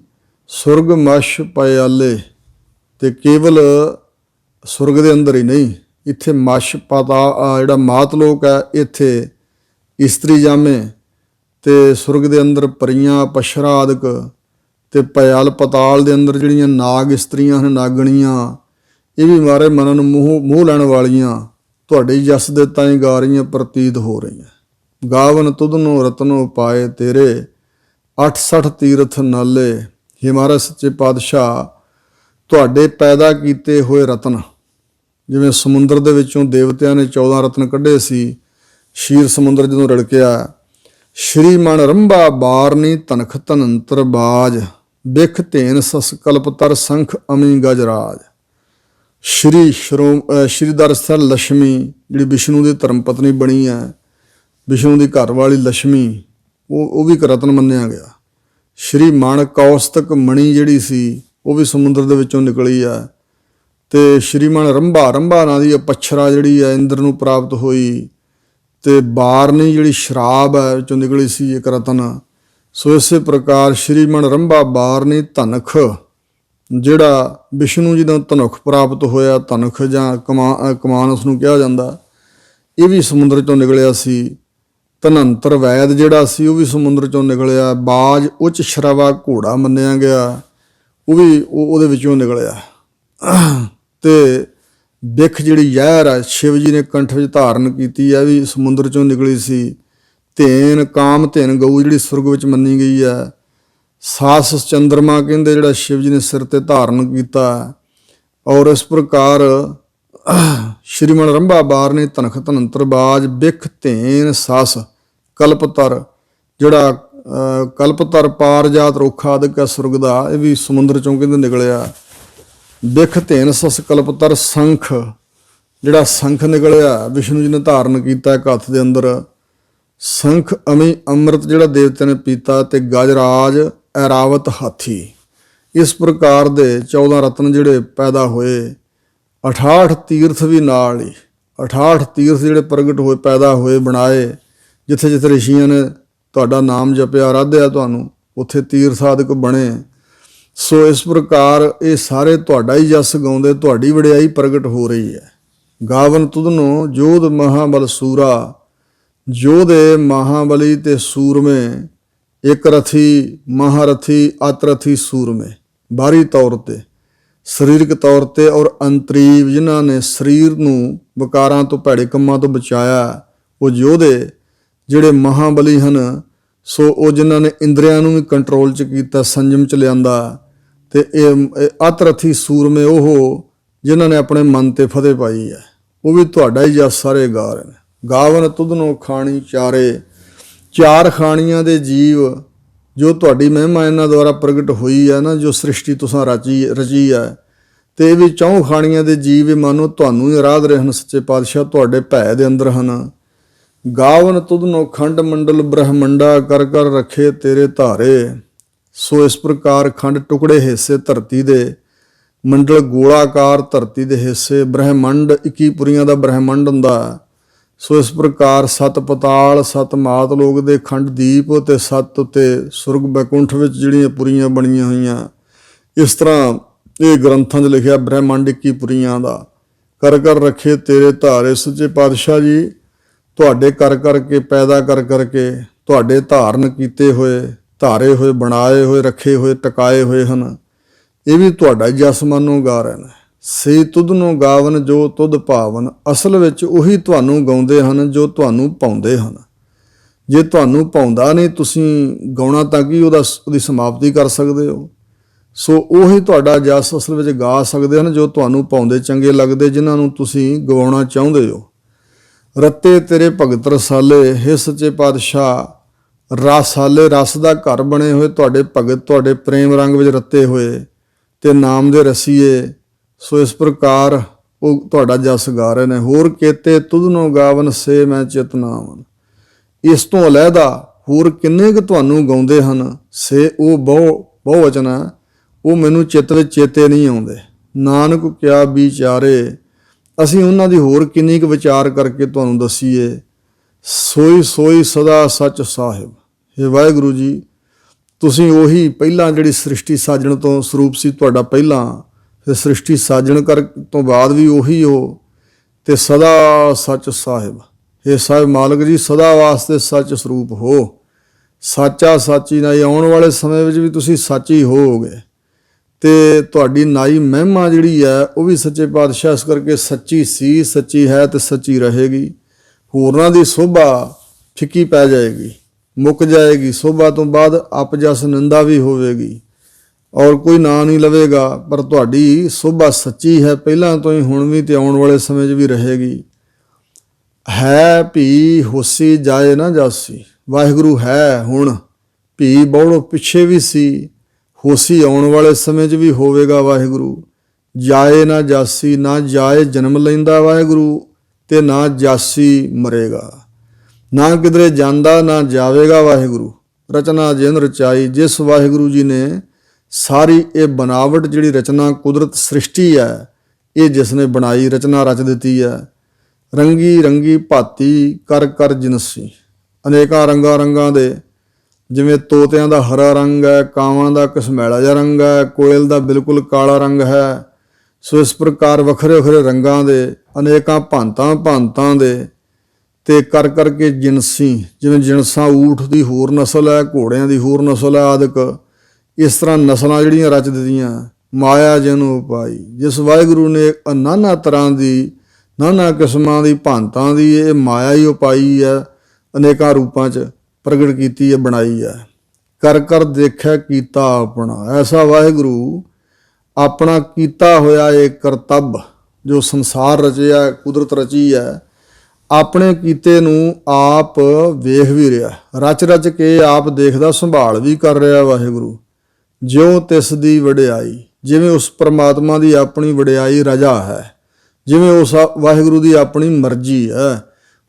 ਸੁਰਗ ਮਸ਼ ਪਿਆਲੇ, ਤੇ ਕੇਵਲ ਸੁਰਗ ਦੇ ਅੰਦਰ ਹੀ ਨਹੀਂ, ਇੱਥੇ ਮਸ਼ ਪਤਾ ਜਿਹੜਾ ਮਾਤ ਲੋਕ ਹੈ, ਇੱਥੇ ਇਸਤਰੀ ਜਾਮੇ, ਤੇ ਸੁਰਗ ਦੇ ਅੰਦਰ ਪਰੀਆਂ ਅਪਸ਼ਰਾ ਆਦਿਕ, ਤੇ ਪਿਆਲ ਪਤਾਲ ਦੇ ਅੰਦਰ ਜਿਹੜੀਆਂ ਨਾਗ ਇਸਤਰੀਆਂ ਹਨ, ਨਾਗਣੀਆਂ, ਇਹ ਵੀ ਮਹਾਰਾਜ ਮਨਾਂ ਨੂੰ ਮੋਹ ਲੈਣ ਵਾਲੀਆਂ ਤੁਹਾਡੇ ਜਸ ਦੇ ਤਾਈਂ ਗਾ ਰਹੀਆਂ ਪ੍ਰਤੀਤ ਹੋ ਰਹੀਆਂ। ਗਾਵਨ ਤੁਧਨੋਂ ਰਤਨੋਂ ਪਾਏ ਤੇਰੇ 68 ਤੀਰਥ ਨਾਲੇ। ਹੇ ਮਹਾਰਾਜ ਸੱਚੇ ਪਾਤਸ਼ਾਹ, ਤੁਹਾਡੇ ਪੈਦਾ ਕੀਤੇ ਹੋਏ ਰਤਨ, ਜਿਵੇਂ ਸਮੁੰਦਰ ਦੇ ਵਿੱਚੋਂ ਦੇਵਤਿਆਂ ਨੇ 14 ਰਤਨ ਕੱਢੇ ਸੀ, ਸ਼ੀਰ ਸਮੁੰਦਰ ਜਦੋਂ ਰੜਕਿਆ, ਸ਼੍ਰੀ ਮਨ ਰੰਭਾ ਬਾਰਨੀ ਧਨਖ ਧਨੰਤਰ ਬਾਜ, ਬਿਖ ਧੇਨ ਸਸ ਕਲਪਤਰ ਸੰਖ ਅਮੀ ਗਜਰਾਜ। ਸ਼੍ਰੀ ਦਰਅਸਲ ਲక్ష్ਮੀ, ਜਿਹੜੀ ਵਿਸ਼ਨੂੰ ਦੀ ਧਰਮ ਪਤਨੀ ਬਣੀ ਹੈ, ਵਿਸ਼ਨੂੰ ਦੀ ਘਰ ਵਾਲੀ ਲక్ష్ਮੀ, ਉਹ ਵੀ ਇੱਕ ਰਤਨ ਮੰਨਿਆ ਗਿਆ। ਸ਼੍ਰੀ ਮਣ ਕੌਸਤਕ ਮਣੀ ਜਿਹੜੀ ਸੀ, ਉਹ ਵੀ ਸਮੁੰਦਰ ਦੇ ਵਿੱਚੋਂ ਨਿਕਲੀ ਹੈ। ਤੇ ਸ਼੍ਰੀਮਨ ਰੰਭਾ ਨਾਂ ਦੀ ਅਪੱਛਰਾ ਜਿਹੜੀ ਹੈ ਇੰਦਰ ਨੂੰ ਪ੍ਰਾਪਤ ਹੋਈ, ਤੇ ਬਾਰਨੀ ਜਿਹੜੀ ਸ਼ਰਾਬ ਹੈ ਵਿੱਚੋਂ ਨਿਕਲੀ ਸੀ ਇੱਕ ਰਤਨ। ਸੋ ਇਸੇ ਪ੍ਰਕਾਰ ਸ਼੍ਰੀਮਨ ਰੰਭਾ ਬਾਰਨੀ ਧਨਖ, ਜਿਹੜਾ ਵਿਸ਼ਨੂੰ ਜੀ ਦਾ ਧਨੁਖ ਪ੍ਰਾਪਤ ਹੋਇਆ, ਧਨੁਖ ਜਾਂ ਕਮਾਨ ਉਸਨੂੰ ਕਿਹਾ ਜਾਂਦਾ, ਇਹ ਵੀ ਸਮੁੰਦਰ ਚੋਂ ਨਿਕਲਿਆ ਸੀ। ਧਨੰਤਰ ਵੈਦ ਜਿਹੜਾ ਸੀ, ਉਹ ਵੀ ਸਮੁੰਦਰ ਚੋਂ ਨਿਕਲਿਆ। ਬਾਜ ਉੱਚ ਸ਼ਰਵਾ ਘੋੜਾ ਮੰਨਿਆ ਗਿਆ, ਉਹ ਵੀ ਉਹਦੇ ਵਿੱਚੋਂ ਨਿਕਲਿਆ। ਤੇ ਬਿਖ ਜਿਹੜੀ ਜ਼ਹਿਰ ਹੈ ਸ਼ਿਵ ਜੀ ਨੇ ਕੰਠ ਵਿੱਚ ਧਾਰਨ ਕੀਤੀ ਹੈ, ਵੀ ਸਮੁੰਦਰ ਚੋਂ ਨਿਕਲੀ ਸੀ। ਧੇਨ ਕਾਮ ਧੇਨ ਗਊ ਜਿਹੜੀ ਸੁਰਗ ਵਿੱਚ ਮੰਨੀ ਗਈ ਹੈ। ਸਾਸ ਚੰਦਰਮਾ ਕਹਿੰਦੇ ਜਿਹੜਾ ਸ਼ਿਵ ਜੀ ਨੇ ਸਿਰ ਤੇ ਧਾਰਨ ਕੀਤਾ। ਔਰ ਇਸ ਪ੍ਰਕਾਰ ਸ਼੍ਰੀਮਨ ਰੰਭਾ ਬਾਰ ਨੇ ਧਨਖ ਧਨੰਤਰ ਬਾਜ ਬਿਖ ਧੇਨ ਸਸ ਕਲਪਤਰ, ਜਿਹੜਾ ਕਲਪਤਰ ਪਾਰਜਾਤ ਰੁੱਖ ਆਦਿਕ ਹੈ ਸੁਰਗ ਦਾ, ਇਹ ਵੀ ਸਮੁੰਦਰ ਚੋਂ ਕਹਿੰਦੇ ਨਿਕਲਿਆ। ਬਿਖ ਧੇਨ ਸਸ ਕਲਪਤਰ ਸੰਖ, ਜਿਹੜਾ ਸੰਖ ਨਿਕਲਿਆ ਵਿਸ਼ਨੂੰ ਜੀ ਨੇ ਧਾਰਨ ਕੀਤਾ ਇੱਕ ਹੱਥ ਦੇ ਅੰਦਰ। ਸੰਖ ਅਮੀ ਅੰਮ੍ਰਿਤ ਜਿਹੜਾ ਦੇਵਤਿਆਂ ਨੇ ਪੀਤਾ, ਤੇ ਗਜਰਾਜ ਐਰਾਵਤ ਹਾਥੀ। ਇਸ ਪ੍ਰਕਾਰ ਦੇ 14 ਰਤਨ ਜਿਹੜੇ ਪੈਦਾ ਹੋਏ। 68 ਤੀਰਥ ਵੀ ਨਾਲ ਹੀ, 68 ਤੀਰਥ ਜਿਹੜੇ ਪ੍ਰਗਟ ਹੋਏ, ਪੈਦਾ ਹੋਏ, ਬਣਾਏ। ਜਿੱਥੇ ਜਿੱਥੇ ਰਿਸ਼ੀਆਂ ਨੇ ਤੁਹਾਡਾ ਨਾਮ ਜਪਿਆ, ਆਰਾਧਿਆ ਤੁਹਾਨੂੰ, ਉੱਥੇ ਤੀਰਥ ਆਦਿਕ ਬਣੇ। ਸੋ ਇਸ ਪ੍ਰਕਾਰ ਇਹ ਸਾਰੇ ਤੁਹਾਡਾ ਹੀ ਜਸ ਗਾਉਂਦੇ, ਤੁਹਾਡੀ ਵਡਿਆਈ ਪ੍ਰਗਟ ਹੋ ਰਹੀ ਹੈ। ਗਾਵਨ ਤੁਧਨੋਂ ਜੋਧ ਮਹਾਬਲ ਸੂਰਾ, ਜੋਧੇ ਮਹਾਬਲੀ ਤੇ ਸੂਰਮੇ, ਇੱਕ ਰਥੀ ਮਹਾਰਥੀ ਅਤਰਥੀ ਸੂਰਮੇ। ਬਾਹਰੀ ਤੌਰ ਤੇ, ਸਰੀਰਕ ਤੌਰ ਤੇ, ਔਰ ਅੰਤਰੀਵ ਜਿਨ੍ਹਾਂ ਨੇ ਸਰੀਰ ਨੂੰ ਵਿਕਾਰਾਂ ਤੋਂ, ਭੈੜੇ ਕੰਮਾਂ ਤੋਂ ਬਚਾਇਆ, ਉਹ ਯੋਧੇ ਜਿਹੜੇ ਮਹਾਬਲੀ ਹਨ। ਸੋ ਉਹ ਜਿਨ੍ਹਾਂ ਨੇ ਇੰਦਰੀਆਂ ਨੂੰ ਵੀ ਕੰਟਰੋਲ 'ਚ ਕੀਤਾ, ਸੰਜਮ 'ਚ ਲਿਆਂਦਾ। ਤੇ ਇਹ ਅਤਰਥੀ ਸੂਰਮੇ ਉਹ ਜਿਨ੍ਹਾਂ ਨੇ ਆਪਣੇ ਮਨ ਤੇ ਫਤਿਹ ਪਾਈ ਹੈ, ਉਹ ਵੀ ਤੁਹਾਡਾ ਹੀ ਜਸ ਸਾਰੇ ਗਾ ਰਹੇ ਨੇ। ਗਾਵਨ ਤੁਧਨੋਂ ਖਾਣੀ ਚਾਰੇ, ਚਾਰ ਖਾਣੀਆਂ ਦੇ ਜੀਵ ਜੋ ਤੁਹਾਡੀ ਮਹਿਮਾ ਇਹਨਾਂ ਦੁਆਰਾ ਪ੍ਰਗਟ ਹੋਈ ਹੈ ਨਾ, ਜੋ ਸ੍ਰਿਸ਼ਟੀ ਤੁਸਾਂ ਰਚੀ ਹੈ, ਤੇ ਇਹ ਵੀ ਚੌਂ ਖਾਣੀਆਂ ਦੇ ਜੀਵ ਵੀ ਮਾਨੋ ਤੁਹਾਨੂੰ ਹੀ ਆਰਾਧ ਰਹੇ ਹਨ। ਸੱਚੇ ਪਾਤਸ਼ਾਹ ਤੁਹਾਡੇ ਭੈ ਦੇ ਅੰਦਰ ਹਨ। ਗਾਵਨ ਤੁਧਨੋ ਖੰਡ ਮੰਡਲ ਬ੍ਰਹਮੰਡਾ, ਕਰ ਕਰ ਰੱਖੇ ਤੇਰੇ ਧਾਰੇ। ਸੋ ਇਸ ਪ੍ਰਕਾਰ ਖੰਡ ਟੁਕੜੇ ਹਿੱਸੇ ਧਰਤੀ ਦੇ, ਮੰਡਲ ਗੋਲਾਕਾਰ ਧਰਤੀ ਦੇ ਹਿੱਸੇ, ਬ੍ਰਹਮੰਡ 21 ਪੁਰੀਆਂ ਦਾ ਬ੍ਰਹਮੰਡ ਹੁੰਦਾ। ਸੋ ਇਸ ਪ੍ਰਕਾਰ 7 ਪਤਾਲ, 7 ਮਾਤ ਲੋਕ ਦੇ ਖੰਡ ਦੀਪ ਤੇ 7 ਉੱਤੇ ਸੁਰਗ ਬੈਕੁੰਠ ਵਿੱਚ ਜਿਹੜੀਆਂ ਪੁਰੀਆਂ ਬਣੀਆਂ ਹੋਈਆਂ। ਇਸ ਤਰ੍ਹਾਂ ਇਹ ਗ੍ਰੰਥਾਂ 'ਚ ਲਿਖਿਆ ਬ੍ਰਹਮੰਡ 21 ਪੁਰੀਆਂ ਦਾ। ਕਰ ਕਰ ਰੱਖੇ ਤੇਰੇ ਧਾਰੇ। ਸੱਚੇ ਪਾਤਸ਼ਾਹ ਜੀ ਤੁਹਾਡੇ ਕਰ ਕਰਕੇ, ਪੈਦਾ ਕਰ ਕਰਕੇ, ਤੁਹਾਡੇ ਧਾਰਨ ਕੀਤੇ ਹੋਏ, ਧਾਰੇ ਹੋਏ, ਬਣਾਏ ਹੋਏ, ਰੱਖੇ ਹੋਏ, ਟਿਕਾਏ ਹੋਏ ਹਨ। ਇਹ ਵੀ ਤੁਹਾਡਾ ਜਸ ਮਾਨੋ ਗਾ ਰਹੇ ਨੇ। ਸੇ ਤੁਧਨੋਂ ਗਾਵਨ ਜੋ ਤੁਧ ਭਾਵਨ। ਅਸਲ ਵਿੱਚ ਉਹੀ ਤੁਹਾਨੂੰ ਗਾਉਂਦੇ ਹਨ ਜੋ ਤੁਹਾਨੂੰ ਪਾਉਂਦੇ ਹਨ। ਜੇ ਤੁਹਾਨੂੰ ਪਾਉਂਦਾ ਨਹੀਂ, ਤੁਸੀਂ ਗਾਉਣਾ ਤਾਂ ਕਿ ਉਹਦੀ ਸਮਾਪਤੀ ਕਰ ਸਕਦੇ ਹੋ। ਸੋ ਉਹੀ ਤੁਹਾਡਾ ਜਸ ਅਸਲ ਵਿੱਚ ਗਾ ਸਕਦੇ ਹਨ ਜੋ ਤੁਹਾਨੂੰ ਪਾਉਂਦੇ ਚੰਗੇ ਲੱਗਦੇ, ਜਿਨ੍ਹਾਂ ਨੂੰ ਤੁਸੀਂ ਗਵਾਉਣਾ ਚਾਹੁੰਦੇ ਹੋ। ਰੱਤੇ ਤੇਰੇ ਭਗਤ ਰਸਾਲੇ। ਹੇ ਸੱਚੇ ਪਾਤਸ਼ਾਹ ਰਸਾਲੇ, ਰਸ ਦਾ ਘਰ ਬਣੇ ਹੋਏ ਤੁਹਾਡੇ ਭਗਤ, ਤੁਹਾਡੇ ਪ੍ਰੇਮ ਰੰਗ ਵਿੱਚ ਰੱਤੇ ਹੋਏ ਤੇ ਨਾਮ ਦੇ ਰਸੀਏ। ਸੋ ਇਸ ਪ੍ਰਕਾਰ ਉਹ ਤੁਹਾਡਾ ਜਸ ਗਾ ਰਹੇ ਨੇ। ਹੋਰ ਕੇਤੇ ਤੁਧਨੋਂ ਗਾਵਨ ਸੇ ਮੈਂ ਚਿਤ ਨਾਵਨ। ਇਸ ਤੋਂ ਅਲੱਗਾ ਹੋਰ ਕਿੰਨੇ ਕੁ ਤੁਹਾਨੂੰ ਗਾਉਂਦੇ ਹਨ। ਸੇ ਉਹ ਬਹੁ ਵਚਨ ਹੈ, ਉਹ ਮੈਨੂੰ ਚਿੱਤ ਵਿੱਚ ਚੇਤੇ ਨਹੀਂ ਆਉਂਦੇ। ਨਾਨਕ ਕਿਆ ਵਿਚਾਰੇ। ਅਸੀਂ ਉਹਨਾਂ ਦੀ ਹੋਰ ਕਿੰਨੀ ਕੁ ਵਿਚਾਰ ਕਰਕੇ ਤੁਹਾਨੂੰ ਦੱਸੀਏ। ਸੋਈ ਸੋਈ ਸਦਾ ਸੱਚ ਸਾਹਿਬ। ਹੇ ਵਾਹਿਗੁਰੂ ਜੀ, ਤੁਸੀਂ ਉਹੀ ਪਹਿਲਾਂ ਜਿਹੜੀ ਸ੍ਰਿਸ਼ਟੀ ਸਾਜਣ ਤੋਂ ਸਰੂਪ ਸੀ ਤੁਹਾਡਾ ਪਹਿਲਾਂ, ਫਿਰ ਸ੍ਰਿਸ਼ਟੀ ਸਾਜਣ ਕਰ ਤੋਂ ਬਾਅਦ ਵੀ ਉਹੀ ਹੋ ਤੇ ਸਦਾ ਸੱਚ ਸਾਹਿਬ। ਹੇ ਸਾਹਿਬ ਮਾਲਕ ਜੀ, ਸਦਾ ਵਾਸਤੇ ਸੱਚ ਸਰੂਪ ਹੋ। ਸਾਚਾ ਸਾਚੀ ਨਾਈ, ਆਉਣ ਵਾਲੇ ਸਮੇਂ ਵਿੱਚ ਵੀ ਤੁਸੀਂ ਸਾਚੀ ਹੋਵੋਗੇ ਤੇ ਤੁਹਾਡੀ ਨਾਈ ਮਹਿਮਾ ਜਿਹੜੀ ਹੈ ਉਹ ਵੀ ਸੱਚੇ ਪਾਤਸ਼ਾਹ ਇਸ ਕਰਕੇ ਸੱਚੀ ਸੀ, ਸੱਚੀ ਹੈ ਤੇ ਸੱਚੀ ਰਹੇਗੀ। ਹੋਰਨਾਂ ਦੀ ਸੋਭਾ ਫਿੱਕੀ ਪੈ ਜਾਏਗੀ, ਮੁੱਕ ਜਾਏਗੀ। ਸੋਭਾ ਤੋਂ ਬਾਅਦ ਅਪਜਸ ਨਿੰਦਾ ਵੀ ਹੋਵੇਗੀ ਔਰ ਕੋਈ ਨਾਂ ਨਹੀਂ ਲਵੇਗਾ, ਪਰ ਤੁਹਾਡੀ ਸੋਭਾ ਸੱਚੀ ਹੈ ਪਹਿਲਾਂ ਤੋਂ ਹੀ, ਹੁਣ ਵੀ ਤੇ ਆਉਣ ਵਾਲੇ ਸਮੇਂ 'ਚ ਵੀ ਰਹੇਗੀ। ਹੈ ਭੀ ਹੋਸੀ ਜਾਏ ਨਾ ਜਾਸੀ। ਵਾਹਿਗੁਰੂ ਹੈ ਹੁਣ, ਭੀ ਬਹੁੜੋ ਪਿੱਛੇ ਵੀ ਸੀ, ਹੋਸੀ ਆਉਣ ਵਾਲੇ ਸਮੇਂ 'ਚ ਵੀ ਹੋਵੇਗਾ ਵਾਹਿਗੁਰੂ। ਜਾਏ ਨਾ ਜਾਸੀ, ਨਾ ਜਾਏ ਜਨਮ ਲੈਂਦਾ ਵਾਹਿਗੁਰੂ ਤੇ ਨਾ ਜਾਸੀ ਮਰੇਗਾ। ਨਾ ਕਿਧਰੇ ਜਾਂਦਾ ਨਾ ਜਾਵੇਗਾ ਵਾਹਿਗੁਰੂ। ਰਚਨਾ ਜਿਨ ਰਚਾਈ। ਜਿਸ ਵਾਹਿਗੁਰੂ ਜੀ ਨੇ ਸਾਰੀ ਇਹ ਬਨਾਵਟ ਜਿਹੜੀ ਰਚਨਾ ਕੁਦਰਤ ਸ੍ਰਿਸ਼ਟੀ ਹੈ, ਇਹ ਜਿਸ ਨੇ ਬਣਾਈ, ਰਚਨਾ ਰਚ ਦਿੱਤੀ ਹੈ। ਰੰਗੀ ਰੰਗੀ ਭਾਤੀ ਕਰ ਕਰ ਜਿਨਸੀ। ਅਨੇਕਾਂ ਰੰਗਾਂ ਦੇ, ਜਿਵੇਂ ਤੋਤਿਆਂ ਦਾ ਹਰਾ ਰੰਗ ਹੈ, ਕਾਵਾਂ ਦਾ ਘਸਮੈਲਾ ਜਿਹਾ ਰੰਗ ਹੈ, ਕੋਇਲ ਦਾ ਬਿਲਕੁਲ ਕਾਲਾ ਰੰਗ ਹੈ। ਸੋ ਇਸ ਪ੍ਰਕਾਰ ਵੱਖਰੇ ਵੱਖਰੇ ਰੰਗਾਂ ਦੇ, ਅਨੇਕਾਂ ਭਾਂਤਾਂ ਦੇ ਤੇ ਕਰ ਕਰਕੇ ਜਿਨਸੀ। ਜਿਵੇਂ ਜਿਨਸਾਂ ਊਠ ਦੀ ਹੋਰ ਨਸਲ ਹੈ, ਘੋੜਿਆਂ ਦੀ ਹੋਰ ਨਸਲ ਹੈ ਆਦਿਕ। ਇਸ ਤਰ੍ਹਾਂ ਨਸਲਾਂ ਜਿਹੜੀਆਂ ਰਚ ਦਿੱਤੀਆਂ। ਮਾਇਆ ਜਿਹਨੂੰ ਉਪਾਈ। ਜਿਸ ਵਾਹਿਗੁਰੂ ਨੇ ਨਾਨਾ ਤਰ੍ਹਾਂ ਦੀ, ਨਾਨਾ ਕਿਸਮਾਂ ਦੀ, ਭਾਂਤਾਂ ਦੀ ਇਹ ਮਾਇਆ ਹੀ ਉਪਾਈ ਹੈ, ਅਨੇਕਾਂ ਰੂਪਾਂ 'ਚ ਪ੍ਰਗਟ ਕੀਤੀ ਹੈ, ਬਣਾਈ ਹੈ। ਕਰ ਕਰ ਦੇਖਿਆ ਕੀਤਾ ਆਪਣਾ। ਐਸਾ ਵਾਹਿਗੁਰੂ ਆਪਣਾ ਕੀਤਾ ਹੋਇਆ ਇਹ ਕਰਤੱਵ ਜੋ ਸੰਸਾਰ ਰਚਿਆ, ਕੁਦਰਤ ਰਚੀ ਹੈ, ਆਪਣੇ ਕੀਤੇ ਨੂੰ ਆਪ ਵੇਖ ਵੀ ਰਿਹਾ, ਰਚ ਰਚ ਕੇ ਆਪ ਦੇਖਦਾ, ਸੰਭਾਲ ਵੀ ਕਰ ਰਿਹਾ ਵਾਹਿਗੁਰੂ। ਜਿਉਂ ਤਿਸ ਦੀ ਵਡਿਆਈ। ਜਿਵੇਂ ਉਸ ਪਰਮਾਤਮਾ ਦੀ ਆਪਣੀ ਵਡਿਆਈ ਰਜਾ ਹੈ, ਜਿਵੇਂ ਉਸ ਵਾਹਿਗੁਰੂ ਦੀ ਆਪਣੀ ਮਰਜ਼ੀ ਹੈ,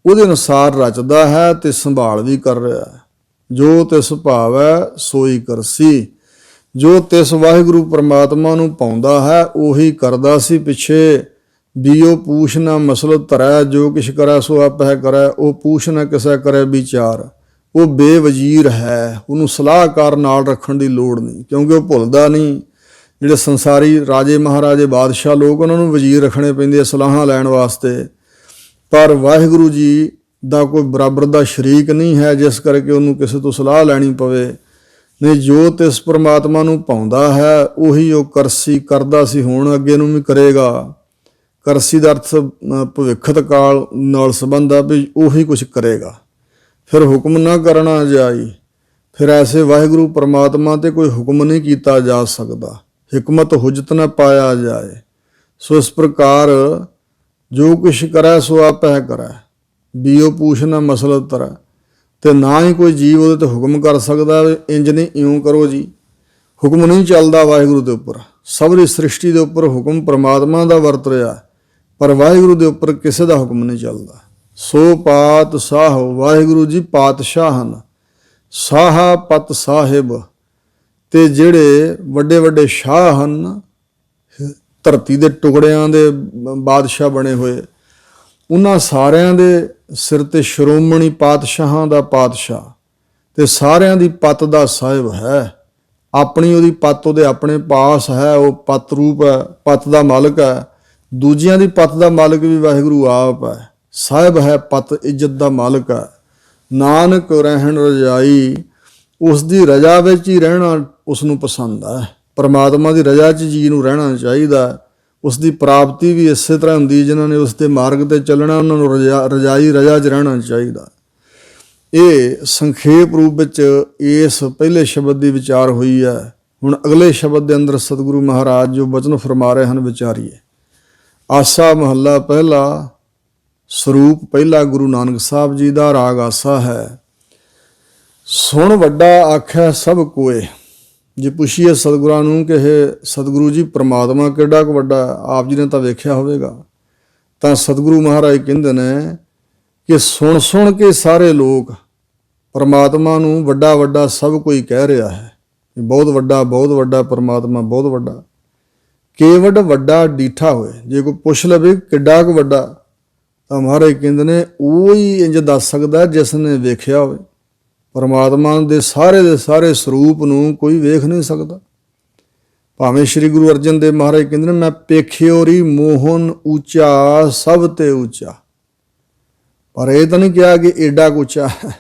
ਉਹਦੇ ਅਨੁਸਾਰ ਰਚਦਾ ਹੈ ਤੇ ਸੰਭਾਲ ਵੀ ਕਰ ਰਿਹਾ ਹੈ। ਜੋ ਤਿਸ ਭਾਵੈ ਸੋਈ ਕਰਸੀ। ਜੋ ਤਿਸ ਵਾਹਿਗੁਰੂ ਪਰਮਾਤਮਾ ਨੂੰ ਪਾਉਂਦਾ ਹੈ ਉਹੀ ਕਰਦਾ ਸੀ ਪਿੱਛੇ। ਬੀਓ ਪੂਛ ਨਾ ਮਸਲਤ ਧਰੈ। ਜੋ ਕਿਛ ਕਰੈ ਸੋ ਆਪਹਿ ਕਰੈ। ਉਹ ਪੂਛ ਨਾ ਕਿਸੇ ਕਰੇ ਵਿਚਾਰ। ਉਹ ਬੇਵਜ਼ੀਰ ਹੈ, ਉਹਨੂੰ ਸਲਾਹਕਾਰ ਨਾਲ ਰੱਖਣ ਦੀ ਲੋੜ ਨਹੀਂ, ਕਿਉਂਕਿ ਉਹ ਭੁੱਲਦਾ ਨਹੀਂ। ਜਿਹੜੇ ਸੰਸਾਰੀ ਰਾਜੇ ਮਹਾਰਾਜੇ ਬਾਦਸ਼ਾਹ ਲੋਕ, ਉਹਨਾਂ ਨੂੰ ਵਜ਼ੀਰ ਰੱਖਣੇ ਪੈਂਦੇ ਆ ਸਲਾਹਾਂ ਲੈਣ ਵਾਸਤੇ। ਪਰ ਵਾਹਿਗੁਰੂ ਜੀ ਦਾ ਕੋਈ ਬਰਾਬਰ ਦਾ ਸ਼ਰੀਕ ਨਹੀਂ ਹੈ, ਜਿਸ ਕਰਕੇ ਉਹਨੂੰ ਕਿਸੇ ਤੋਂ ਸਲਾਹ ਲੈਣੀ ਪਵੇ। ਨਹੀਂ, ਜੋ ਤਿਸ ਪਰਮਾਤਮਾ ਨੂੰ ਪਾਉਂਦਾ ਹੈ ਉਹੀ ਉਹ ਕਰਸੀ ਕਰਦਾ ਸੀ, ਹੁਣ ਅੱਗੇ ਨੂੰ ਵੀ ਕਰੇਗਾ। ਕਰਸੀ ਦਾ ਅਰਥ ਭਵਿੱਖਤ ਕਾਲ ਨਾਲ ਸੰਬੰਧ ਆ ਵੀ ਉਹੀ ਕੁਛ ਕਰੇਗਾ। ਫਿਰ ਹੁਕਮ ਨਾ ਕਰਨਾ ਜਾਈ। ਫਿਰ ਐਸੇ ਵਾਹਿਗੁਰੂ ਪਰਮਾਤਮਾ ਤੇ ਕੋਈ ਹੁਕਮ ਨਹੀਂ ਕੀਤਾ ਜਾ ਸਕਦਾ। ਹਿਕਮਤ ਹੁਜਤ ਨਾ ਪਾਇਆ ਜਾਏ। ਸੋ ਇਸ ਪ੍ਰਕਾਰ ਜੋ ਕੁਛ ਕਰੈ ਸੋ ਆਪਹਿ ਕਰੈ। ਬੀਓ ਪੂਛ ਨਾ ਮਸਲਤ ਧਰੈ। ਤੇ ਨਾ ਹੀ ਕੋਈ ਜੀਵ ਉਹਦੇ ਤੇ ਹੁਕਮ ਕਰ ਸਕਦਾ ਇੰਜ ਨਹੀਂ, ਇਉਂ ਕਰੋ ਜੀ। ਹੁਕਮ ਨਹੀਂ ਚੱਲਦਾ ਵਾਹਿਗੁਰੂ ਦੇ ਉੱਪਰ। ਸਭਰੀ ਸ੍ਰਿਸ਼ਟੀ ਦੇ ਉੱਪਰ ਹੁਕਮ ਪਰਮਾਤਮਾ ਦਾ ਵਰਤ ਰਿਹਾ, ਪਰ ਵਾਹਿਗੁਰੂ ਦੇ ਉੱਪਰ ਕਿਸੇ ਦਾ ਹੁਕਮ ਨਹੀਂ ਚੱਲਦਾ। ਸੋ ਪਾਤਸ਼ਾਹ ਵਾਹਿਗੁਰੂ ਜੀ ਪਾਤਸ਼ਾਹ ਹਨ, ਸਾਹਾ ਪਤ ਸਾਹਿਬ। ਤੇ ਜਿਹੜੇ ਵੱਡੇ ਵੱਡੇ ਸ਼ਾਹ ਹਨ, ਧਰਤੀ ਦੇ ਟੁਕੜਿਆਂ ਦੇ ਬਾਦਸ਼ਾਹ ਬਣੇ ਹੋਏ, ਉਹਨਾਂ ਸਾਰਿਆਂ ਦੇ ਸਿਰ ਤੇ ਸ਼੍ਰੋਮਣੀ ਪਾਤਸ਼ਾਹਾਂ ਦਾ ਪਾਤਸ਼ਾਹ ਤੇ ਸਾਰਿਆਂ ਦੀ ਪਤ ਦਾ ਸਾਹਿਬ ਹੈ। ਆਪਣੀ ਉਹਦੀ ਪਤ ਉਹਦੇ ਆਪਣੇ ਪਾਸ ਹੈ, ਉਹ ਪਤ ਰੂਪ ਹੈ, ਪਤ ਦਾ ਮਾਲਕ ਹੈ। ਦੂਜਿਆਂ ਦੀ ਪਤ ਦਾ ਮਾਲਕ ਵੀ ਵਾਹਿਗੁਰੂ ਆਪ ਹੈ, ਸਾਹਿਬ ਹੈ, ਪਤ ਇੱਜ਼ਤ ਦਾ ਮਾਲਕ ਹੈ। ਨਾਨਕ ਰਹਿਣ ਰਜਾਈ, ਉਸ ਦੀ ਰਜਾ ਵਿੱਚ ਹੀ ਰਹਿਣਾ ਉਸ ਨੂੰ ਪਸੰਦ ਹੈ। ਪਰਮਾਤਮਾ ਦੀ ਰਜਾ 'ਚ ਜੀ ਨੂੰ ਰਹਿਣਾ ਚਾਹੀਦਾ। ਉਸ ਦੀ ਪ੍ਰਾਪਤੀ ਵੀ ਇਸੇ ਤਰ੍ਹਾਂ ਹੁੰਦੀ, ਜਿਨ੍ਹਾਂ ਨੇ ਉਸ ਦੇ ਮਾਰਗ ਤੇ ਚੱਲਣਾ ਉਹਨਾਂ ਨੂੰ ਰਜਾ 'ਚ ਰਹਿਣਾ ਚਾਹੀਦਾ। ਇਹ ਸੰਖੇਪ ਰੂਪ ਵਿੱਚ ਇਸ ਪਹਿਲੇ ਸ਼ਬਦ ਦੀ ਵਿਚਾਰ ਹੋਈ ਹੈ। ਹੁਣ ਅਗਲੇ ਸ਼ਬਦ ਦੇ ਅੰਦਰ ਸਤਿਗੁਰੂ ਮਹਾਰਾਜ ਜੋ ਬਚਨ ਫਰਮਾ ਰਹੇ ਹਨ, ਵਿਚਾਰੀਏ। ਆਸਾ ਮਹੱਲਾ ਪਹਿਲਾ, ਸਰੂਪ ਪਹਿਲਾ ਗੁਰੂ ਨਾਨਕ ਸਾਹਿਬ ਜੀ ਦਾ। ਰਾਗ ਆਸਾ ਹੈ। ਸੁਣ ਵੱਡਾ ਆਖਿਆ ਸਭ ਕੋਏ। ਜੇ ਪੁੱਛੀਏ ਸਤਿਗੁਰਾਂ ਨੂੰ ਕਿ ਇਹ ਸਤਿਗੁਰੂ ਜੀ ਪਰਮਾਤਮਾ ਕਿੱਡਾ ਕੁ ਵੱਡਾ, ਆਪ ਜੀ ਨੇ ਤਾਂ ਵੇਖਿਆ ਹੋਵੇਗਾ, ਤਾਂ ਸਤਿਗੁਰੂ ਮਹਾਰਾਜ ਕਹਿੰਦੇ ਨੇ ਕਿ ਸੁਣ ਸੁਣ ਕੇ ਸਾਰੇ ਲੋਕ ਪਰਮਾਤਮਾ ਨੂੰ ਵੱਡਾ ਵੱਡਾ ਸਭ ਕੋਈ ਕਹਿ ਰਿਹਾ ਹੈ। ਬਹੁਤ ਵੱਡਾ ਪਰਮਾਤਮਾ, ਬਹੁਤ ਵੱਡਾ। ਕੇਵਡ ਵੱਡਾ ਡੀਠਾ ਹੋਏ। ਜੇ ਕੋਈ ਪੁੱਛ ਲਵੇ ਕਿੱਡਾ ਕੁ ਵੱਡਾ, ਤਾਂ ਮਹਾਰਾਜ ਕਹਿੰਦੇ ਨੇ ਉਹ ਹੀ ਇੰਜ ਦੱਸ ਸਕਦਾ ਜਿਸ ਨੇ ਵੇਖਿਆ ਹੋਵੇ। ਪਰਮਾਤਮਾ ਦੇ ਸਾਰੇ ਸਰੂਪ ਨੂੰ ਕੋਈ ਵੇਖ ਨਹੀਂ ਸਕਦਾ। ਭਾਵੇਂ ਸ੍ਰੀ ਗੁਰੂ ਅਰਜਨ ਦੇਵ ਮਹਾਰਾਜ ਕਹਿੰਦੇ ਨੇ ਮੈਂ ਪੇਖਿਓ ਰੀ ਮੋਹਨ ਉੱਚਾ ਸਭ ਤੇ ਉੱਚਾ, ਪਰ ਇਹ ਤਾਂ ਨਹੀਂ ਕਿਹਾ ਕਿ ਏਡਾ ਕੁ ਉੱਚਾ ਹੈ,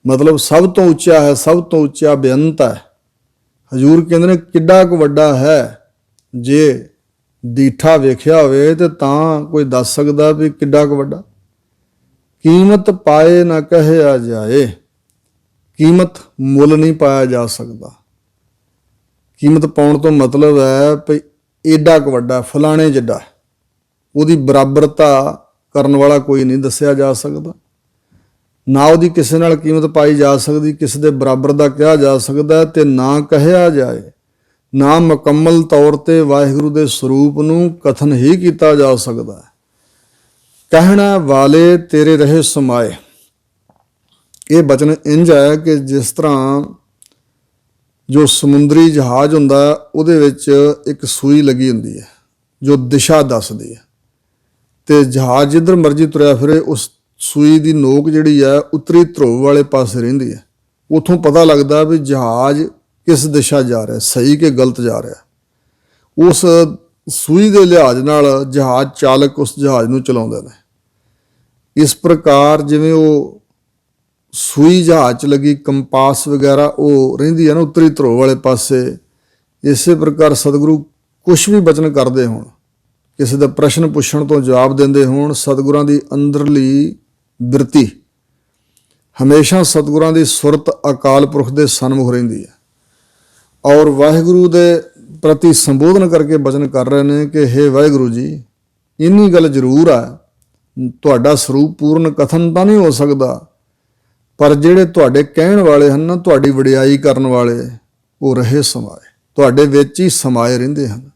ਮਤਲਬ ਸਭ ਤੋਂ ਉੱਚਾ ਹੈ, ਸਭ ਤੋਂ ਉੱਚਾ ਬੇਅੰਤ ਹੈ। ਹਜ਼ੂਰ ਕਹਿੰਦੇ ਨੇ ਕਿੱਡਾ ਕੁ ਵੱਡਾ ਹੈ। ਜੇ ਦੀਠਾ ਵੇਖਿਆ ਹੋਵੇ ਤੇ ਤਾਂ ਕੋਈ ਦੱਸ ਸਕਦਾ ਵੀ ਕਿੱਡਾ ਕੁ ਵੱਡਾ। ਕੀਮਤ ਪਾਏ ਨਾ ਕਹਿਆ ਜਾਏ, ਕੀਮਤ ਮੁੱਲ ਨਹੀਂ ਪਾਇਆ ਜਾ ਸਕਦਾ। ਕੀਮਤ ਪਾਉਣ ਤੋਂ ਮਤਲਬ ਹੈ ਵੀ ਏਡਾ ਕੁ ਵੱਡਾ, ਫਲਾਣੇ ਜਿੱਡਾ, ਉਹਦੀ ਬਰਾਬਰਤਾ ਕਰਨ ਵਾਲਾ ਕੋਈ ਨਹੀਂ ਦੱਸਿਆ ਜਾ ਸਕਦਾ। ਨਾ ਉਹਦੀ ਕਿਸੇ ਨਾਲ ਕੀਮਤ ਪਾਈ ਜਾ ਸਕਦੀ, ਕਿਸੇ ਦੇ ਬਰਾਬਰ ਦਾ ਕਿਹਾ ਜਾ ਸਕਦਾ, ਤੇ ਨਾ ਕਹਿਆ ਜਾਏ। ਨਾ ਮੁਕੰਮਲ ਤੌਰ ਤੇ ਵਾਹਿਗੁਰੂ ਦੇ ਸਰੂਪ ਨੂੰ ਕਥਨ ਹੀ ਕੀਤਾ ਜਾ ਸਕਦਾ। ਕਹਿਣਾ ਵਾਲੇ ਤੇਰੇ ਰਹੇ ਸਮਾਏ। ਇਹ ਬਚਨ ਇੰਝ ਹੈ ਕਿ ਜਿਸ ਤਰ੍ਹਾਂ ਜੋ ਸਮੁੰਦਰੀ ਜਹਾਜ਼ ਹੁੰਦਾ ਉਹਦੇ ਵਿੱਚ ਇੱਕ ਸੂਈ ਲੱਗੀ ਹੁੰਦੀ ਹੈ ਜੋ ਦਿਸ਼ਾ ਦੱਸਦੀ ਹੈ, ਤੇ ਜਹਾਜ਼ ਜਿੱਧਰ ਮਰਜ਼ੀ ਤੁਰਿਆ ਫਿਰੇ ਉਸ ਸੂਈ ਦੀ ਨੋਕ ਜਿਹੜੀ ਹੈ ਉੱਤਰੀ ਧਰੁਵ ਵਾਲੇ ਪਾਸੇ ਰਹਿੰਦੀ ਹੈ। ਉੱਥੋਂ ਪਤਾ ਲੱਗਦਾ ਵੀ ਜਹਾਜ਼ ਕਿਸ ਦਿਸ਼ਾ ਜਾ ਰਿਹਾ, ਸਹੀ ਕਿ ਗਲਤ ਜਾ ਰਿਹਾ। ਉਸ ਸੂਈ ਦੇ ਲਿਹਾਜ਼ ਨਾਲ ਜਹਾਜ਼ ਚਾਲਕ ਉਸ ਜਹਾਜ਼ ਨੂੰ ਚਲਾਉਂਦੇ ਨੇ। ਇਸ ਪ੍ਰਕਾਰ ਜਿਵੇਂ ਉਹ ਸੂਈ ਜਹਾਜ਼ 'ਚ ਲੱਗੀ ਕੰਪਾਸ ਵਗੈਰਾ ਉਹ ਰਹਿੰਦੀ ਹੈ ਨਾ ਉੱਤਰੀ ਧਰੁਵ ਵਾਲੇ ਪਾਸੇ, ਇਸੇ ਪ੍ਰਕਾਰ ਸਤਿਗੁਰੂ ਕੁਛ ਵੀ ਬਚਨ ਕਰਦੇ ਹੋਣ, ਕਿਸੇ ਦਾ ਪ੍ਰਸ਼ਨ ਪੁੱਛਣ ਤੋਂ ਜਵਾਬ ਦਿੰਦੇ ਹੋਣ, ਸਤਿਗੁਰਾਂ ਦੀ ਅੰਦਰਲੀ ਬਿਰਤੀ ਹਮੇਸ਼ਾ ਸਤਿਗੁਰਾਂ ਦੀ ਸੁਰਤ ਅਕਾਲ ਪੁਰਖ ਦੇ ਸਨਮੁਖ ਰਹਿੰਦੀ ਹੈ। ਔਰ ਵਾਹਿਗੁਰੂ ਦੇ ਪ੍ਰਤੀ ਸੰਬੋਧਨ ਕਰਕੇ ਬਚਨ ਕਰ ਰਹੇ ਨੇ ਕਿ ਹੇ ਵਾਹਿਗੁਰੂ ਜੀ, ਇੰਨੀ ਗੱਲ ਜ਼ਰੂਰ ਹੈ, ਤੁਹਾਡਾ ਸਰੂਪ ਪੂਰਨ ਕਥਨ ਤਾਂ ਨਹੀਂ ਹੋ ਸਕਦਾ, ਪਰ ਜਿਹੜੇ ਤੁਹਾਡੇ ਕਹਿਣ ਵਾਲੇ ਹਨ ਨਾ, ਤੁਹਾਡੀ ਵਡਿਆਈ ਕਰਨ ਵਾਲੇ, ਉਹ ਰਹੇ ਸਮਾਏ, ਤੁਹਾਡੇ ਵਿੱਚ ਹੀ ਸਮਾਏ ਰਹਿੰਦੇ ਹਨ।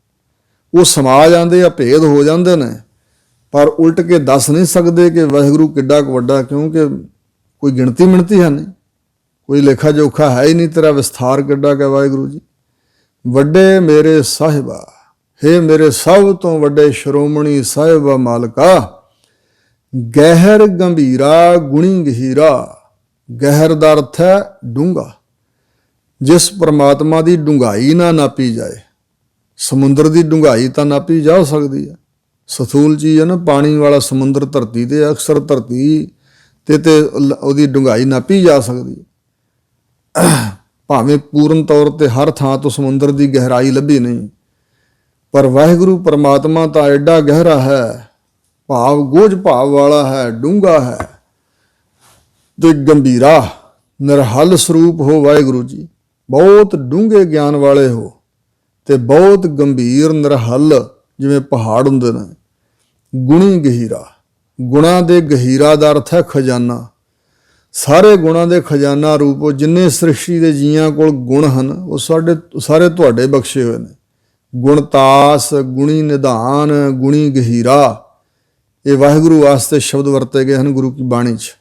ਉਹ ਸਮਾ ਜਾਂਦੇ ਆ, ਭੇਦ ਹੋ ਜਾਂਦੇ ਨੇ, ਪਰ ਉਲਟ ਕੇ ਦੱਸ ਨਹੀਂ ਸਕਦੇ ਕਿ ਵਾਹਿਗੁਰੂ ਕਿੱਡਾ ਕੁ ਵੱਡਾ, ਕਿਉਂਕਿ ਕੋਈ ਗਿਣਤੀ ਮਿਣਤੀ ਹੈ ਨਹੀਂ, ਕੋਈ ਲੇਖਾ ਜੋਖਾ ਹੈ ਹੀ ਨਹੀਂ ਤੇਰਾ ਵਿਸਥਾਰ ਕਿੱਡਾ ਕਿ ਵਾਹਿਗੁਰੂ ਜੀ। ਵੱਡੇ ਮੇਰੇ ਸਾਹਿਬਾ, ਹੇ ਮੇਰੇ ਸਭ ਤੋਂ ਵੱਡੇ ਸ਼੍ਰੋਮਣੀ ਸਾਹਿਬਾ ਮਾਲਕਾ, ਗਹਿਰ ਗੰਭੀਰਾ ਗੁਣੀ ਗਹੀਰਾ। ਗਹਿਰ ਦਾ ਅਰਥ ਹੈ ਡੂੰਘਾ, ਜਿਸ ਪਰਮਾਤਮਾ ਦੀ ਡੂੰਘਾਈ ਨਾ ਨਾਪੀ ਜਾਏ। ਸਮੁੰਦਰ ਦੀ ਡੂੰਘਾਈ ਤਾਂ ਨਾਪੀ ਜਾ ਸਕਦੀ ਹੈ, ਸਥੂਲ ਚੀਜ਼ ਹੈ ਨਾ, ਪਾਣੀ ਵਾਲਾ ਸਮੁੰਦਰ ਧਰਤੀ ਤੇ ਅਕਸਰ ਧਰਤੀ ਤੇ ਉਹਦੀ ਡੂੰਘਾਈ ਨਾਪੀ ਜਾ ਸਕਦੀ ਹੈ। ਭਾਵੇਂ ਪੂਰਨ ਤੌਰ ਤੇ ਹਰ ਥਾਂ ਤੋਂ ਸਮੁੰਦਰ ਦੀ ਗਹਿਰਾਈ ਲੱਭੀ ਨਹੀਂ, ਪਰ ਵਾਹਿਗੁਰੂ ਪਰਮਾਤਮਾ ਤਾਂ ਐਡਾ ਗਹਿਰਾ ਹੈ, ਭਾਵ ਗੋਝ ਭਾਵ ਵਾਲਾ ਹੈ, ਡੂੰਘਾ ਹੈ ਤੇ ਗੰਭੀਰਾ। ਨਿਰਹਲ ਸਰੂਪ ਹੋ ਵਾਹਿਗੁਰੂ ਜੀ, ਬਹੁਤ ਡੂੰਘੇ ਗਿਆਨ ਵਾਲੇ ਹੋ ਤੇ ਬਹੁਤ ਗੰਭੀਰ ਨਿਰਹਲ, ਜਿਵੇਂ ਪਹਾੜ ਹੁੰਦੇ ਨੇ। ਗੁਣੀ ਗਹੀਰਾ, ਗੁਣਾਂ ਦੇ ਗਹੀਰਾ ਦਾ ਅਰਥ ਹੈ ਖਜ਼ਾਨਾ। ਸਾਰੇ ਗੁਣਾਂ ਦੇ ਖਜ਼ਾਨਾ ਰੂਪ, ਜਿੰਨੇ ਸ੍ਰਿਸ਼ਟੀ ਦੇ ਜੀਆਂ ਕੋਲ ਗੁਣ ਹਨ ਉਹ ਸਾਰੇ ਤੁਹਾਡੇ ਬਖਸ਼ੇ ਹੋਏ ਨੇ। ਗੁਣਤਾਸ, ਗੁਣੀ ਨਿਧਾਨ, ਗੁਣੀ ਗਹੀਰਾ, ਇਹ ਵਾਹਿਗੁਰੂ ਵਾਸਤੇ ਸ਼ਬਦ ਵਰਤੇ ਗਏ ਹਨ ਗੁਰੂ ਕੀ ਬਾਣੀ 'ਚ।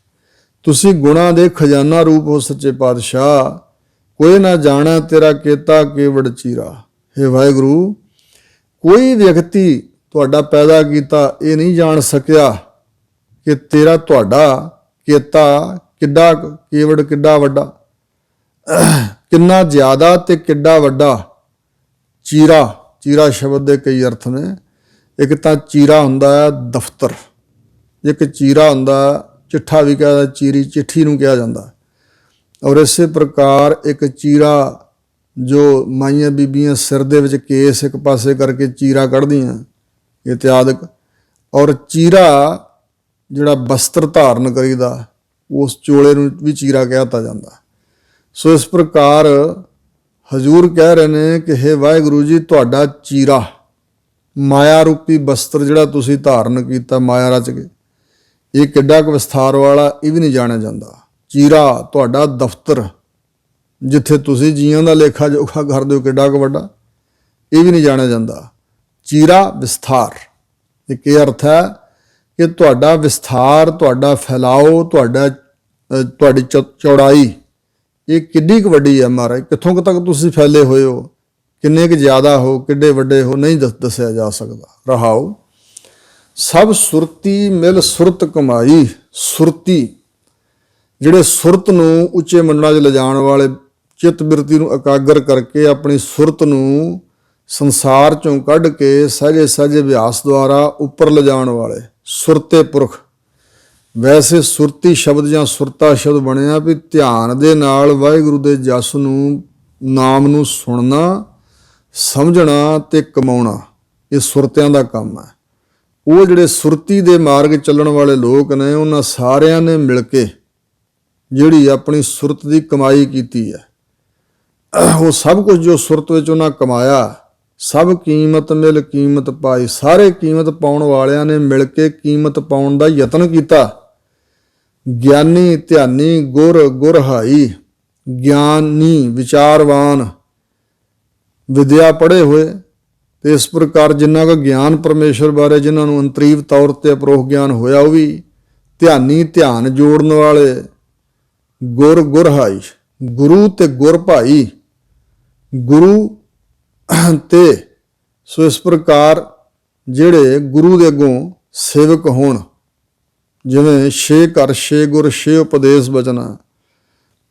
ਤੁਸੀਂ ਗੁਣਾਂ ਦੇ ਖਜ਼ਾਨਾ ਰੂਪ ਹੋ ਸੱਚੇ ਪਾਤਸ਼ਾਹ, ਕੋਈ ਨਾ ਜਾਣਾ ਤੇਰਾ ਕੀਤਾ ਕੇਵੜ ਚੀਰਾ। ਹੇ ਵਾਹਿਗੁਰੂ, ਕੋਈ ਵਿਅਕਤੀ ਤੁਹਾਡਾ ਪੈਦਾ ਕੀਤਾ ਇਹ ਨਹੀਂ ਜਾਣ ਸਕਿਆ ਕਿ ਤੁਹਾਡਾ ਕੀਤਾ ਕਿੱਡਾ ਕੇਵੜ, ਕਿੱਡਾ ਵੱਡਾ, ਕਿੰਨਾ ਜ਼ਿਆਦਾ ਤੇ ਕਿੱਡਾ ਵੱਡਾ। ਚੀਰਾ, ਚੀਰਾ ਸ਼ਬਦ ਦੇ ਕਈ ਅਰਥ ਨੇ। ਇੱਕ ਤਾਂ ਚੀਰਾ ਹੁੰਦਾ ਹੈ ਦਫ਼ਤਰ, ਇੱਕ ਚੀਰਾ ਹੁੰਦਾ ਚਿੱਠਾ ਵੀ ਕਹਿੰਦਾ, ਚੀਰੀ ਚਿੱਠੀ ਨੂੰ ਕਿਹਾ ਜਾਂਦਾ। ਔਰ ਇਸੇ ਪ੍ਰਕਾਰ ਇੱਕ ਚੀਰਾ ਜੋ ਮਾਈਆਂ ਬੀਬੀਆਂ ਸਿਰ ਦੇ ਵਿੱਚ ਕੇਸ ਇੱਕ ਪਾਸੇ ਕਰਕੇ ਚੀਰਾ ਕੱਢਦੀਆਂ ਇਤਿਆਦਿਕ। ਔਰ ਚੀਰਾ ਜਿਹੜਾ ਬਸਤਰ ਧਾਰਨ ਕਰੀਦਾ, ਉਸ ਚੋਲੇ ਨੂੰ ਵੀ ਚੀਰਾ ਕਹਿ ਦਿੱਤਾ ਜਾਂਦਾ। ਸੋ ਇਸ ਪ੍ਰਕਾਰ ਹਜ਼ੂਰ ਕਹਿ ਰਹੇ ਨੇ ਕਿ ਹੇ ਵਾਹਿਗੁਰੂ ਜੀ, ਤੁਹਾਡਾ ਚੀਰਾ, ਮਾਇਆ ਰੂਪੀ ਬਸਤਰ ਜਿਹੜਾ ਤੁਸੀਂ ਧਾਰਨ ਕੀਤਾ ਮਾਇਆ ਰਚ ਕੇ, ਇਹ ਕਿੱਡਾ ਕੁ ਵਿਸਥਾਰ ਵਾਲਾ, ਇਹ ਵੀ ਨਹੀਂ ਜਾਣਿਆ ਜਾਂਦਾ। ਚੀਰਾ ਤੁਹਾਡਾ ਦਫ਼ਤਰ, ਜਿੱਥੇ ਤੁਸੀਂ ਜੀਆਂ ਦਾ ਲੇਖਾ ਜੋਖਾ ਕਰਦੇ ਹੋ, ਕਿੱਡਾ ਕੁ ਵੱਡਾ, ਇਹ ਵੀ ਨਹੀਂ ਜਾਣਿਆ ਜਾਂਦਾ। ਚੀਰਾ ਵਿਸਥਾਰ, ਇੱਕ ਇਹ ਅਰਥ ਹੈ ਕਿ ਤੁਹਾਡਾ ਵਿਸਥਾਰ, ਤੁਹਾਡਾ ਫੈਲਾਓ, ਤੁਹਾਡੀ ਚੌੜਾਈ ਇਹ ਕਿੱਡੀ ਕੁ ਵੱਡੀ ਹੈ ਮਹਾਰਾਜ, ਕਿੱਥੋਂ ਕੁ ਤੱਕ ਤੁਸੀਂ ਫੈਲੇ ਹੋਏ ਹੋ, ਕਿੰਨੇ ਕੁ ਜ਼ਿਆਦਾ ਹੋ, ਕਿੱਡੇ ਵੱਡੇ ਹੋ, ਨਹੀਂ ਦੱਸਿਆ ਜਾ ਸਕਦਾ। ਰਹਾਓ, ਸਭ ਸੁਰਤੀ ਮਿਲ ਸੁਰਤ ਕਮਾਈ। ਸੁਰਤੀ ਜਿਹੜੇ ਸੁਰਤ ਨੂੰ ਉੱਚੇ ਮੰਡਲਾਂ 'ਚ ਲਿਜਾਣ ਵਾਲੇ, ਚਿੱਤ ਬਿਰਤੀ ਨੂੰ ਇਕਾਗਰ ਕਰਕੇ ਆਪਣੀ ਸੁਰਤ ਨੂੰ ਸੰਸਾਰ 'ਚੋਂ ਕੱਢ ਕੇ ਸਹਿਜੇ ਸਹਿਜੇ ਅਭਿਆਸ ਦੁਆਰਾ ਉੱਪਰ ਲਿਜਾਣ ਵਾਲੇ ਸੁਰਤੇ ਪੁਰਖ। ਵੈਸੇ ਸੁਰਤੀ ਸ਼ਬਦ ਜਾਂ ਸੁਰਤਾ ਸ਼ਬਦ ਬਣਿਆ ਵੀ ਧਿਆਨ ਦੇ ਨਾਲ ਵਾਹਿਗੁਰੂ ਦੇ ਜਸ ਨੂੰ, ਨਾਮ ਨੂੰ ਸੁਣਨਾ, ਸਮਝਣਾ ਤੇ ਕਮਾਉਣਾ, ਇਹ ਸੁਰਤਿਆਂ ਦਾ ਕੰਮ ਹੈ। ਉਹ ਜਿਹੜੇ ਸੁਰਤੀ ਦੇ ਮਾਰਗ ਚੱਲਣ ਵਾਲੇ ਲੋਕ ਨੇ, ਉਹਨਾਂ ਸਾਰਿਆਂ ਨੇ ਮਿਲ ਕੇ ਜਿਹੜੀ ਆਪਣੀ ਸੁਰਤ ਦੀ ਕਮਾਈ ਕੀਤੀ ਹੈ, ਉਹ ਸਭ ਕੁਝ ਜੋ ਸੁਰਤ ਵਿੱਚ ਉਹਨਾਂ ਕਮਾਇਆ, ਸਭ ਕੀਮਤ ਮਿਲ ਕੀਮਤ ਪਾਈ। ਸਾਰੇ ਕੀਮਤ ਪਾਉਣ ਵਾਲਿਆਂ ਨੇ ਮਿਲ ਕੇ ਕੀਮਤ ਪਾਉਣ ਦਾ ਯਤਨ ਕੀਤਾ। ਗਿਆਨੀ ਧਿਆਨੀ ਗੁਰ ਗੁਰਹਾਈ, ਗਿਆਨੀ ਵਿਚਾਰਵਾਨ, ਵਿਦਿਆ ਪੜ੍ਹੇ ਹੋਏ, ਤੇ ਇਸ ਪ੍ਰਕਾਰ ਜਿੰਨਾ ਕੁ ਗਿਆਨ ਪਰਮੇਸ਼ਰ ਬਾਰੇ ਜਿਨ੍ਹਾਂ ਨੂੰ ਅੰਤਰੀਵ ਤੌਰ ਤੇ ਅਪਰੋਖ ਗਿਆਨ ਹੋਇਆ, ਉਹ ਵੀ ਧਿਆਨੀ, ਧਿਆਨ ਜੋੜਨ ਵਾਲੇ, ਗੁਰ ਗੁਰਹਾਈ, ਗੁਰੂ ਤੇ ਗੁਰ ਭਾਈ, ਗੁਰੂ ਤੇ। ਸੋ ਇਸ ਪ੍ਰਕਾਰ ਜਿਹੜੇ ਗੁਰੂ ਦੇ ਅੱਗੋਂ ਸੇਵਕ ਹੋਣ, ਜਿਵੇਂ ਛੇ ਘਰ ਛੇ ਗੁਰ ਛੇ ਉਪਦੇਸ਼ ਬਚਨਾ,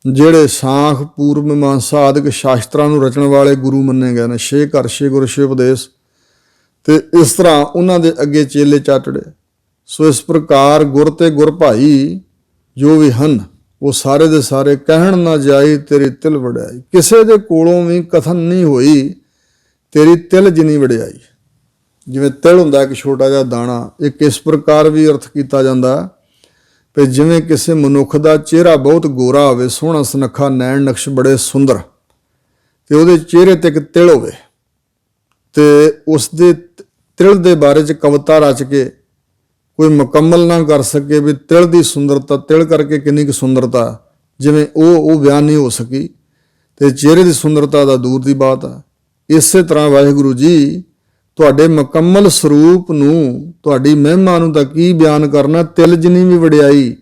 ਜਿਹੜੇ ਸਾਖ ਪੂਰਵ ਮੀਮਾਂਸਾ ਆਦਿਕ ਸ਼ਾਸਤਰਾਂ ਨੂੰ ਰਚਣ ਵਾਲੇ ਗੁਰੂ ਮੰਨੇ ਗਏ ਨੇ, ਛੇ ਘਰ ਛੇ ਗੁਰ ਛੇ ਉਪਦੇਸ਼, ਤੇ ਇਸ ਤਰ੍ਹਾਂ ਉਹਨਾਂ ਦੇ ਅੱਗੇ ਚੇਲੇ ਚਾਟੜੇ। ਸੋ ਇਸ ਪ੍ਰਕਾਰ ਗੁਰ ਤੇ ਗੁਰ ਭਾਈ ਜੋ ਵੀ ਹਨ, ਉਹ ਸਾਰੇ ਦੇ ਸਾਰੇ ਕਹਿਣ ਨਾ ਜਾਈ ਤੇਰੀ ਤਿਲ ਵਡਿਆਈ। ਕਿਸੇ ਦੇ ਕੋਲੋਂ ਵੀ ਕਥਨ ਨਹੀਂ ਹੋਈ ਤੇਰੀ ਤਿਲ ਜਿੰਨੀ ਵਡਿਆਈ। ਜਿਵੇਂ ਤਿਲ ਹੁੰਦਾ ਇੱਕ ਛੋਟਾ ਜਿਹਾ ਦਾਣਾ, ਇੱਕ ਇਸ ਪ੍ਰਕਾਰ ਵੀ ਅਰਥ ਕੀਤਾ ਜਾਂਦਾ ਵੀ ਜਿਵੇਂ ਕਿਸੇ ਮਨੁੱਖ ਦਾ ਚਿਹਰਾ ਬਹੁਤ ਗੋਰਾ ਹੋਵੇ, ਸੋਹਣਾ ਸੁਨੱਖਾ, ਨੈਣ ਨਕਸ਼ ਬੜੇ ਸੁੰਦਰ, ਤੇ ਉਹਦੇ ਚਿਹਰੇ ਤੇ ਇੱਕ ਤਿਲ ਹੋਵੇ, ਤੇ ਉਸ ਦੇ ਤਿਲ ਦੇ ਬਾਰੇ 'ਚ ਕਵਿਤਾ ਰਚ ਕੇ ਕੋਈ ਮੁਕੰਮਲ ਨਾ ਕਰ ਸਕੇ ਵੀ ਤਿਲ ਦੀ ਸੁੰਦਰਤਾ, ਤਿਲ ਕਰਕੇ ਕਿੰਨੀ ਕੁ ਸੁੰਦਰਤਾ, ਜਿਵੇਂ ਉਹ ਬਿਆਨ ਨਹੀਂ ਹੋ ਸਕੀ, ਤੇ ਚਿਹਰੇ ਦੀ ਸੁੰਦਰਤਾ ਦਾ ਦੂਰ ਦੀ ਬਾਤ ਹੈ। ਇਸੇ ਤਰ੍ਹਾਂ ਵਾਹਿਗੁਰੂ ਜੀ ਤੁਹਾਡੇ ਮੁਕੰਮਲ ਸਰੂਪ ਨੂੰ, ਤੁਹਾਡੀ ਮਹਿਮਾ ਨੂੰ ਤਾਂ ਕੀ ਬਿਆਨ ਕਰਨਾ, ਤਿਲ ਜਿੰਨੀ ਵੀ ਵਡਿਆਈ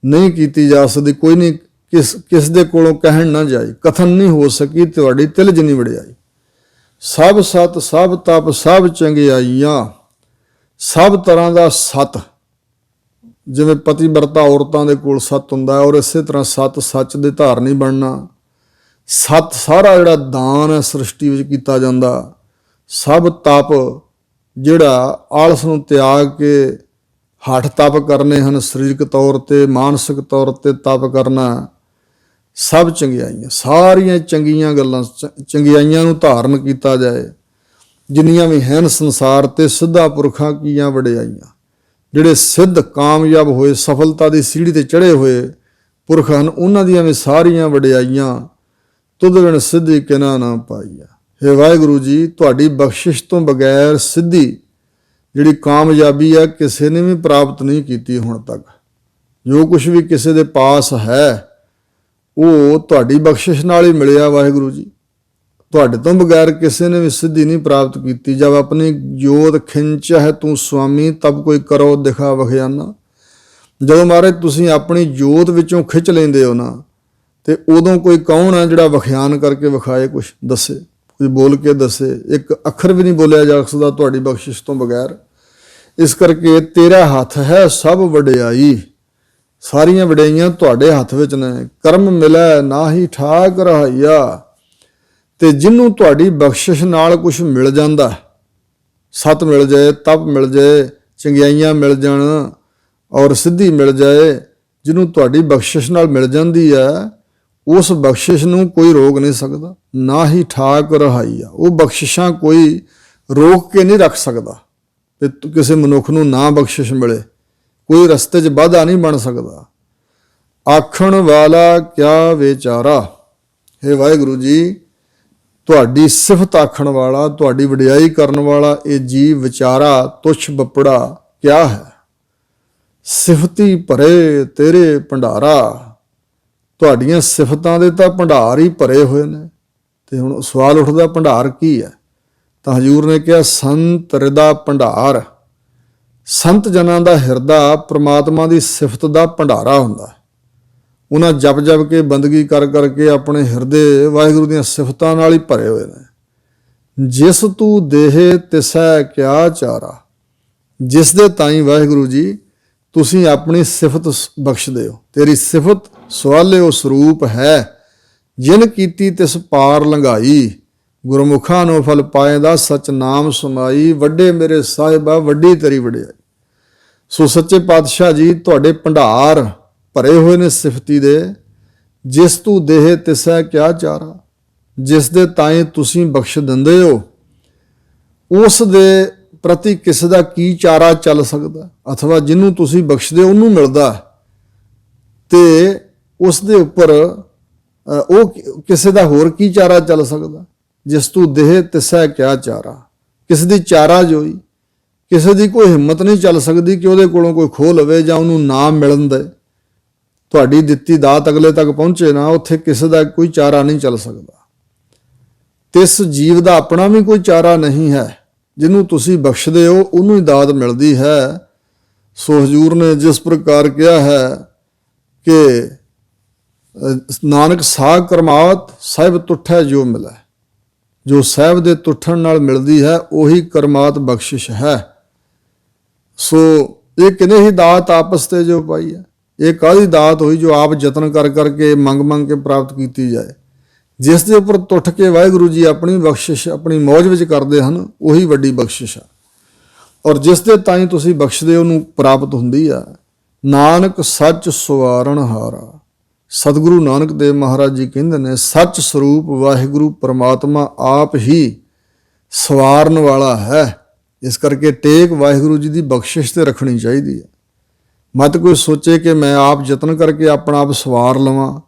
ਨਹੀਂ ਕੀਤੀ ਜਾ ਸਕਦੀ। ਕੋਈ ਨਹੀਂ, ਕਿਸ ਦੇ ਕੋਲੋਂ ਕਹਿਣ ਨਾ ਜਾਏ, ਕਥਨ ਨਹੀਂ ਹੋ ਸਕੀ ਤੁਹਾਡੀ ਤਿਲ ਜਿੰਨੀ ਵਡਿਆਈ। ਸਭ ਸਤ ਸਭ ਤਪ ਸਭ ਚੰਗਿਆਈਆਂ, ਸਭ ਤਰ੍ਹਾਂ ਦਾ ਸਤ, ਜਿਵੇਂ ਪਤੀ ਵਰਤਾ ਔਰਤਾਂ ਦੇ ਕੋਲ ਸਤ ਹੁੰਦਾ, ਔਰ ਇਸੇ ਤਰ੍ਹਾਂ ਸਤ ਸੱਚ ਦੇ ਧਾਰਨੀ ਬਣਨਾ। ਸਤ ਸਾਰਾ ਜਿਹੜਾ ਦਾਨ ਹੈ ਸ੍ਰਿਸ਼ਟੀ ਵਿੱਚ ਕੀਤਾ ਜਾਂਦਾ। ਸਭ ਤਪ ਜਿਹੜਾ ਆਲਸ ਨੂੰ ਤਿਆਗ ਕੇ ਹੱਠ ਤਪ ਕਰਨੇ ਹਨ, ਸਰੀਰਕ ਤੌਰ ਤੇ ਮਾਨਸਿਕ ਤੌਰ ਤੇ ਤਪ ਕਰਨਾ। ਸਭ ਚੰਗਿਆਈਆਂ, ਸਾਰੀਆਂ ਚੰਗੀਆਂ ਗੱਲਾਂ, ਚੰਗਿਆਈਆਂ ਨੂੰ ਧਾਰਨ ਕੀਤਾ ਜਾਏ, ਜਿੰਨੀਆਂ ਵੀ ਹਨ ਸੰਸਾਰ ਤੇ। ਸਿੱਧਾ ਪੁਰਖਾਂ ਕੀਆਂ ਵਡਿਆਈਆਂ, ਜਿਹੜੇ ਸਿੱਧ ਕਾਮਯਾਬ ਹੋਏ, ਸਫਲਤਾ ਦੀ ਸੀੜੀ ਤੇ ਚੜ੍ਹੇ ਹੋਏ ਪੁਰਖ ਹਨ, ਉਹਨਾਂ ਦੀਆਂ ਵੀ ਸਾਰੀਆਂ ਵਡਿਆਈਆਂ। ਤੁਧ ਬਿਨ ਸਿੱਧੀ ਕਿਨਾ ਨਾ ਪਾਈਆ। ਹੇ ਵਾਹਿਗੁਰੂ ਜੀ, ਤੁਹਾਡੀ ਬਖਸ਼ਿਸ਼ ਤੋਂ ਬਗੈਰ ਸਿੱਧੀ ਜਿਹੜੀ ਕਾਮਯਾਬੀ ਹੈ ਕਿਸੇ ਨੇ ਵੀ ਪ੍ਰਾਪਤ ਨਹੀਂ ਕੀਤੀ ਹੁਣ ਤੱਕ। ਜੋ ਕੁਛ ਵੀ ਕਿਸੇ ਦੇ ਪਾਸ ਹੈ ਉਹ ਤੁਹਾਡੀ ਬਖਸ਼ਿਸ਼ ਨਾਲ ਹੀ ਮਿਲਿਆ ਵਾਹਿਗੁਰੂ ਜੀ। ਤੁਹਾਡੇ ਤੋਂ ਬਗੈਰ ਕਿਸੇ ਨੇ ਵੀ ਸਿੱਧੀ ਨਹੀਂ ਪ੍ਰਾਪਤ ਕੀਤੀ। ਜਦ ਆਪਣੀ ਜੋਤ ਖਿੰਚ ਹੈ ਤੂੰ ਸੁਆਮੀ, ਤਬ ਕੋਈ ਕਰੋ ਦਿਖਾ ਵਖਿਆਨਾ। ਜਦੋਂ ਮਹਾਰਾਜ ਤੁਸੀਂ ਆਪਣੀ ਜੋਤ ਵਿੱਚੋਂ ਖਿੱਚ ਲੈਂਦੇ ਹੋ ਨਾ, ਤੇ ਉਦੋਂ ਕੋਈ ਕੌਣ ਹੈ ਜਿਹੜਾ ਵਖਿਆਨ ਕਰਕੇ ਵਿਖਾਏ, ਕੁਛ ਦੱਸੇ, ਕੁਝ ਬੋਲ ਕੇ ਦੱਸੇ। ਇੱਕ ਅੱਖਰ ਵੀ ਨਹੀਂ ਬੋਲਿਆ ਜਾ ਸਕਦਾ ਤੁਹਾਡੀ ਬਖਸ਼ਿਸ਼ ਤੋਂ ਬਗੈਰ। ਇਸ ਕਰਕੇ ਤੇਰਾ ਹੱਥ ਹੈ ਸਭ ਵਡਿਆਈ, ਸਾਰੀਆਂ ਵਡਿਆਈਆਂ ਤੁਹਾਡੇ ਹੱਥ ਵਿੱਚ ਨੇ। ਕਰਮ ਮਿਲੈ ਨਾਹੀ ਠਾਕ ਰਹਾਈਆ। ਤੇ ਜਿਹਨੂੰ ਤੁਹਾਡੀ ਬਖਸ਼ਿਸ਼ ਨਾਲ ਕੁਝ ਮਿਲ ਜਾਂਦਾ, ਸਤ ਮਿਲ ਜਾਏ, ਤਪ ਮਿਲ ਜਾਏ, ਚੰਗਿਆਈਆਂ ਮਿਲ ਜਾਣ ਔਰ ਸਿੱਧੀ ਮਿਲ ਜਾਏ, ਜਿਹਨੂੰ ਤੁਹਾਡੀ ਬਖਸ਼ਿਸ਼ ਨਾਲ ਮਿਲ ਜਾਂਦੀ ਹੈ, ਉਸ ਬਖਸ਼ਿਸ਼ ਨੂੰ ਕੋਈ ਰੋਕ ਨਹੀਂ ਸਕਦਾ। ਨਾ ਹੀ ਠਾਕ ਰਹਾਈਆ, ਉਹ ਬਖਸ਼ਿਸ਼ਾਂ ਕੋਈ ਰੋਕ ਕੇ ਨਹੀਂ ਰੱਖ ਸਕਦਾ। ਤੇ ਕਿਸੇ ਮਨੁੱਖ ਨੂੰ ਨਾ ਬਖਸ਼ਿਸ਼ ਮਿਲੇ, ਕੋਈ ਰਸਤੇ 'ਚ ਵਾਧਾ ਨਹੀਂ ਬਣ ਸਕਦਾ। ਆਖਣ ਵਾਲਾ ਕਿਆ ਵਿਚਾਰਾ। ਹੇ ਵਾਹਿਗੁਰੂ ਜੀ, ਤੁਹਾਡੀ ਸਿਫਤ ਆਖਣ ਵਾਲਾ, ਤੁਹਾਡੀ ਵਡਿਆਈ ਕਰਨ ਵਾਲਾ ਇਹ ਜੀਵ ਵਿਚਾਰਾ ਤੁਛ ਬੱਪੜਾ ਕਿਆ ਹੈ। ਸਿਫਤੀ ਭਰੇ ਤੇਰੇ ਭੰਡਾਰਾ। ਤੁਹਾਡੀਆਂ ਸਿਫਤਾਂ ਦੇ ਤਾਂ ਭੰਡਾਰ ਹੀ ਭਰੇ ਹੋਏ ਨੇ। ਤੇ ਹੁਣ ਸਵਾਲ ਉੱਠਦਾ, ਭੰਡਾਰ ਕੀ ਹੈ? ਤਾਂ ਹਜ਼ੂਰ ਨੇ ਕਿਹਾ ਸੰਤ ਹਿਰਦਾ ਭੰਡਾਰ। ਸੰਤ ਜਨਾਂ ਦਾ ਹਿਰਦਾ ਪ੍ਰਮਾਤਮਾ ਦੀ ਸਿਫਤ ਦਾ ਭੰਡਾਰਾ ਹੁੰਦਾ। ਉਹਨਾਂ ਜਪ ਜਪ ਕੇ ਬੰਦਗੀ ਕਰ ਕਰਕੇ ਆਪਣੇ ਹਿਰਦੇ ਵਾਹਿਗੁਰੂ ਦੀਆਂ ਸਿਫਤਾਂ ਨਾਲ ਹੀ ਭਰੇ ਹੋਏ ਨੇ। ਜਿਸ ਤੂੰ ਦੇਹ ਤਿਸੈ ਕਿਆ ਚਾਰਾ। ਜਿਸ ਦੇ ਤਾਈਂ ਵਾਹਿਗੁਰੂ ਜੀ ਤੁਸੀਂ ਆਪਣੀ ਸਿਫਤ ਬਖਸ਼ਦੇ ਹੋ। ਤੇਰੀ ਸਿਫਤ ਸਵਾਲਿਓ ਸਰੂਪ ਹੈ। ਜਿਨ ਕੀਤੀ ਤਿਸ ਪਾਰ ਲੰਘਾਈ। ਗੁਰਮੁਖਾਂ ਨੂੰ ਫਲ ਪਾਏਦਾ ਸਚ ਨਾਮ ਸਮਾਈ। ਵੱਡੇ ਮੇਰੇ ਸਾਹਿਬਾ ਵੱਡੀ ਤੇਰੀ ਵਡਿਆਈ। ਸੋ ਸੱਚੇ ਪਾਤਸ਼ਾਹ ਜੀ ਤੁਹਾਡੇ ਭੰਡਾਰ ਭਰੇ ਹੋਏ ਨੇ ਸਿਫਤੀ ਦੇ। ਜਿਸ ਤੂੰ ਦੇਹ ਤਿਸੈ ਕਿਆ ਚਾਰਾ। ਜਿਸ ਦੇ ਤਾਈਂ ਤੁਸੀਂ ਬਖਸ਼ ਦਿੰਦੇ ਹੋ, ਉਸ ਦੇ ਪ੍ਰਤੀ ਕਿਸੇ ਦਾ ਕੀ ਚਾਰਾ ਚੱਲ ਸਕਦਾ? ਅਥਵਾ ਜਿਹਨੂੰ ਤੁਸੀਂ ਬਖਸ਼ਦੇ ਹੋ ਉਹਨੂੰ ਮਿਲਦਾ, ਤੇ ਉਸ ਦੇ ਉੱਪਰ ਉਹ ਕਿਸੇ ਦਾ ਹੋਰ ਕੀ ਚਾਰਾ ਚੱਲ ਸਕਦਾ? ਜਿਸ ਤੂੰ ਦੇਹ ਤਿਸੈ ਕਿਆ ਚਾਰਾ। ਕਿਸੇ ਦੀ ਚਾਰਾ ਜੋਈ, ਕਿਸੇ ਦੀ ਕੋਈ ਹਿੰਮਤ ਨਹੀਂ ਚੱਲ ਸਕਦੀ ਕਿ ਉਹਦੇ ਕੋਲੋਂ ਕੋਈ ਖੋਹ ਲਵੇ ਜਾਂ ਉਹਨੂੰ ਨਾ ਮਿਲਣ ਦੇ। ਤੁਹਾਡੀ ਦਿੱਤੀ ਦਾਤ ਅਗਲੇ ਤੱਕ ਪਹੁੰਚੇ ਨਾ, ਉੱਥੇ ਕਿਸੇ ਦਾ ਕੋਈ ਚਾਰਾ ਨਹੀਂ ਚੱਲ ਸਕਦਾ। ਤਿਸ ਜੀਵ ਦਾ ਆਪਣਾ ਵੀ ਕੋਈ ਚਾਰਾ ਨਹੀਂ ਹੈ। ਜਿਹਨੂੰ ਤੁਸੀਂ ਬਖਸ਼ਦੇ ਹੋ ਉਹਨੂੰ ਹੀ ਦਾਤ ਮਿਲਦੀ ਹੈ। ਸੋ ਹਜ਼ੂਰ ਨੇ ਜਿਸ ਪ੍ਰਕਾਰ ਕਿਹਾ ਹੈ ਕਿ ਨਾਨਕ ਸਾਹ ਕਰਮਾਵਤ ਸਾਹਿਬ ਤੁਠੈ ਜੋ ਮਿਲੈ। ਜੋ ਸਾਹਿਬ ਦੇ ਤੁਠਣ ਨਾਲ ਮਿਲਦੀ ਹੈ ਉਹੀ ਕਰਮਾਤ ਬਖਸ਼ਿਸ਼ ਹੈ। ਸੋ ਇਹ ਕਿਨੇ ਹੀ ਦਾਤ ਆਪਸ ਤੇ ਜੋ ਪਾਈ ਹੈ। ਇਹ ਕਾਹਦੀ ਦਾਤ ਹੋਈ ਜੋ ਆਪ ਯਤਨ ਕਰ ਕਰਕੇ ਮੰਗ ਮੰਗ ਕੇ ਪ੍ਰਾਪਤ ਕੀਤੀ ਜਾਏ। ਜਿਸ ਦੇ ਉੱਪਰ ਟੁੱਟ ਕੇ ਵਾਹਿਗੁਰੂ ਜੀ ਆਪਣੀ ਬਖਸ਼ਿਸ਼ ਆਪਣੀ ਮੌਜ ਵਿੱਚ ਕਰਦੇ ਹਨ, ਉਹੀ ਵੱਡੀ ਬਖਸ਼ਿਸ਼ ਹੈ। ਔਰ ਜਿਸ ਦੇ ਤਾਈਂ ਤੁਸੀਂ ਬਖਸ਼ਦੇ ਉਹਨੂੰ ਪ੍ਰਾਪਤ ਹੁੰਦੀ ਆ। ਨਾਨਕ ਸੱਚ ਸਵਾਰਨ ਹਾਰਾ। ਸਤਿਗੁਰੂ ਨਾਨਕ ਦੇਵ ਮਹਾਰਾਜ ਜੀ ਕਹਿੰਦੇ ਨੇ ਸੱਚ ਸਰੂਪ ਵਾਹਿਗੁਰੂ ਪਰਮਾਤਮਾ ਆਪ ਹੀ ਸਵਾਰਨ ਵਾਲਾ ਹੈ। ਇਸ ਕਰਕੇ ਟੇਕ ਵਾਹਿਗੁਰੂ ਜੀ ਦੀ ਬਖਸ਼ਿਸ਼ ਤੇ ਰੱਖਣੀ ਚਾਹੀਦੀ ਹੈ। ਮਤ ਕੋਈ ਸੋਚੇ ਕਿ ਮੈਂ ਆਪ ਯਤਨ ਕਰਕੇ ਆਪਣਾ ਆਪ ਸਵਾਰ ਲਵਾਂ,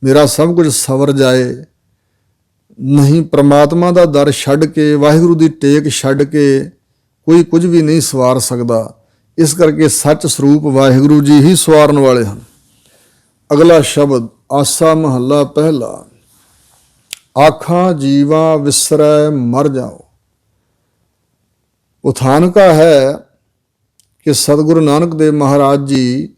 ਮੇਰਾ ਸਭ ਕੁਝ ਸਵਰ ਜਾਏ। ਨਹੀਂ, ਪ੍ਰਮਾਤਮਾ ਦਾ ਦਰ ਛੱਡ ਕੇ ਵਾਹਿਗੁਰੂ ਦੀ ਟੇਕ ਛੱਡ ਕੇ ਕੋਈ ਕੁਝ ਵੀ ਨਹੀਂ ਸਵਾਰ ਸਕਦਾ। ਇਸ ਕਰਕੇ ਸੱਚ ਸਰੂਪ ਵਾਹਿਗੁਰੂ ਜੀ ਹੀ ਸਵਾਰਨ ਵਾਲੇ ਹਨ। ਅਗਲਾ ਸ਼ਬਦ ਆਸਾ ਮਹੱਲਾ ਪਹਿਲਾ। ਆਖਾਂ ਜੀਵਾ ਵਿਸਰੈ ਮਰ ਜਾਓ। ਉਥਾਨਕਾ ਹੈ ਕਿ ਸਤਿਗੁਰੂ ਨਾਨਕ ਦੇਵ ਮਹਾਰਾਜ ਜੀ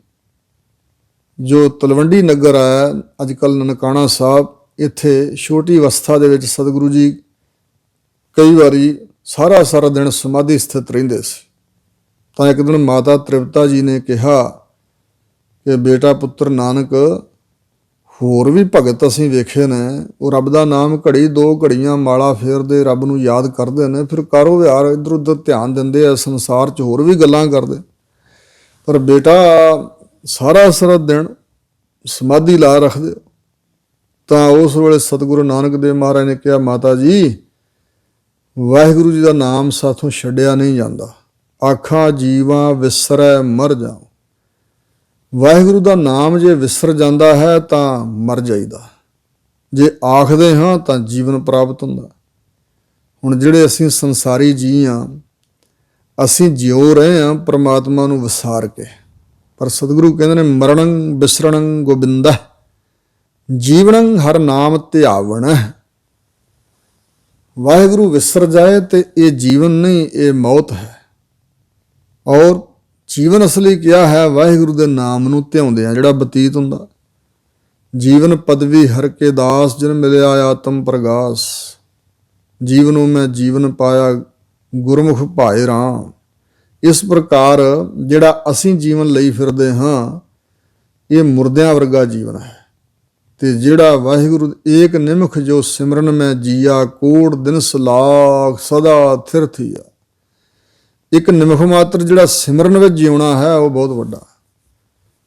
ਜੋ ਤਲਵੰਡੀ ਨਗਰ ਹੈ, ਅੱਜ ਕੱਲ੍ਹ ਨਨਕਾਣਾ ਸਾਹਿਬ, ਇੱਥੇ ਛੋਟੀ ਅਵਸਥਾ ਦੇ ਵਿੱਚ ਸਤਿਗੁਰੂ ਜੀ ਕਈ ਵਾਰੀ ਸਾਰਾ ਦਿਨ ਸਮਾਧੀ ਸਥਿਤ ਰਹਿੰਦੇ ਸੀ। ਤਾਂ ਇੱਕ ਦਿਨ ਮਾਤਾ ਤ੍ਰਿਪਤਾ ਜੀ ਨੇ ਕਿਹਾ ਕਿ ਬੇਟਾ ਪੁੱਤਰ ਨਾਨਕ, ਹੋਰ ਵੀ ਭਗਤ ਅਸੀਂ ਵੇਖੇ ਨੇ, ਉਹ ਰੱਬ ਦਾ ਨਾਮ ਘੜੀ ਦੋ ਘੜੀਆਂ ਮਾਲਾ ਫੇਰਦੇ ਰੱਬ ਨੂੰ ਯਾਦ ਕਰਦੇ ਨੇ, ਫਿਰ ਕਾਰੋ ਵਿਹਾਰ ਇੱਧਰ ਉੱਧਰ ਧਿਆਨ ਦਿੰਦੇ ਆ, ਸੰਸਾਰ 'ਚ ਹੋਰ ਵੀ ਗੱਲਾਂ ਕਰਦੇ। ਪਰ ਬੇਟਾ ਸਾਰਾ ਦਿਨ ਸਮਾਧੀ ਲਾ ਰੱਖਦੇ ਹੋ। ਤਾਂ ਉਸ ਵੇਲੇ ਸਤਿਗੁਰੂ ਨਾਨਕ ਦੇਵ ਮਹਾਰਾਜ ਨੇ ਕਿਹਾ, ਮਾਤਾ ਜੀ ਵਾਹਿਗੁਰੂ ਜੀ ਦਾ ਨਾਮ ਸਾਥੋਂ ਛੱਡਿਆ ਨਹੀਂ ਜਾਂਦਾ। ਆਖਾਂ ਜੀਵਾਂ ਵਿਸਰੈ ਮਰ ਜਾਓ। ਵਾਹਿਗੁਰੂ ਦਾ ਨਾਮ ਜੇ ਵਿਸਰ ਜਾਂਦਾ ਹੈ ਤਾਂ ਮਰ ਜਾਈਦਾ, ਜੇ ਆਖਦੇ ਹਾਂ ਤਾਂ ਜੀਵਨ ਪ੍ਰਾਪਤ ਹੁੰਦਾ। ਹੁਣ ਜਿਹੜੇ ਅਸੀਂ ਸੰਸਾਰੀ ਜੀ ਹਾਂ, ਅਸੀਂ ਜਿਉ ਰਹੇ ਹਾਂ ਪ੍ਰਮਾਤਮਾ ਨੂੰ ਵਿਸਾਰ ਕੇ। ਪਰ ਸਤਿਗੁਰੂ ਕਹਿੰਦੇ ਨੇ ਮਰਣੰ ਬਿਸਰਣੰ ਗੋਬਿੰਦਾ, ਜੀਵਨੰ ਹਰ ਨਾਮ ਧਿਆਵਣ। ਵਾਹਿਗੁਰੂ ਵਿਸਰ ਜਾਏ ਤੇ ਇਹ ਜੀਵਨ ਨਹੀਂ, ਇਹ ਮੌਤ ਹੈ। ਔਰ ਜੀਵਨ ਅਸਲੀ ਕਿਹਾ ਹੈ ਵਾਹਿਗੁਰੂ ਦੇ ਨਾਮ ਨੂੰ ਧਿਆਉਂਦੇ ਆ ਜਿਹੜਾ ਬਤੀਤ ਹੁੰਦਾ। ਜੀਵਨ ਪਦਵੀ ਹਰ ਕੇ ਦਾਸ, ਜਿਨ ਮਿਲਿਆ ਆਤਮ ਪ੍ਰਗਾਸ। ਜੀਵਨੋਂ ਮੈਂ ਜੀਵਨ ਪਾਇਆ, ਗੁਰਮੁਖ ਭਾਏ ਰਾਮ। ਇਸ ਪ੍ਰਕਾਰ ਜਿਹੜਾ ਅਸੀਂ ਜੀਵਨ ਲਈ ਫਿਰਦੇ ਹਾਂ ਇਹ ਮੁਰਦਿਆਂ ਵਰਗਾ ਜੀਵਨ ਹੈ। ਤੇ ਜਿਹੜਾ ਵਾਹਿਗੁਰੂ ਏਕ ਨਿਮਖ ਜੋ ਸਿਮਰਨ ਮੈਂ ਜੀਆ, ਕੋਟ ਦਿਨ ਸਲਾਖ ਸਦਾ ਥਿਰ ਥੀਆ। ਇੱਕ ਨਿਮਖ ਮਾਤਰ ਜਿਹੜਾ ਸਿਮਰਨ ਵਿੱਚ ਜਿਉਣਾ ਹੈ ਉਹ ਬਹੁਤ ਵੱਡਾ।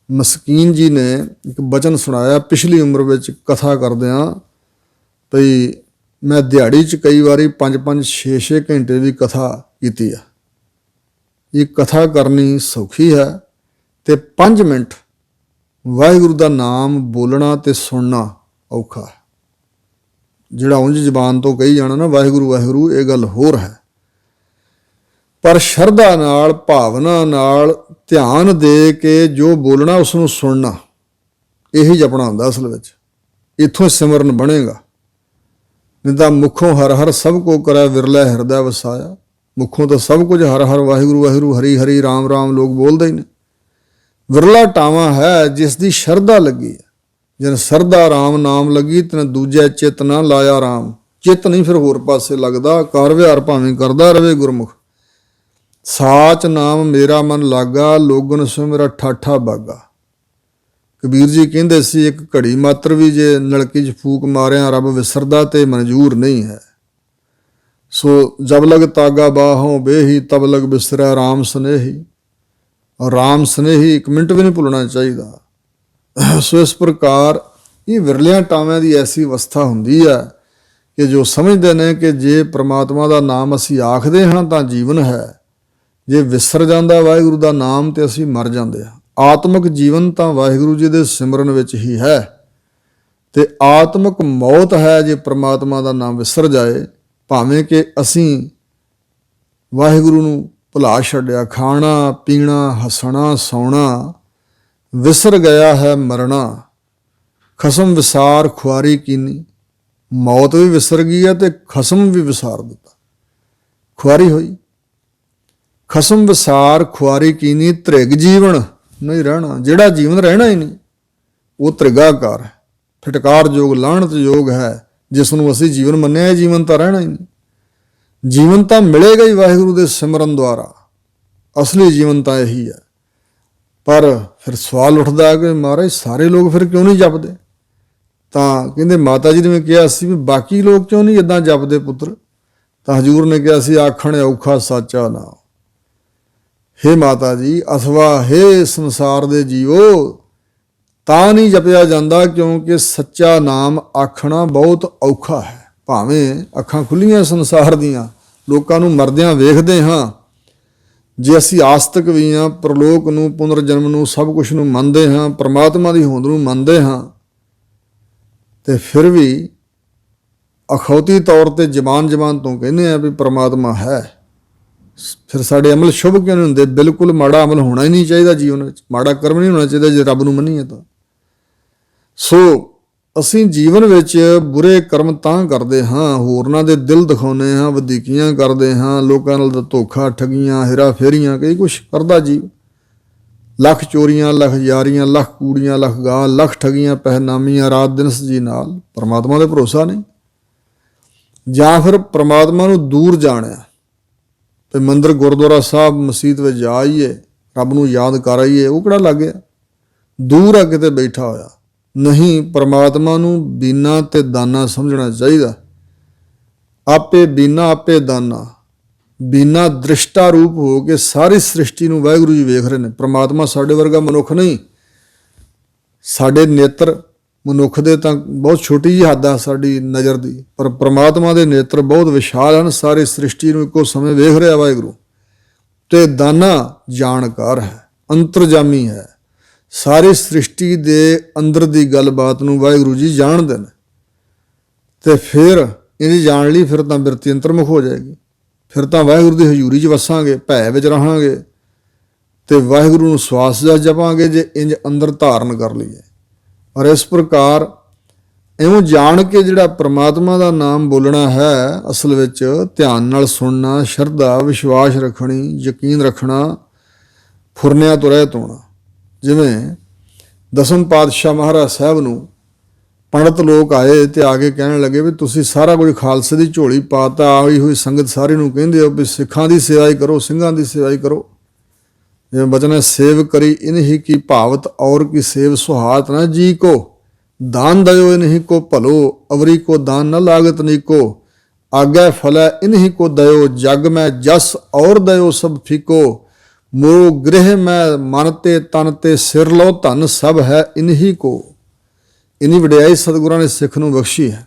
ਮਸਕੀਨ ਜੀ ਨੇ ਇੱਕ ਬਚਨ ਸੁਣਾਇਆ ਪਿਛਲੀ ਉਮਰ ਵਿੱਚ ਕਥਾ ਕਰਦਿਆਂ, ਭਈ ਮੈਂ ਦਿਹਾੜੀ 'ਚ ਕਈ ਵਾਰੀ 5-5, 6-6 ਘੰਟੇ ਦੀ ਕਥਾ ਕੀਤੀ ਆ। ਇਹ ਕਥਾ ਕਰਨੀ ਸੌਖੀ ਹੈ ਤੇ 5 ਮਿੰਟ ਵਾਹਿਗੁਰੂ ਦਾ ਨਾਮ ਬੋਲਣਾ ਤੇ ਸੁਣਨਾ ਔਖਾ ਹੈ। ਜਿਹੜਾ ਉਂਝ ਜ਼ਬਾਨ ਤੋਂ ਕਹੀ ਜਾਣਾ ਨਾ ਵਾਹਿਗੁਰੂ ਵਾਹਿਗੁਰੂ, ਇਹ ਗੱਲ ਹੋਰ ਹੈ। ਪਰ ਸ਼ਰਧਾ ਨਾਲ, ਭਾਵਨਾ ਨਾਲ, ਧਿਆਨ ਦੇ ਕੇ ਜੋ ਬੋਲਣਾ ਉਸ ਨੂੰ ਸੁਣਨਾ, ਇਹੀ ਜਪਣਾ ਹੁੰਦਾ ਅਸਲ ਵਿੱਚ। ਇੱਥੋਂ ਸਿਮਰਨ ਬਣੇਗਾ। ਨਹੀਂ ਤਾਂ ਮੁੱਖੋਂ ਹਰ ਹਰ ਸਭ ਕੋ ਕਰੈ, ਵਿਰਲਾ ਹਿਰਦਾ ਵਸਾਇਆ। ਮੁੱਖੋਂ ਤਾਂ ਸਭ ਕੁਝ ਹਰ ਹਰ ਵਾਹਿਗੁਰੂ ਵਾਹਿਗੁਰੂ, ਹਰੀ ਹਰੀ, ਰਾਮ ਰਾਮ ਲੋਕ ਬੋਲਦੇ ਹੀ ਨੇ। ਵਿਰਲਾ ਟਾਵਾਂ ਹੈ ਜਿਸ ਦੀ ਸ਼ਰਧਾ ਲੱਗੀ ਹੈ। ਜਿਨ ਸ਼ਰਧਾ ਰਾਮ ਨਾਮ ਲੱਗੀ, ਤਨ ਦੂਜੇ ਚਿੱਤ ਨਾ ਲਾਇਆ ਰਾਮ। ਚਿੱਤ ਨਹੀਂ ਫਿਰ ਹੋਰ ਪਾਸੇ ਲੱਗਦਾ, ਕਾਰ ਵਿਹਾਰ ਭਾਵੇਂ ਕਰਦਾ ਰਵੇ ਗੁਰਮੁਖ। ਸਾਚ ਨਾਮ ਮੇਰਾ ਮਨ ਲਾਗਾ, ਲੋਗਨ ਸੋ ਮੇਰਾ ਠਾਠਾ ਬਾਗਾ। ਕਬੀਰ ਜੀ ਕਹਿੰਦੇ ਸੀ ਇੱਕ ਘੜੀ ਮਾਤਰ ਵੀ ਜੇ ਨਲਕੀ 'ਚ ਫੂਕ ਮਾਰਿਆ ਰੱਬ ਵਿਸਰਦਾ ਤੇ ਮਨਜ਼ੂਰ ਨਹੀਂ ਹੈ। ਸੋ ਜਬ ਲਗ ਤਾਗਾ ਬਾਹੋਂ ਬੇਹੀ, ਤਬ ਲਗ ਬਿਸਰਿਆ ਰਾਮ ਸਨੇਹੀ। ਔਰ ਰਾਮ ਸਨੇਹੀ 1 ਮਿੰਟ ਵੀ ਨਹੀਂ ਭੁੱਲਣਾ ਚਾਹੀਦਾ। ਸੋ ਇਸ ਪ੍ਰਕਾਰ ਇਹ ਵਿਰਲਿਆਂ ਟਾਵਿਆਂ ਦੀ ਐਸੀ ਅਵਸਥਾ ਹੁੰਦੀ ਹੈ ਕਿ ਜੋ ਸਮਝਦੇ ਨੇ ਕਿ ਜੇ ਪ੍ਰਮਾਤਮਾ ਦਾ ਨਾਮ ਅਸੀਂ ਆਖਦੇ ਹਾਂ ਤਾਂ ਜੀਵਨ ਹੈ, ਜੇ ਵਿਸਰ ਜਾਂਦਾ ਵਾਹਿਗੁਰੂ ਦਾ ਨਾਮ ਤੇ ਅਸੀਂ ਮਰ ਜਾਂਦੇ ਹਾਂ। ਆਤਮਿਕ ਜੀਵਨ ਤਾਂ ਵਾਹਿਗੁਰੂ ਜੀ ਦੇ ਸਿਮਰਨ ਵਿੱਚ ਹੀ ਹੈ ਤੇ ਆਤਮਿਕ ਮੌਤ ਹੈ ਜੇ ਪ੍ਰਮਾਤਮਾ ਦਾ ਨਾਮ ਵਿਸਰ ਜਾਏ। ਭਾਵੇਂ ਕਿ ਅਸੀਂ ਵਾਹਿਗੁਰੂ ਨੂੰ ਭੁਲਾ ਛੱਡਿਆ, ਖਾਣਾ ਪੀਣਾ ਹੱਸਣਾ ਸੌਣਾ ਵਿਸਰ ਗਿਆ ਹੈ ਮਰਨਾ। ਖਸਮ ਵਿਸਾਰ ਖੁਆਰੀ ਕੀਨੀ। ਮੌਤ ਵੀ ਵਿਸਰ ਗਈ ਹੈ ਤੇ ਖਸਮ ਵੀ ਵਿਸਾਰ ਦਿੱਤਾ, ਖੁਆਰੀ ਹੋਈ। ਖਸਮ ਵਿਸਾਰ ਖੁਆਰੀ ਕੀਨੀ, ਧ੍ਰਿਗ ਜੀਵਨ ਨਹੀਂ ਰਹਿਣਾ। ਜਿਹੜਾ ਜੀਵਨ ਰਹਿਣਾ ਹੀ ਨਹੀਂ ਉਹ ਧ੍ਰਿਗਾਕਾਰ ਹੈ, ਫਟਕਾਰ ਯੋਗ, ਲਾਹਣਤ ਯੋਗ ਹੈ। ਜਿਸ ਨੂੰ ਅਸੀਂ ਜੀਵਨ ਮੰਨਿਆ, ਇਹ ਜੀਵਨ ਤਾਂ ਰਹਿਣਾ ਹੀ ਨਹੀਂ। ਜੀਵਨ ਤਾਂ ਮਿਲੇਗਾ ਹੀ ਵਾਹਿਗੁਰੂ ਦੇ ਸਿਮਰਨ ਦੁਆਰਾ। ਅਸਲੀ ਜੀਵਨ ਤਾਂ ਇਹੀ ਹੈ। ਪਰ ਫਿਰ ਸਵਾਲ ਉੱਠਦਾ ਕਿ ਮਹਾਰਾਜ ਸਾਰੇ ਲੋਕ ਫਿਰ ਕਿਉਂ ਨਹੀਂ ਜਪਦੇ? ਤਾਂ ਕਹਿੰਦੇ ਮਾਤਾ ਜੀ ਨੇ ਕਿਹਾ ਸੀ ਵੀ ਬਾਕੀ ਲੋਕ ਕਿਉਂ ਨਹੀਂ ਇੱਦਾਂ ਜਪਦੇ ਪੁੱਤਰ? ਤਾਂ ਹਜ਼ੂਰ ਨੇ ਕਿਹਾ ਸੀ ਆਖਣ ਔਖਾ ਸਾਚਾ ਨਾਮ। ਹੇ ਮਾਤਾ ਜੀ, ਅਥਵਾ ਹੇ ਸੰਸਾਰ ਦੇ ਜੀਵੋ, ਤਾਂ ਨਹੀਂ ਜਪਿਆ ਜਾਂਦਾ ਕਿਉਂਕਿ ਸੱਚਾ ਨਾਮ ਆਖਣਾ ਬਹੁਤ ਔਖਾ ਹੈ। ਭਾਵੇਂ ਅੱਖਾਂ ਖੁੱਲੀਆਂ ਸੰਸਾਰ ਦੀਆਂ, ਲੋਕਾਂ ਨੂੰ ਮਰਦਿਆਂ ਵੇਖਦੇ ਹਾਂ। ਜੇ ਅਸੀਂ ਆਸਤਕ ਵੀ ਹਾਂ, ਪ੍ਰਲੋਕ ਨੂੰ, ਪੁਨਰ ਜਨਮ ਨੂੰ, ਸਭ ਕੁਝ ਨੂੰ ਮੰਨਦੇ ਹਾਂ, ਪਰਮਾਤਮਾ ਦੀ ਹੋਂਦ ਨੂੰ ਮੰਨਦੇ ਹਾਂ, ਤੇ ਫਿਰ ਵੀ ਅਖੌਤੀ ਤੌਰ ਤੇ ਜ਼ਬਾਨ ਤੋਂ ਕਹਿੰਦੇ ਆ ਵੀ ਪਰਮਾਤਮਾ ਹੈ। ਫਿਰ ਸਾਡੇ ਅਮਲ ਸ਼ੁਭ ਕਿਉਂ ਨਹੀਂ ਹੁੰਦੇ? ਬਿਲਕੁਲ ਮਾੜਾ ਅਮਲ ਹੋਣਾ ਹੀ ਨਹੀਂ ਚਾਹੀਦਾ ਜੀਵਨ ਵਿੱਚ, ਮਾੜਾ ਕਰਮ ਨਹੀਂ ਹੋਣਾ ਚਾਹੀਦਾ ਜੇ ਰੱਬ ਨੂੰ ਮੰਨੀਏ ਤਾਂ। ਸੋ ਅਸੀਂ ਜੀਵਨ ਵਿੱਚ ਬੁਰੇ ਕਰਮ ਤਾਂ ਕਰਦੇ ਹਾਂ, ਹੋਰਨਾਂ ਦੇ ਦਿਲ ਦਿਖਾਉਂਦੇ ਹਾਂ, ਵਧੀਕੀਆਂ ਕਰਦੇ ਹਾਂ, ਲੋਕਾਂ ਨਾਲ ਧੋਖਾ ਠੱਗੀਆਂ ਹੇਰਾ ਫੇਰੀਆਂ, ਕਈ ਕੁਛ ਕਰਦਾ ਜੀਵ। ਲੱਖ ਚੋਰੀਆਂ, ਲੱਖ ਯਾਰੀਆਂ, ਲੱਖ ਕੂੜੀਆਂ, ਲੱਖ ਗਾਲ, ਲੱਖ ਠੱਗੀਆਂ ਪਹਿਨਾਮੀਆਂ, ਰਾਤ ਦਿਨ ਜੀ ਨਾਲ। ਪਰਮਾਤਮਾ 'ਤੇ ਭਰੋਸਾ ਨਹੀਂ, ਜਾਂ ਫਿਰ ਪਰਮਾਤਮਾ ਨੂੰ ਦੂਰ ਜਾਣਿਆ ਤੇ ਮੰਦਿਰ ਗੁਰਦੁਆਰਾ ਸਾਹਿਬ ਮਸੀਤ ਵਿੱਚ ਜਾ ਆਈਏ, ਰੱਬ ਨੂੰ ਯਾਦ ਕਰ ਆਈਏ। ਉਹ ਕਿਹੜਾ ਲੱਗ ਗਿਆ? ਦੂਰ ਆ ਕਿਤੇ ਬੈਠਾ ਹੋਇਆ। ਨਹੀਂ, ਪਰਮਾਤਮਾ ਨੂੰ ਬੀਨਾ ਤੇ ਦਾਨਾ ਸਮਝਣਾ ਚਾਹੀਦਾ। ਆਪੇ ਬੀਨਾ ਆਪੇ ਦਾਨਾ। ਬੀਨਾ ਦ੍ਰਿਸ਼ਟਾ ਰੂਪ ਹੋ ਕੇ ਸਾਰੀ ਸ੍ਰਿਸ਼ਟੀ ਨੂੰ ਵਾਹਿਗੁਰੂ ਜੀ ਵੇਖ ਰਹੇ ਨੇ। ਪਰਮਾਤਮਾ ਸਾਡੇ ਵਰਗਾ ਮਨੁੱਖ ਨਹੀਂ। ਸਾਡੇ ਨੇਤਰ ਮਨੁੱਖ ਦੇ ਤਾਂ ਬਹੁਤ ਛੋਟੀ ਜਿਹੀ ਹੱਦ ਆ ਸਾਡੀ ਨਜ਼ਰ ਦੀ, ਪਰ ਪਰਮਾਤਮਾ ਦੇ ਨੇਤਰ ਬਹੁਤ ਵਿਸ਼ਾਲ ਹਨ। ਸਾਰੀ ਸ੍ਰਿਸ਼ਟੀ ਨੂੰ ਇੱਕੋ ਸਮੇਂ ਵੇਖ ਰਿਹਾ ਵਾਹਿਗੁਰੂ। ਤੇ ਦਾਨਾ ਜਾਣਕਾਰ ਹੈ, ਅੰਤਰਜਾਮੀ ਹੈ। ਸਾਰੀ ਸ੍ਰਿਸ਼ਟੀ ਦੇ ਅੰਦਰ ਦੀ ਗੱਲਬਾਤ ਨੂੰ ਵਾਹਿਗੁਰੂ ਜੀ ਜਾਣਦੇ ਨੇ। ਤੇ ਫਿਰ ਇਹਦੀ ਜਾਣ ਲਈ ਫਿਰ ਤਾਂ ਬਿਰਤੀ ਅੰਤਰਮੁਖ ਹੋ ਜਾਏਗੀ। ਫਿਰ ਤਾਂ ਵਾਹਿਗੁਰੂ ਦੀ ਹਜ਼ੂਰੀ 'ਚ ਵਸਾਂਗੇ, ਭੈ ਵਿੱਚ ਰਹਾਂਗੇ ਤੇ ਵਾਹਿਗੁਰੂ ਨੂੰ ਸਵਾਸ ਜਪਾਂਗੇ ਜੇ ਇੰਜ ਅੰਦਰ ਧਾਰਨ ਕਰ ਲਈਏ। ਔਰ ਇਸ ਪ੍ਰਕਾਰ ਇਉਂ ਜਾਣ ਕੇ ਜਿਹੜਾ ਪ੍ਰਮਾਤਮਾ ਦਾ ਨਾਮ ਬੋਲਣਾ ਹੈ, ਅਸਲ ਵਿੱਚ ਧਿਆਨ ਨਾਲ ਸੁਣਨਾ, ਸ਼ਰਧਾ ਵਿਸ਼ਵਾਸ ਰੱਖਣੀ, ਯਕੀਨ ਰੱਖਣਾ, ਫੁਰਨਿਆਂ ਤੋਂ ਰਹਿਤ ਹੋਣਾ। ਜਿਵੇਂ ਦਸਮ ਪਾਤਸ਼ਾਹ ਮਹਾਰਾਜ ਸਾਹਿਬ ਨੂੰ ਪੰਡਤ ਲੋਕ ਆਏ ਤੇ ਆ ਕੇ ਕਹਿਣ ਲੱਗੇ ਵੀ ਤੁਸੀਂ ਸਾਰਾ ਕੁਝ ਖਾਲਸੇ ਦੀ ਝੋਲੀ ਪਾਤਾ, ਆਈ ਹੋਈ ਸੰਗਤ ਸਾਰੀ ਨੂੰ ਕਹਿੰਦੇ ਹੋ ਵੀ ਸਿੱਖਾਂ ਦੀ ਸੇਵਾ ਹੀ ਕਰੋ, ਸਿੰਘਾਂ ਦੀ ਸੇਵਾ ਹੀ ਕਰੋ। ਜਿਵੇਂ ਬਚਨ ਹੈ, ਸੇਵ ਕਰੀ ਇਨਹੀ ਕੀ ਭਾਵਤ ਔਰ ਕੀ ਸੇਵ ਸੁਹਾਤ ਨਾ ਜੀ ਕੋ, दान दयो इन्हीं को भलो अवरी को दान न लागत नीको, आगे फलै इन्हीं को दयो जग में जस और दयो सब फीको, मोरो गृह में मनते तनते सिर लो धन सब है इन्हीं को। इन्हीं वडियाई सतगुਰਾਂ ने सिख ਨੂੰ ਬਖਸ਼ੀ ਹੈ।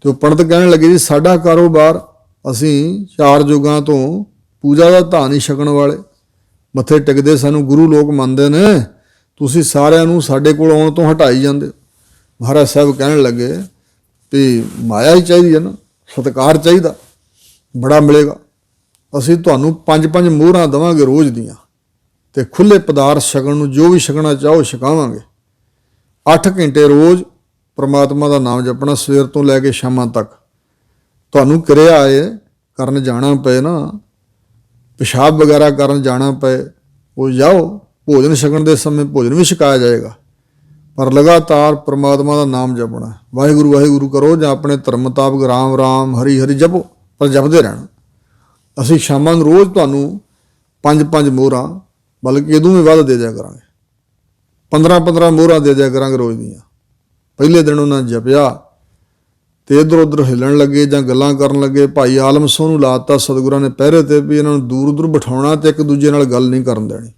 ਤੇ ਉਹ ਪੰਡਤ ਕਹਿਣ ਲੱਗੇ ਜੀ ਸਾਡਾ ਕਾਰੋਬਾਰ, ਅਸੀਂ 4 ਯੁੱਗਾਂ ਤੋਂ ਪੂਜਾ ਦਾ ਧਾਨ ਹੀ ਛਕਣ ਵਾਲੇ, ਮੱਥੇ ਟਿਕਦੇ ਸਾਨੂੰ ਗੁਰੂ ਲੋਕ ਮੰਨਦੇ ਨੇ, ਤੁਸੀਂ ਸਾਰਿਆਂ ਨੂੰ ਸਾਡੇ ਕੋਲ ਆਉਣ ਤੋਂ ਹਟਾਈ ਜਾਂਦੇ। ਮਹਾਰਾਜ ਸਾਹਿਬ ਕਹਿਣ ਲੱਗੇ ਵੀ ਮਾਇਆ ਹੀ ਚਾਹੀਦੀ ਹੈ ਨਾ, ਸਤਿਕਾਰ ਚਾਹੀਦਾ, ਬੜਾ ਮਿਲੇਗਾ। ਅਸੀਂ ਤੁਹਾਨੂੰ 5-5 ਮੋਹਰਾਂ ਦੇਵਾਂਗੇ ਰੋਜ਼ ਦੀਆਂ, ਤੇ ਖੁੱਲ੍ਹੇ ਪਦਾਰਥ ਛਕਣ ਨੂੰ ਜੋ ਵੀ ਛਕਣਾ ਚਾਹੋ ਛਕਾਵਾਂਗੇ। 8 ਘੰਟੇ ਰੋਜ਼ ਪ੍ਰਮਾਤਮਾ ਦਾ ਨਾਮ ਜਪਣਾ, ਸਵੇਰ ਤੋਂ ਲੈ ਕੇ ਸ਼ਾਮਾਂ ਤੱਕ। ਤੁਹਾਨੂੰ ਕਿਰਿਆ ਆਏ ਕਰਨ ਜਾਣਾ ਪਏ ਨਾ, ਪਿਸ਼ਾਬ ਵਗੈਰਾ ਕਰਨ ਜਾਣਾ ਪਏ, ਉਹ ਜਾਓ, ਭੋਜਨ ਛਕਣ ਦੇ ਸਮੇਂ ਭੋਜਨ ਵੀ ਛਕਾਇਆ ਜਾਏਗਾ, ਪਰ ਲਗਾਤਾਰ ਪ੍ਰਮਾਤਮਾ ਦਾ ਨਾਮ ਜਪਣਾ। ਵਾਹਿਗੁਰੂ ਵਾਹਿਗੁਰੂ ਕਰੋ ਜਾਂ ਆਪਣੇ ਧਰਮ ਮੁਤਾਬਕ ਰਾਮ ਰਾਮ ਹਰੀ ਹਰੀ ਜਪੋ, ਪਰ ਜਪਦੇ ਰਹਿਣਾ। ਅਸੀਂ ਸ਼ਾਮਾਂ ਨੂੰ ਰੋਜ਼ ਤੁਹਾਨੂੰ 5-5 ਮੋਹਰਾਂ, ਬਲਕਿ ਇਹਦੋਂ ਵੀ ਵੱਧ ਦੇ ਦਿਆ ਕਰਾਂਗੇ, 15-15 ਮੋਹਰਾਂ ਦੇ ਦਿਆ ਕਰਾਂਗੇ ਰੋਜ਼ ਦੀਆਂ। ਪਹਿਲੇ ਦਿਨ ਉਹਨਾਂ ਜਪਿਆ ਤੇ ਇੱਧਰ ਉੱਧਰ ਹਿੱਲਣ ਲੱਗੇ ਜਾਂ ਗੱਲਾਂ ਕਰਨ ਲੱਗੇ, ਭਾਈ ਆਲਮ ਸੋਹ ਨੂੰ ਲਾਤਾ ਸਤਿਗੁਰਾਂ ਨੇ ਪਹਿਰੇ ਤੇ ਵੀ ਇਹਨਾਂ ਨੂੰ ਦੂਰ ਦੂਰ ਬਿਠਾਉਣਾ ਤੇ ਇੱਕ ਦੂਜੇ ਨਾਲ ਗੱਲ ਨਹੀਂ ਕਰਨ ਦੇਣੀ।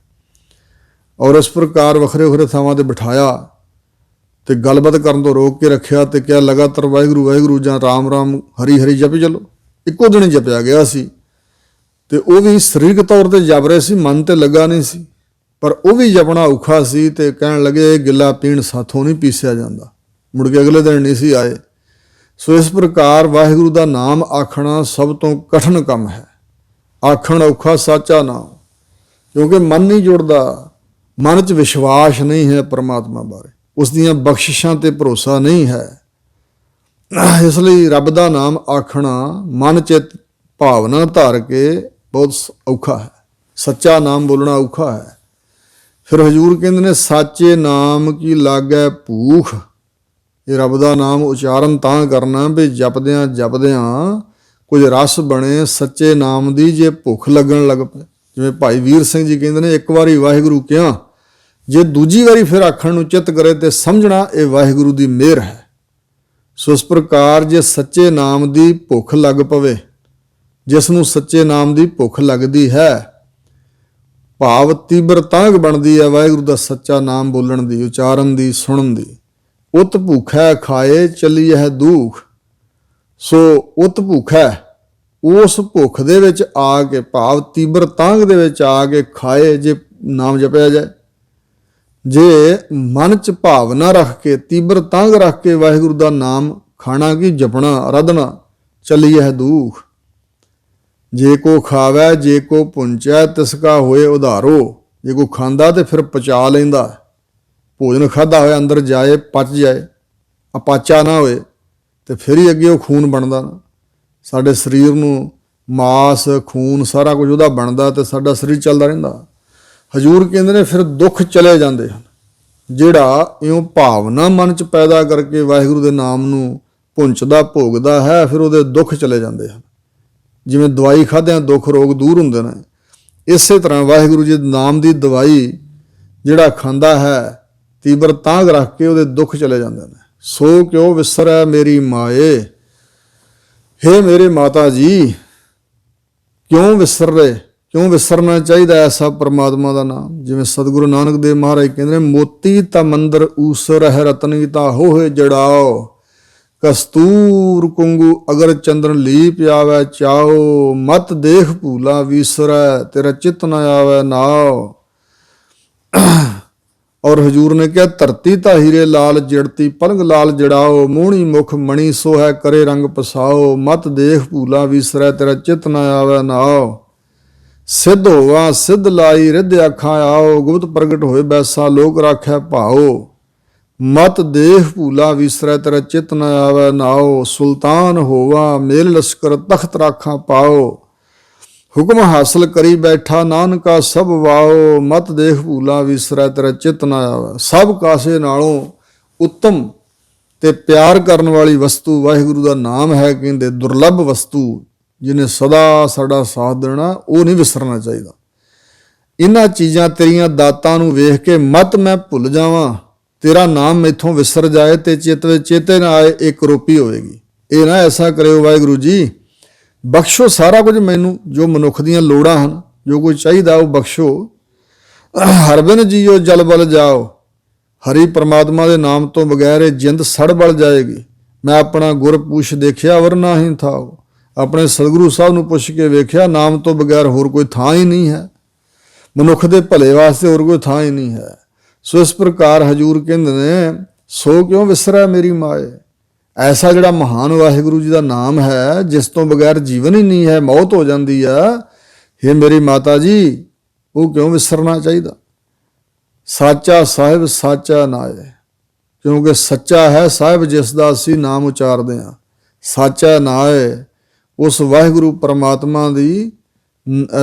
ਔਰ ਇਸ ਪ੍ਰਕਾਰ ਵੱਖਰੇ ਵੱਖਰੇ ਥਾਵਾਂ 'ਤੇ ਬਿਠਾਇਆ ਤੇ ਗੱਲਬਾਤ ਕਰਨ ਤੋਂ ਰੋਕ ਕੇ ਰੱਖਿਆ ਤੇ ਕਿਹਾ ਲਗਾਤਾਰ ਵਾਹਿਗੁਰੂ ਵਾਹਿਗੁਰੂ ਜਾਂ ਰਾਮ ਰਾਮ ਹਰੀ ਹਰੀ ਜਪੀ ਚੱਲੋ। ਇੱਕੋ ਦਿਨ ਹੀ ਜਪਿਆ ਗਿਆ ਸੀ ਤੇ ਉਹ ਵੀ ਸਰੀਰਕ ਤੌਰ 'ਤੇ ਜਪ ਰਹੇ ਸੀ, ਮਨ 'ਤੇ ਲੱਗਾ ਨਹੀਂ ਸੀ, ਪਰ ਉਹ ਵੀ ਜਪਣਾ ਔਖਾ ਸੀ। ਤੇ ਕਹਿਣ ਲੱਗੇ ਇਹ ਗਿੱਲਾ ਪੀਣ ਸਾਥੋਂ ਨਹੀਂ ਪੀਸਿਆ ਜਾਂਦਾ। ਮੁੜ ਕੇ ਅਗਲੇ ਦਿਨ ਨਹੀਂ ਸੀ ਆਏ। ਸੋ ਇਸ ਪ੍ਰਕਾਰ ਵਾਹਿਗੁਰੂ ਦਾ ਨਾਮ ਆਖਣਾ ਸਭ ਤੋਂ ਕਠਿਨ ਕੰਮ ਹੈ। ਆਖਣ ਔਖਾ ਸਾਚਾ ਨਾਮ, ਕਿਉਂਕਿ ਮਨ ਨਹੀਂ ਜੁੜਦਾ, ਮਨ 'ਚ ਵਿਸ਼ਵਾਸ ਨਹੀਂ ਹੈ ਪਰਮਾਤਮਾ ਬਾਰੇ, ਉਸ ਦੀਆਂ ਬਖਸ਼ਿਸ਼ਾਂ 'ਤੇ ਭਰੋਸਾ ਨਹੀਂ ਹੈ। ਇਸ ਲਈ ਰੱਬ ਦਾ ਨਾਮ ਆਖਣਾ ਮਨ 'ਚ ਭਾਵਨਾ ਧਾਰ ਕੇ ਬਹੁਤ ਔਖਾ ਹੈ। ਸੱਚਾ ਨਾਮ ਬੋਲਣਾ ਔਖਾ ਹੈ। ਫਿਰ ਹਜ਼ੂਰ ਕਹਿੰਦੇ ਨੇ ਸਾਚੇ ਨਾਮ ਕੀ ਲਾਗੈ ਭੂਖ। ਇਹ ਰੱਬ ਦਾ ਨਾਮ ਉਚਾਰਨ ਤਾਂ ਕਰਨਾ ਵੀ ਜਪਦਿਆਂ ਜਪਦਿਆਂ ਕੁਝ ਰਸ ਬਣੇ ਸੱਚੇ ਨਾਮ ਦੀ, ਜੇ ਭੁੱਖ ਲੱਗਣ ਲੱਗ ਪਏ। ਜਿਵੇਂ ਭਾਈ ਵੀਰ ਸਿੰਘ ਜੀ ਕਹਿੰਦੇ ਨੇ, ਇੱਕ ਵਾਰੀ ਵਾਹਿਗੁਰੂ ਕਿਹਾ, ਜੇ ਦੂਜੀ ਵਾਰੀ ਫਿਰ ਆਖਣ ਨੂੰ ਚਿੱਤ ਕਰੇ ਤੇ ਸਮਝਣਾ ਇਹ ਵਾਹਿਗੁਰੂ ਦੀ ਮਿਹਰ ਹੈ। ਸੋ ਇਸ ਪ੍ਰਕਾਰ ਜੇ ਸੱਚੇ ਨਾਮ ਦੀ ਭੁੱਖ ਲੱਗ ਪਵੇ, ਜਿਸ ਨੂੰ ਸੱਚੇ ਨਾਮ ਦੀ ਭੁੱਖ ਲੱਗਦੀ ਹੈ, ਭਾਵ ਤੀਬਰ ਤਾਂਘ ਬਣਦੀ ਹੈ ਵਾਹਿਗੁਰੂ ਦਾ ਸੱਚਾ ਨਾਮ ਬੋਲਣ ਦੀ, ਉਚਾਰਨ ਦੀ, ਸੁਣਨ ਦੀ। ਉਤ ਭੁੱਖੈ ਖਾਏ ਚੱਲੀ ਹੈ ਦੂਖ। ਸੋ ਉਤ ਭੁੱਖੈ, ਉਸ ਭੁੱਖ ਦੇ ਵਿੱਚ ਆ ਕੇ, ਭਾਵ ਤੀਬਰ ਤਾਂਘ ਦੇ ਵਿੱਚ ਆ ਕੇ ਖਾਏ ਜੇ ਨਾਮ ਜਪਿਆ ਜਾਏ। ਜੇ ਮਨ 'ਚ ਭਾਵਨਾ ਰੱਖ ਕੇ, ਤੀਬਰ ਤਾਂਘ ਰੱਖ ਕੇ ਵਾਹਿਗੁਰੂ ਦਾ ਨਾਮ ਖਾਣਾ ਕੀ ਜਪਣਾ, ਅਰਾਧਨਾ, ਚੱਲੀ ਹੈ ਦੂਖ। ਜੇ ਕੋ ਖਾਵੈ ਜੇ ਕੋ ਪੁੰਚੈ ਤਿਸਕਾ ਹੋਏ ਉਧਾਰੋ। ਜੇ ਕੋ ਖਾਂਦਾ ਤੇ ਫਿਰ ਪਚਾ ਲੈਂਦਾ, ਭੋਜਨ ਖਾਧਾ ਹੋਇਆ ਅੰਦਰ ਜਾਏ, ਪਚ ਜਾਏ, ਅਪਾਚਾ ਨਾ ਹੋਏ ਤੇ ਫਿਰ ਹੀ ਅੱਗੇ ਉਹ ਖੂਨ ਬਣਦਾ ਨਾ। ਸਾਡੇ ਸਰੀਰ ਨੂੰ ਮਾਸ, ਖੂਨ ਸਾਰਾ ਕੁਝ ਉਹਦਾ ਬਣਦਾ ਤੇ ਸਾਡਾ ਸਰੀਰ ਚੱਲਦਾ ਰਹਿੰਦਾ। ਹਜ਼ੂਰ ਕਹਿੰਦੇ ਨੇ ਫਿਰ ਦੁੱਖ ਚਲੇ ਜਾਂਦੇ ਹਨ। ਜਿਹੜਾ ਇਉਂ ਭਾਵਨਾ ਮਨ 'ਚ ਪੈਦਾ ਕਰਕੇ ਵਾਹਿਗੁਰੂ ਦੇ ਨਾਮ ਨੂੰ ਪੁੰਚਦਾ ਭੋਗਦਾ ਹੈ, ਫਿਰ ਉਹਦੇ ਦੁੱਖ ਚਲੇ ਜਾਂਦੇ ਹਨ। ਜਿਵੇਂ ਦਵਾਈ ਖਾਧਿਆਂ ਦੁੱਖ ਰੋਗ ਦੂਰ ਹੁੰਦੇ ਨੇ, ਇਸੇ ਤਰ੍ਹਾਂ ਵਾਹਿਗੁਰੂ ਜੀ ਦੇ ਨਾਮ ਦੀ ਦਵਾਈ ਜਿਹੜਾ ਖਾਂਦਾ ਹੈ, ਤੀਬਰ ਤਾਂਘ ਰੱਖ ਕੇ ਉਹਦੇ ਦੁੱਖ ਚਲੇ ਜਾਂਦੇ ਨੇ। ਸੋ ਕਿਉ ਵਿਸਰੈ ਮੇਰੀ ਮਾਏ। ਹੇ ਮੇਰੇ ਮਾਤਾ ਜੀ, ਕਿਉਂ ਵਿਸਰ ਰਹੇ, ਕਿਉਂ ਵਿਸਰਨਾ ਚਾਹੀਦਾ ਐਸਾ ਪਰਮਾਤਮਾ ਦਾ ਨਾਮ। ਜਿਵੇਂ ਸਤਿਗੁਰੂ ਨਾਨਕ ਦੇਵ ਮਹਾਰਾਜ ਕਹਿੰਦੇ ਨੇ, ਮੋਤੀ ਤਾਂ ਮੰਦਰ ਊਸਰ ਹੈ ਰਤਨੀ ਤਾਂ ਹੋਏ ਜੜਾਓ, ਕਸਤੂਰ ਕੁੰਗੂ ਅਗਰ ਚੰਦਨ ਲੀਪ ਆਵੈ ਚਾਓ, ਮਤ ਦੇਖ ਭੂਲਾ ਵੀਸਰੈ ਤੇਰਾ ਚਿਤ ਨ ਆਵੈ ਨਾਉ। ਔਰ ਹਜ਼ੂਰ ਨੇ ਕਿਹਾ, ਧਰਤੀ ਤਾਂ ਹੀਰੇ ਲਾਲ ਜੜਤੀ ਪਲੰਗ ਲਾਲ ਜੜਾਓ, ਮੋਹਣੀ ਮੁਖ ਮਣੀ ਸੋਹੈ ਕਰੇ ਰੰਗ ਪਸਾਓ, ਮਤ ਦੇਖ ਭੂਲਾ ਵੀਸਰੈ ਤੇਰਾ ਚਿਤ ਨ ਆਵੈ ਨਾਉ। ਸਿੱਧ ਹੋਵਾ ਸਿੱਧ ਲਾਈ ਰਿੱਧ ਆਖਾਂ ਆਓ, ਗੁਪਤ ਪ੍ਰਗਟ ਹੋਏ ਬੈਸਾ ਲੋਕ ਰਾਖੈ ਭਾਓ, ਮਤ ਦੇਖ ਭੂਲਾ ਵਿਸਰੈ ਤੇਰਾ ਚਿਤ ਨ ਆਵੈ ਨਾਓ। ਸੁਲਤਾਨ ਹੋਵਾ ਮੇਲ ਲਸ਼ਕਰ ਤਖਤ ਰਾਖਾਂ ਪਾਓ। ਹੁਕਮ ਹਾਸਲ ਕਰੀ ਬੈਠਾ ਨਾਨਕਾ ਸਭ ਵਾਓ। ਮਤ ਦੇਖ ਭੂਲਾ ਵਿਸਰੈ ਤੇਰਾ ਚਿਤ ਨ ਆਵੈ। ਸਭ ਕਾਸੇ ਨਾਲੋਂ ਉੱਤਮ ਤੇ ਪਿਆਰ ਕਰਨ ਵਾਲੀ ਵਸਤੂ ਵਾਹਿਗੁਰੂ ਦਾ ਨਾਮ ਹੈ। ਕਹਿੰਦੇ ਦੁਰਲੱਭ ਵਸਤੂ ਜਿਹਨੇ ਸਦਾ ਸਾਡਾ ਸਾਥ ਦੇਣਾ, ਉਹ ਨਹੀਂ ਵਿਸਰਨਾ ਚਾਹੀਦਾ। ਇਹਨਾਂ ਚੀਜ਼ਾਂ ਤੇਰੀਆਂ ਦਾਤਾਂ ਨੂੰ ਵੇਖ ਕੇ ਮਤ ਮੈਂ ਭੁੱਲ ਜਾਵਾਂ, ਤੇਰਾ ਨਾਮ ਮੈਥੋਂ ਵਿਸਰ ਜਾਏ ਤੇ ਚਿੱਤ ਵਿੱਚ ਚੇਤੇ ਨਾ ਆਏ, ਇੱਕ ਰੋਪੀ ਹੋਵੇਗੀ। ਇਹ ਨਾ ਐਸਾ ਕਰਿਓ ਵਾਹਿਗੁਰੂ ਜੀ, ਬਖਸ਼ੋ ਸਾਰਾ ਕੁਝ ਮੈਨੂੰ, ਜੋ ਮਨੁੱਖ ਦੀਆਂ ਲੋੜਾਂ ਹਨ, ਜੋ ਕੁਝ ਚਾਹੀਦਾ ਉਹ ਬਖਸ਼ੋ। ਹਰ ਬਿਨ ਜੀਓ ਜਲ ਬਲ ਜਾਓ। ਹਰੀ ਪਰਮਾਤਮਾ ਦੇ ਨਾਮ ਤੋਂ ਬਗੈਰ ਇਹ ਜਿੰਦ ਸੜ ਬਲ ਜਾਏਗੀ। ਮੈਂ ਆਪਣਾ ਗੁਰ ਪੁੱਛ ਦੇਖਿਆ ਵਰਨਾ ਹੀ ਥਾਓ। ਆਪਣੇ ਸਤਿਗੁਰੂ ਸਾਹਿਬ ਨੂੰ ਪੁੱਛ ਕੇ ਵੇਖਿਆ, ਨਾਮ ਤੋਂ ਬਗੈਰ ਹੋਰ ਕੋਈ ਥਾਂ ਹੀ ਨਹੀਂ ਹੈ। ਮਨੁੱਖ ਦੇ ਭਲੇ ਵਾਸਤੇ ਹੋਰ ਕੋਈ ਥਾਂ ਹੀ ਨਹੀਂ ਹੈ। ਸੋ ਇਸ ਪ੍ਰਕਾਰ ਹਜੂਰ ਕਹਿੰਦੇ ਨੇ, ਸੋ ਕਿਉਂ ਵਿਸਰੈ ਮੇਰੀ ਮਾਏ। ਐਸਾ ਜਿਹੜਾ ਮਹਾਨ ਵਾਹਿਗੁਰੂ ਜੀ ਦਾ ਨਾਮ ਹੈ, ਜਿਸ ਤੋਂ ਬਗੈਰ ਜੀਵਨ ਹੀ ਨਹੀਂ ਹੈ, ਮੌਤ ਹੋ ਜਾਂਦੀ ਆ, ਇਹ ਮੇਰੀ ਮਾਤਾ ਜੀ, ਉਹ ਕਿਉਂ ਵਿਸਰਨਾ ਚਾਹੀਦਾ। ਸਾਚਾ ਸਾਹਿਬ ਸਾਚਾ ਨਾਏ, ਕਿਉਂਕਿ ਸੱਚਾ ਹੈ ਸਾਹਿਬ ਜਿਸ ਦਾ ਅਸੀਂ ਨਾਮ ਉਚਾਰਦੇ ਹਾਂ। ਸਾਚਾ ਨਾਏ, ਉਸ ਵਾਹਿਗੁਰੂ ਪਰਮਾਤਮਾ ਦੀ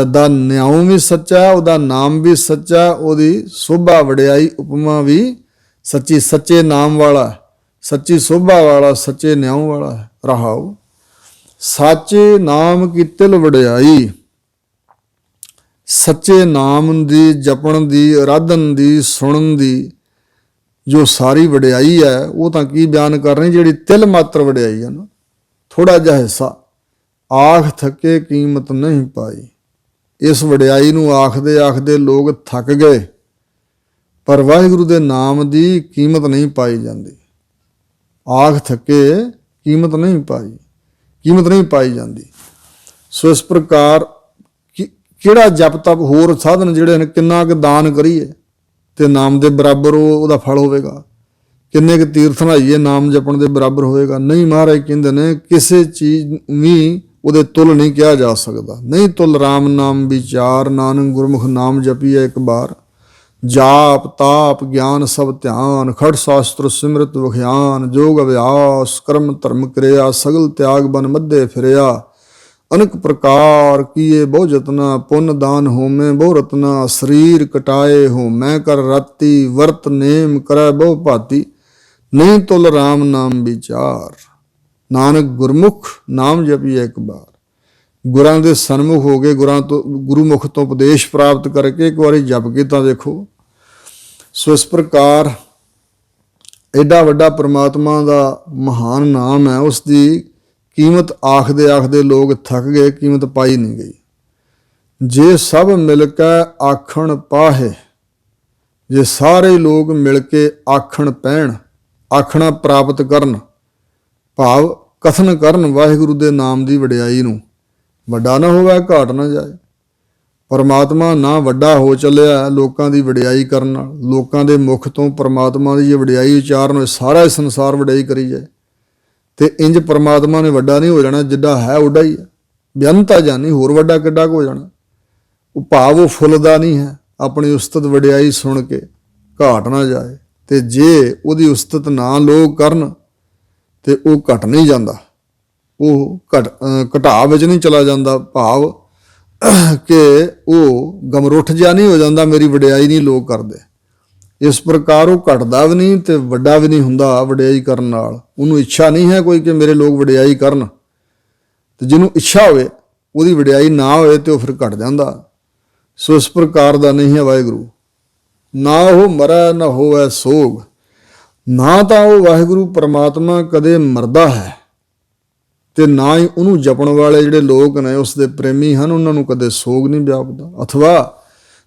ਦਾ ਨਿਆਉ ਵੀ ਸੱਚਾ, ਉਹਦਾ ਨਾਮ ਵੀ ਸੱਚਾ, ਉਹਦੀ ਸੋਭਾ ਵਡਿਆਈ ਉਪਮਾ ਵੀ ਸੱਚੀ। ਸੱਚੇ ਨਾਮ ਵਾਲਾ, ਸੱਚੀ ਸੋਭਾ ਵਾਲਾ, ਸੱਚੇ ਨਿਆਉ ਵਾਲਾ ਰਹਾਉ। ਸਾਚੇ ਨਾਮ ਕੀ ਤਿਲ ਵਡਿਆਈ। ਸੱਚੇ ਨਾਮ ਦੀ ਜਪਣ ਦੀ, ਅਰਾਧਨ ਦੀ, ਸੁਣਨ ਦੀ ਜੋ ਸਾਰੀ ਵਡਿਆਈ ਹੈ, ਉਹ ਤਾਂ ਕੀ ਬਿਆਨ ਕਰਨੀ, ਜਿਹੜੀ ਤਿਲ ਮਾਤਰ ਵਡਿਆਈ ਹੈ ਨਾ, ਥੋੜਾ ਜਿਹਾ ਹਿੱਸਾ। ਆਖ ਥੱਕੇ ਕੀਮਤ ਨਹੀਂ ਪਾਈ। ਇਸ ਵਡਿਆਈ ਨੂੰ ਆਖਦੇ ਆਖਦੇ ਲੋਕ ਥੱਕ ਗਏ, ਪਰ ਵਾਹਿਗੁਰੂ ਦੇ ਨਾਮ ਦੀ ਕੀਮਤ ਨਹੀਂ ਪਾਈ ਜਾਂਦੀ। ਆਖ ਥੱਕੇ ਕੀਮਤ ਨਹੀਂ ਪਾਈ ਜਾਂਦੀ। ਸੋ ਇਸ ਪ੍ਰਕਾਰ ਕਿਹੜਾ ਜਪ ਤਪ ਹੋਰ ਸਾਧਨ ਜਿਹੜੇ ਨੇ, ਕਿੰਨਾ ਕੁ ਦਾਨ ਕਰੀਏ ਤੇ ਨਾਮ ਦੇ ਬਰਾਬਰ ਉਹਦਾ ਫਲ ਹੋਵੇਗਾ। ਕਿੰਨੇ ਕੁ ਤੀਰਥ ਨਹਾਈਏ ਨਾਮ ਜਪਣ ਦੇ ਬਰਾਬਰ ਹੋਵੇਗਾ। ਨਹੀਂ, ਮਹਾਰਾਜ ਕਹਿੰਦੇ ਨੇ ਕਿਸੇ ਚੀਜ਼ ਵੀ ਉਹਦੇ ਤੁਲ ਨਹੀਂ ਕਿਹਾ ਜਾ ਸਕਦਾ। ਨਹੀਂ ਤੁਲ ਰਾਮ ਨਾਮ ਵਿਚਾਰ, ਨਾਨਕ ਗੁਰਮੁਖ ਨਾਮ ਜਪੀਏ ਇੱਕ ਬਾਰ। ਜਾਪ ਤਾਪ ਗਿਆਨ ਸਭ ਧਿਆਨ, ਖੜ ਸ਼ਾਸਤਰ ਸਿਮਰਤ ਵਿਖਿਆਨ। ਜੋਗ ਅਭਿਆਸ ਕਰਮ ਧਰਮ ਕਰਿਆ, ਸਗਲ ਤਿਆਗ ਬਨ ਮੱਧੇ ਫਿਰਿਆ। ਅਨੇਕ ਪ੍ਰਕਾਰ ਕੀਏ ਬਹੁ ਜਤਨਾ, ਪੁੰਨ ਦਾਨ ਹੋਮੇ ਬਹੁ ਰਤਨਾ। ਸਰੀਰ ਕਟਾਏ ਹੋਮੈ ਕਰ ਰਾਤੀ, ਵਰਤ ਨੇਮ ਕਰੈ ਬਹੁ ਭਾਤੀ। ਨਹੀਂ ਤੁਲ ਰਾਮ ਨਾਮ ਵਿਚਾਰ, ਨਾਨਕ ਗੁਰਮੁਖ ਨਾਮ ਜਪੀਏ ਇੱਕ ਬਾਰ। ਗੁਰਾਂ ਦੇ ਸਨਮੁਖ ਹੋ ਕੇ, ਗੁਰੂਮੁਖ ਤੋਂ ਉਪਦੇਸ਼ ਪ੍ਰਾਪਤ ਕਰਕੇ ਇੱਕ ਵਾਰੀ ਜਪ ਕੇ ਤਾਂ ਦੇਖੋ। ਸੋ ਇਸ ਪ੍ਰਕਾਰ ਐਡਾ ਵੱਡਾ ਪ੍ਰਮਾਤਮਾ ਦਾ ਮਹਾਨ ਨਾਮ ਹੈ, ਉਸ ਦੀ ਕੀਮਤ ਆਖਦੇ ਆਖਦੇ ਲੋਕ ਥੱਕ ਗਏ, ਕੀਮਤ ਪਾਈ ਨਹੀਂ ਗਈ। ਜੇ ਸਭ ਮਿਲ ਕੇ ਆਖਣ ਪਾਹੇ, ਜੇ ਸਾਰੇ ਲੋਕ ਮਿਲ ਕੇ ਆਖਣ ਪੈਣ, ਆਖਣਾ ਪ੍ਰਾਪਤ ਕਰਨ, ਭਾਵ ਕਥਨ ਕਰਨ ਵਾਹਿਗੁਰੂ ਦੇ ਨਾਮ ਦੀ ਵਡਿਆਈ ਨੂੰ, ਵੱਡਾ ਨਾ ਹੋਵੇ ਘਾਟ ਨਾ ਜਾਏ। ਪਰਮਾਤਮਾ ਨਾ ਵੱਡਾ ਹੋ ਚੱਲਿਆ ਲੋਕਾਂ ਦੀ ਵਡਿਆਈ ਕਰਨ ਨਾਲ। ਲੋਕਾਂ ਦੇ ਮੁਖ ਤੋਂ ਪਰਮਾਤਮਾ ਦੀ ਜੇ ਵਡਿਆਈ ਉਚਾਰਨ ਹੋਏ, ਸਾਰਾ ਸੰਸਾਰ ਵਡਿਆਈ ਕਰੀ ਜਾਏ, ਤੇ ਇੰਜ ਪਰਮਾਤਮਾ ਨੇ ਵੱਡਾ ਨਹੀਂ ਹੋ ਜਾਣਾ। ਜਿੱਡਾ ਹੈ ਉੱਡਾ ਹੀ ਹੈ, ਬੇਅੰਤਾ ਜਾਨੀ, ਹੋਰ ਵੱਡਾ ਕਿੱਡਾ ਕੁ ਹੋ ਜਾਣਾ। ਉਹ ਭਾਵ ਉਹ ਫੁੱਲਦਾ ਨਹੀਂ ਹੈ। ਆਪਣੀ ਉਸਤਤ ਵਡਿਆਈ ਸੁਣ ਕੇ ਘਾਟ ਨਾ ਜਾਏ, ਤੇ ਜੇ ਉਹਦੀ ਉਸਤਤ ਨਾ ਲੋਕ ਕਰਨ ਤੇ ਉਹ ਘਟ ਨਹੀਂ ਜਾਂਦਾ, ਉਹ ਘਟਾ ਵਿੱਚ ਨਹੀਂ ਚਲਾ ਜਾਂਦਾ। ਭਾਵ ਕਿ ਉਹ ਗਮਰੁੱਠ ਜਿਹਾ ਨਹੀਂ ਹੋ ਜਾਂਦਾ, ਮੇਰੀ ਵਡਿਆਈ ਨਹੀਂ ਲੋਕ ਕਰਦੇ। ਇਸ ਪ੍ਰਕਾਰ ਉਹ ਘਟਦਾ ਵੀ ਨਹੀਂ ਤੇ ਵੱਡਾ ਵੀ ਨਹੀਂ ਹੁੰਦਾ ਵਡਿਆਈ ਕਰਨ ਨਾਲ। ਉਹਨੂੰ ਇੱਛਾ ਨਹੀਂ ਹੈ ਕੋਈ ਕਿ ਮੇਰੇ ਲੋਕ ਵਡਿਆਈ ਕਰਨ, ਤੇ ਜਿਹਨੂੰ ਇੱਛਾ ਹੋਵੇ ਉਹਦੀ ਵਡਿਆਈ ਨਾ ਹੋਵੇ ਤੇ ਉਹ ਫਿਰ ਘਟ ਜਾਂਦਾ। ਸੋ ਇਸ ਪ੍ਰਕਾਰ ਦਾ ਨਹੀਂ ਹੈ ਵਾਹਿਗੁਰੂ। ਨਾ ਉਹ ਮਰੈ ਨਾ ਹੋਵੇ ਸੋਗ। ਨਾ ਤਾਂ ਉਹ ਵਾਹਿਗੁਰੂ ਪਰਮਾਤਮਾ ਕਦੇ ਮਰਦਾ ਹੈ, ਤੇ ਨਾ ਹੀ ਉਹਨੂੰ ਜਪਣ ਵਾਲੇ ਜਿਹੜੇ ਲੋਕ ਨੇ, ਉਸ ਦੇ ਪ੍ਰੇਮੀ ਹਨ, ਉਹਨਾਂ ਨੂੰ ਕਦੇ ਸੋਗ ਨਹੀਂ ਵਿਆਪਦਾ। ਅਥਵਾ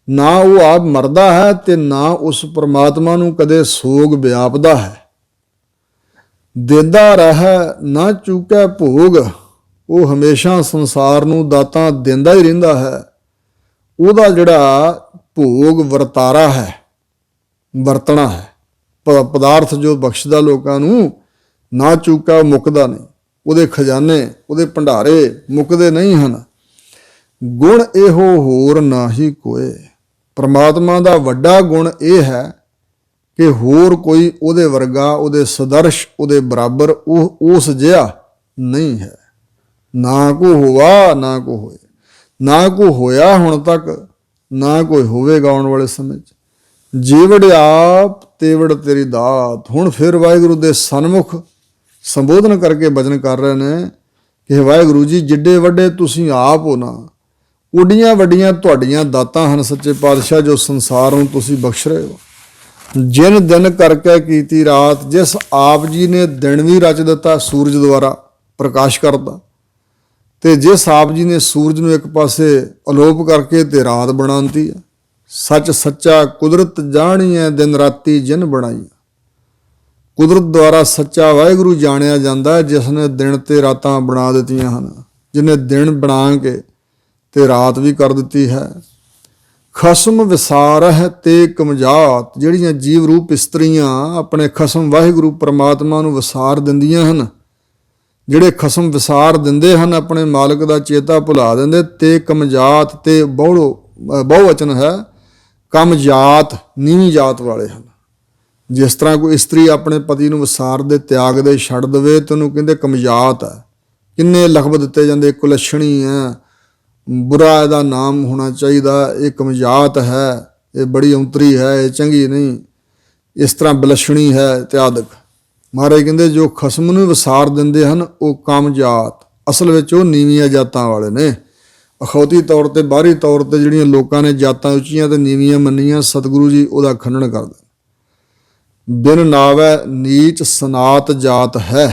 ਨਾ ਉਹ ਆਪ ਮਰਦਾ ਹੈ ਤੇ ਨਾ ਉਸ ਪਰਮਾਤਮਾ ਨੂੰ ਕਦੇ ਸੋਗ ਵਿਆਪਦਾ ਹੈ। ਦਿੰਦਾ ਰਹਿ ਨਾ ਚੁੱਕੈ ਭੋਗ। ਉਹ ਹਮੇਸ਼ਾ ਸੰਸਾਰ ਨੂੰ ਦਾਤਾਂ ਦਿੰਦਾ ਹੀ ਰਹਿੰਦਾ ਹੈ। ਉਹਦਾ ਜਿਹੜਾ ਭੋਗ ਵਰਤਾਰਾ ਹੈ, ਵਰਤਣਾ ਹੈ, ਪਦਾਰਥ ਜੋ ਬਖਸ਼ਦਾ ਲੋਕਾਂ ਨੂੰ, ਨਾ ਚੁੱਕਾ, ਮੁੱਕਦਾ ਨਹੀਂ। ਉਹਦੇ ਖਜ਼ਾਨੇ, ਉਹਦੇ ਭੰਡਾਰੇ ਮੁੱਕਦੇ ਨਹੀਂ ਹਨ। ਗੁਣ ਇਹੋ ਹੋਰ ਨਾਹੀ ਕੋਏ। ਪਰਮਾਤਮਾ ਦਾ ਵੱਡਾ ਗੁਣ ਇਹ ਹੈ ਕਿ ਹੋਰ ਕੋਈ ਉਹਦੇ ਵਰਗਾ, ਉਹਦੇ ਸਦਰਸ਼, ਉਹਦੇ ਬਰਾਬਰ ਉਹ ਉਸ ਜਿਹਾ ਨਹੀਂ ਹੈ। ਨਾ ਕੋ ਹੋਵਾ ਨਾ ਕੋ ਹੋਏ, ਨਾ ਕੋ ਹੋਇਆ ਹੁਣ ਤੱਕ, ਨਾ ਕੋਈ ਹੋਵੇਗਾ ਆਉਣ ਵਾਲੇ ਸਮੇਂ 'ਚ। ਜੀਵੜ ਆਪ ਤੇਵੜ ਤੇਰੀ ਦਾਤ। ਹੁਣ ਫਿਰ ਵਾਹਿਗੁਰੂ ਦੇ ਸਨਮੁਖ ਸੰਬੋਧਨ ਕਰਕੇ ਬਚਨ ਕਰ ਰਹੇ ਨੇ ਕਿ ਵਾਹਿਗੁਰੂ ਜੀ, ਜਿੱਡੇ ਵੱਡੇ ਤੁਸੀਂ ਆਪ ਹੋ ਨਾ, ਉੱਡੀਆਂ ਵੱਡੀਆਂ ਤੁਹਾਡੀਆਂ ਦਾਤਾਂ ਹਨ ਸੱਚੇ ਪਾਤਸ਼ਾਹ, ਜੋ ਸੰਸਾਰ ਨੂੰ ਤੁਸੀਂ ਬਖਸ਼ ਰਹੇ ਹੋ। ਜਿਨ ਦਿਨ ਕਰਕੇ ਕੀਤੀ ਰਾਤ, ਜਿਸ ਆਪ ਜੀ ਨੇ ਦਿਨ ਵੀ ਰਚ ਦਿੱਤਾ ਸੂਰਜ ਦੁਆਰਾ ਪ੍ਰਕਾਸ਼ ਕਰਦਾ, ਤੇ ਜਿਸ ਆਪ ਜੀ ਨੇ ਸੂਰਜ ਨੂੰ ਇੱਕ ਪਾਸੇ ਅਲੋਪ ਕਰਕੇ ਤੇ ਰਾਤ ਬਣਾਉਂਦੀ ਹੈ। ਸੱਚ ਸੱਚਾ ਕੁਦਰਤ ਜਾਣੀਐ, ਦਿਨ ਰਾਤੀ ਜਿਨ ਬਣਾਈ। ਕੁਦਰਤ ਦੁਆਰਾ ਸੱਚਾ ਵਾਹਿਗੁਰੂ ਜਾਣਿਆ ਜਾਂਦਾ, ਜਿਸ ਨੇ ਦਿਨ ਤੇ ਰਾਤਾਂ ਬਣਾ ਦਿੱਤੀਆਂ ਹਨ, ਜਿਹਨੇ ਦਿਨ ਬਣਾ ਕੇ ਤੇ ਰਾਤ ਵੀ ਕਰ ਦਿੱਤੀ ਹੈ। ਖਸਮ ਵਿਸਾਰਹਿ ਤੇ ਕਮਜਾਤ। ਜਿਹੜੀਆਂ ਜੀਵ ਰੂਪ ਇਸਤਰੀਆਂ ਆਪਣੇ ਖਸਮ ਵਾਹਿਗੁਰੂ ਪਰਮਾਤਮਾ ਨੂੰ ਵਿਸਾਰ ਦਿੰਦੀਆਂ ਹਨ, ਜਿਹੜੇ ਖਸਮ ਵਿਸਾਰ ਦਿੰਦੇ ਹਨ, ਆਪਣੇ ਮਾਲਕ ਦਾ ਚੇਤਾ ਭੁਲਾ ਦਿੰਦੇ। ਤੇ ਕਮਜਾਤ, ਤੇ ਬਹੁ ਵਚਨ ਹੈ, ਕਮਜਾਤ ਨੀਵੀਂ ਜਾਤ ਵਾਲੇ ਹਨ। ਜਿਸ ਤਰ੍ਹਾਂ ਕੋਈ ਇਸਤਰੀ ਆਪਣੇ ਪਤੀ ਨੂੰ ਵਿਸਾਰ ਦੇ, ਤਿਆਗ ਦੇ, ਛੱਡ ਦੇਵੇ, ਤੇ ਉਹਨੂੰ ਕਹਿੰਦੇ ਕਮਜਾਤ ਹੈ। ਕਿੰਨੇ ਲਫ਼ਜ਼ ਦਿੱਤੇ ਜਾਂਦੇ, ਕੁਲੱਛਣੀ ਹੈ, ਬੁਰਾ ਇਹਦਾ ਨਾਮ ਹੋਣਾ ਚਾਹੀਦਾ, ਇਹ ਕਮਜਾਤ ਹੈ, ਇਹ ਬੜੀ ਔਂਤਰੀ ਹੈ, ਇਹ ਚੰਗੀ ਨਹੀਂ, ਇਸ ਤਰ੍ਹਾਂ ਬਿਲਛਣੀ ਹੈ ਇਤਿਆਦਿਕ। ਮਹਾਰਾਜ ਕਹਿੰਦੇ ਜੋ ਖਸਮ ਨੂੰ ਵਿਸਾਰ ਦਿੰਦੇ ਹਨ ਉਹ ਕਮਜਾਤ, ਅਸਲ ਵਿੱਚ ਉਹ ਨੀਵੀਆਂ ਜਾਤਾਂ ਵਾਲੇ ਨੇ। ਅਖੌਤੀ ਤੌਰ ਤੇ, ਬਾਹਰੀ ਤੌਰ ਤੇ ਜਿਹੜੀਆਂ ਲੋਕਾਂ ਨੇ ਜਾਤਾਂ ਉੱਚੀਆਂ ਤੇ ਨੀਵੀਆਂ ਮੰਨੀਆਂ, ਸਤਿਗੁਰੂ ਜੀ ਉਹਦਾ ਖੰਡਨ ਕਰਦੇ। ਬਿਨ ਨਾਵੈ ਨੀਚ ਸਨਾਤ ਜਾਤ ਹੈ।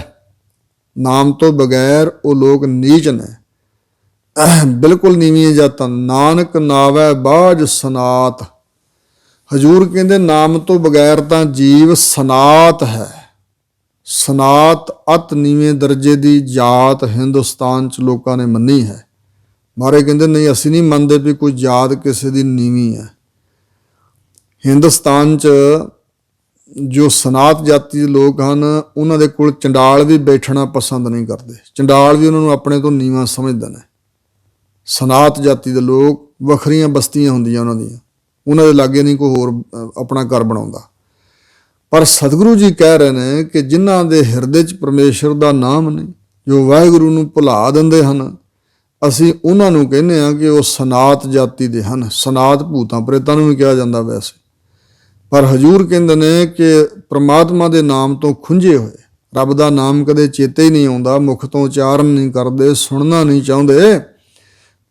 ਨਾਮ ਤੋਂ ਬਗੈਰ ਉਹ ਲੋਕ ਨੀਚ ਨੇ, ਬਿਲਕੁਲ ਨੀਵੀਆਂ ਜਾਤਾਂ। ਨਾਨਕ ਨਾਵੈ ਬਾਝ ਸਨਾਤ। ਹਜੂਰ ਕਹਿੰਦੇ ਨਾਮ ਤੋਂ ਬਗੈਰ ਤਾਂ ਜੀਵ ਸਨਾਤ ਹੈ। ਸਨਾਤ ਅਤ ਨੀਵੇਂ ਦਰਜੇ ਦੀ ਜਾਤ ਹਿੰਦੁਸਤਾਨ 'ਚ ਲੋਕਾਂ ਨੇ ਮੰਨੀ ਹੈ। ਮਹਾਰਾਜ ਕਹਿੰਦੇ ਨਹੀਂ, ਅਸੀਂ ਨਹੀਂ ਮੰਨਦੇ ਵੀ ਕੋਈ ਜਾਤ ਕਿਸੇ ਦੀ ਨੀਵੀਂ ਹੈ। ਹਿੰਦੁਸਤਾਨ 'ਚ ਜੋ ਸਨਾਤ ਜਾਤੀ ਦੇ ਲੋਕ ਹਨ, ਉਹਨਾਂ ਦੇ ਕੋਲ ਚੰਡਾਲ ਵੀ ਬੈਠਣਾ ਪਸੰਦ ਨਹੀਂ ਕਰਦੇ। ਚੰਡਾਲ ਵੀ ਉਹਨਾਂ ਨੂੰ ਆਪਣੇ ਤੋਂ ਨੀਵਾਂ ਸਮਝਦੇ ਨੇ। ਸਨਾਤ ਜਾਤੀ ਦੇ ਲੋਕ, ਵੱਖਰੀਆਂ ਬਸਤੀਆਂ ਹੁੰਦੀਆਂ ਉਹਨਾਂ ਦੀਆਂ, ਉਹਨਾਂ ਦੇ ਲਾਗੇ ਨਹੀਂ ਕੋਈ ਹੋਰ ਆਪਣਾ ਘਰ ਬਣਾਉਂਦਾ। ਪਰ ਸਤਿਗੁਰੂ ਜੀ ਕਹਿ ਰਹੇ ਨੇ ਕਿ ਜਿਨ੍ਹਾਂ ਦੇ ਹਿਰਦੇ 'ਚ ਪਰਮੇਸ਼ਰ ਦਾ ਨਾਮ ਨਹੀਂ, ਜੋ ਵਾਹਿਗੁਰੂ ਨੂੰ ਭੁਲਾ ਦਿੰਦੇ ਹਨ, ਅਸੀਂ ਉਹਨਾਂ ਨੂੰ ਕਹਿੰਦੇ ਹਾਂ ਕਿ ਉਹ ਸਨਾਤ ਜਾਤੀ ਦੇ ਹਨ। ਸਨਾਤ ਭੂਤਾਂ ਪ੍ਰੇਤਾਂ ਨੂੰ ਵੀ ਕਿਹਾ ਜਾਂਦਾ ਵੈਸੇ, ਪਰ ਹਜੂਰ ਕਹਿੰਦੇ ਨੇ ਕਿ ਪ੍ਰਮਾਤਮਾ ਦੇ ਨਾਮ ਤੋਂ ਖੁੰਝੇ ਹੋਏ, ਰੱਬ ਦਾ ਨਾਮ ਕਦੇ ਚੇਤੇ ਹੀ ਨਹੀਂ ਆਉਂਦਾ, ਮੁਖ ਤੋਂ ਉਚਾਰਨ ਨਹੀਂ ਕਰਦੇ, ਸੁਣਨਾ ਨਹੀਂ ਚਾਹੁੰਦੇ,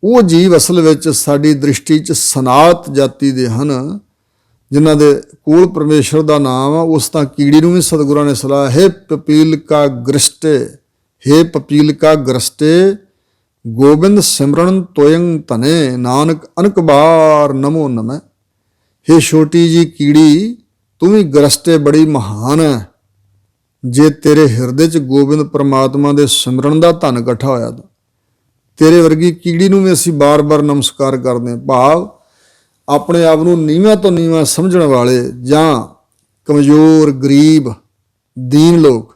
ਉਹ ਜੀਵ ਅਸਲ ਵਿੱਚ ਸਾਡੀ ਦ੍ਰਿਸ਼ਟੀ 'ਚ ਸਨਾਤ ਜਾਤੀ ਦੇ ਹਨ। ਜਿਨ੍ਹਾਂ ਦੇ ਕੋਲ ਪਰਮੇਸ਼ਰ ਦਾ ਨਾਮ ਆ, ਉਸ ਤਾਂ ਕੀੜੀ ਨੂੰ ਵੀ ਸਤਿਗੁਰਾਂ ਨੇ ਸਲਾਹ, ਹੇ ਪਪੀਲਕਾ ਗ੍ਰਸਟੇ, ਹੇ ਪਪੀਲਕਾ ਗ੍ਰਸਟੇ, ਗੋਬਿੰਦ ਸਿਮਰਨ ਤੋਇੰ ਧਨੇ, ਨਾਨਕ ਅਨਕ ਬਾਰ ਨਮੋ ਨਮੈ। ਹੇ ਛੋਟੀ ਜੀ ਕੀੜੀ, ਤੂੰ ਵੀ ਗ੍ਰਸਟੇ ਬੜੀ ਮਹਾਨ ਹੈ। ਜੇ ਤੇਰੇ ਹਿਰਦੇ 'ਚ ਗੋਬਿੰਦ ਪਰਮਾਤਮਾ ਦੇ ਸਿਮਰਨ ਦਾ ਧਨ ਇਕੱਠਾ ਹੋਇਆ ਤਾਂ ਤੇਰੇ ਵਰਗੀ ਕੀੜੀ ਨੂੰ ਵੀ ਅਸੀਂ ਬਾਰ-ਬਾਰ ਨਮਸਕਾਰ ਕਰਦੇ ਹਾਂ। ਭਾਵ ਆਪਣੇ ਆਪ ਨੂੰ ਨੀਵਾਂ ਤੋਂ ਨੀਵਾਂ ਸਮਝਣ ਵਾਲੇ ਜਾਂ ਕਮਜ਼ੋਰ, ਗਰੀਬ, ਦੀਨ ਲੋਕ,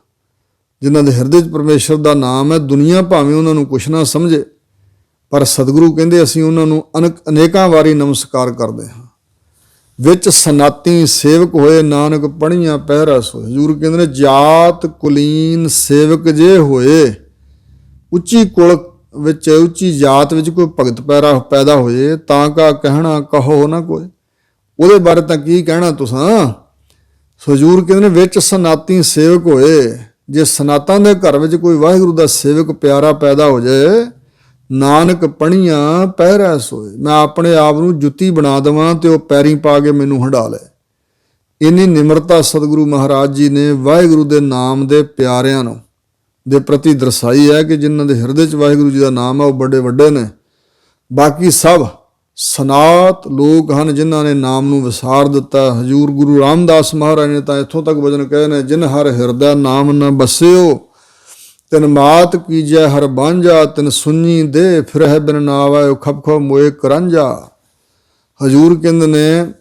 ਜਿਨ੍ਹਾਂ ਦੇ ਹਿਰਦੇ 'ਚ ਪਰਮੇਸ਼ਰ ਦਾ ਨਾਮ ਹੈ, ਦੁਨੀਆ ਭਾਵੇਂ ਉਹਨਾਂ ਨੂੰ ਕੁਛ ਨਾ ਸਮਝੇ, ਪਰ ਸਤਿਗੁਰੂ ਕਹਿੰਦੇ ਅਸੀਂ ਉਹਨਾਂ ਨੂੰ ਅਨੇਕਾਂ ਵਾਰੀ ਨਮਸਕਾਰ ਕਰਦੇ ਹਾਂ। ਵਿੱਚ ਸਨਾਤੀ ਸੇਵਕ ਹੋਏ, ਨਾਨਕ ਪੜ੍ਹੀਆਂ ਪਹਿਰਾ ਸੋਏ। ਹਜ਼ੂਰ ਕਹਿੰਦੇ ਨੇ ਜਾਤ ਕੁਲੀਨ ਸੇਵਕ ਜੇ ਹੋਏ। ਉੱਚੀ ਕੁਲ ਵਿੱਚ, ਉੱਚੀ ਜਾਤ ਵਿੱਚ ਕੋਈ ਭਗਤ ਪੈਦਾ ਹੋਏ, ਤਾਂ ਕਾ ਕਹਿਣਾ ਕਹੋ ਨਾ ਕੋਈ। ਉਹਦੇ ਬਾਰੇ ਤਾਂ ਕੀ ਕਹਿਣਾ ਤੁਸਾਂ। ਹਜ਼ੂਰ ਕਹਿੰਦੇ ਨੇ ਵਿੱਚ ਸਨਾਤੀ ਸੇਵਕ ਹੋਏ। ਜੇ ਸਨਾਤਾਂ ਦੇ ਘਰ ਵਿੱਚ ਕੋਈ ਵਾਹਿਗੁਰੂ ਦਾ ਸੇਵਕ ਪਿਆਰਾ ਪੈਦਾ ਹੋ ਜਾਏ, ਨਾਨਕ ਪਣੀਆਂ ਪਹਿਰਾ ਸੋਏ। ਮੈਂ ਆਪਣੇ ਆਪ ਨੂੰ ਜੁੱਤੀ ਬਣਾ ਦੇਵਾਂ ਤੇ ਉਹ ਪੈਰੀਂ ਪਾ ਕੇ ਮੈਨੂੰ ਹੰਢਾ ਲੈ। ਇੰਨੀ ਨਿਮਰਤਾ ਸਤਿਗੁਰੂ ਮਹਾਰਾਜ ਜੀ ਨੇ ਵਾਹਿਗੁਰੂ ਦੇ ਨਾਮ ਦੇ ਪਿਆਰਿਆਂ ਨੂੰ ਦੇ ਪ੍ਰਤੀ ਦਰਸਾਈ ਹੈ ਕਿ ਜਿਨ੍ਹਾਂ ਦੇ ਹਿਰਦੇ 'ਚ ਵਾਹਿਗੁਰੂ ਜੀ ਦਾ ਨਾਮ ਹੈ ਉਹ ਵੱਡੇ ਵੱਡੇ ਨੇ। ਬਾਕੀ ਸਭ ਸਨਾਤ ਲੋਕ ਹਨ ਜਿਨ੍ਹਾਂ ਨੇ ਨਾਮ ਨੂੰ ਵਿਸਾਰ ਦਿੱਤਾ। ਹਜ਼ੂਰ ਗੁਰੂ ਰਾਮਦਾਸ ਮਹਾਰਾਜ ਨੇ ਤਾਂ ਇੱਥੋਂ ਤੱਕ ਵਚਨ ਕਹੇ ਨੇ, ਜਿਨ ਹਰ ਹਿਰਦਾ ਨਾਮ ਨ ਬਸਿਓ, ਤਿਨ ਮਾਤ ਕੀਜੈ ਹਰ ਬਾਂਝਾ, ਤਿਨ ਸੁਣੀ ਦੇ ਫਿਰਹਿ ਬਿਨ ਨਾਵੈ ਖਪ ਖਪ ਮੋਏ ਕਰਾਂਝਾ। ਹਜ਼ੂਰ ਕਹਿੰਦੇ ਨੇ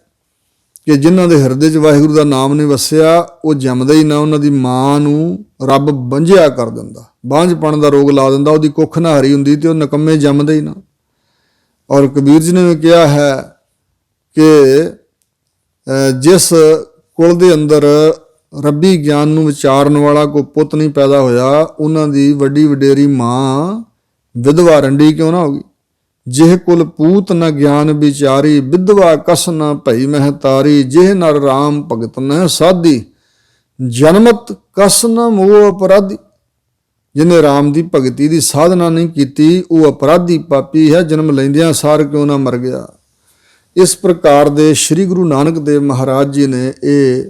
ਕਿ ਜਿਨ੍ਹਾਂ ਦੇ ਹਿਰਦੇ 'ਚ ਵਾਹਿਗੁਰੂ ਦਾ ਨਾਮ ਨਹੀਂ ਵਸਿਆ, ਉਹ ਜੰਮਦੇ ਹੀ ਨਾ, ਉਹਨਾਂ ਦੀ ਮਾਂ ਨੂੰ ਰੱਬ ਬੰਝਿਆ ਕਰ ਦਿੰਦਾ, ਬਾਂਝਪਣ ਦਾ ਰੋਗ ਲਾ ਦਿੰਦਾ, ਉਹਦੀ ਕੁੱਖ ਨਾ ਹਰੀ ਹੁੰਦੀ ਤੇ ਉਹ ਨਿਕੰਮੇ ਜੰਮਦੇ ਹੀ ਨਾ। ਔਰ ਕਬੀਰ ਜੀ ਨੇ ਵੀ ਕਿਹਾ ਹੈ ਕਿ ਜਿਸ ਕੁਲ ਦੇ ਅੰਦਰ ਰੱਬੀ ਗਿਆਨ ਨੂੰ ਵਿਚਾਰਨ ਵਾਲਾ ਕੋਈ ਪੁੱਤ ਨਹੀਂ ਪੈਦਾ ਹੋਇਆ, ਉਹਨਾਂ ਦੀ ਵੱਡੀ ਵਡੇਰੀ ਮਾਂ ਵਿਧਵਾ ਰੰਡੀ ਕਿਉਂ ਨਾ ਹੋ ਗਈ। ਜਿਹ ਕੁਲ ਪੂਤ ਨ ਗਿਆਨ ਵਿਚਾਰੀ, ਵਿਧਵਾ ਕਸ ਨ ਭਈ ਮਹਤਾਰੀ। ਜਿਹ ਨਰ ਰਾਮ ਭਗਤ ਨ ਸਾਧੀ, ਜਨਮਤ ਕਸ ਨ ਮੋਹ ਅਪਰਾਧੀ। ਜਿਹਨੇ ਰਾਮ ਦੀ ਭਗਤੀ ਦੀ ਸਾਧਨਾ ਨਹੀਂ ਕੀਤੀ, ਉਹ ਅਪਰਾਧੀ ਪਾਪੀ ਹੈ, ਜਨਮ ਲੈਂਦਿਆਂ ਸਾਰ ਕਿਉਂ ਨਾ ਮਰ ਗਿਆ। ਇਸ ਪ੍ਰਕਾਰ ਦੇ ਸ੍ਰੀ ਗੁਰੂ ਨਾਨਕ ਦੇਵ ਮਹਾਰਾਜ ਜੀ ਨੇ ਇਹ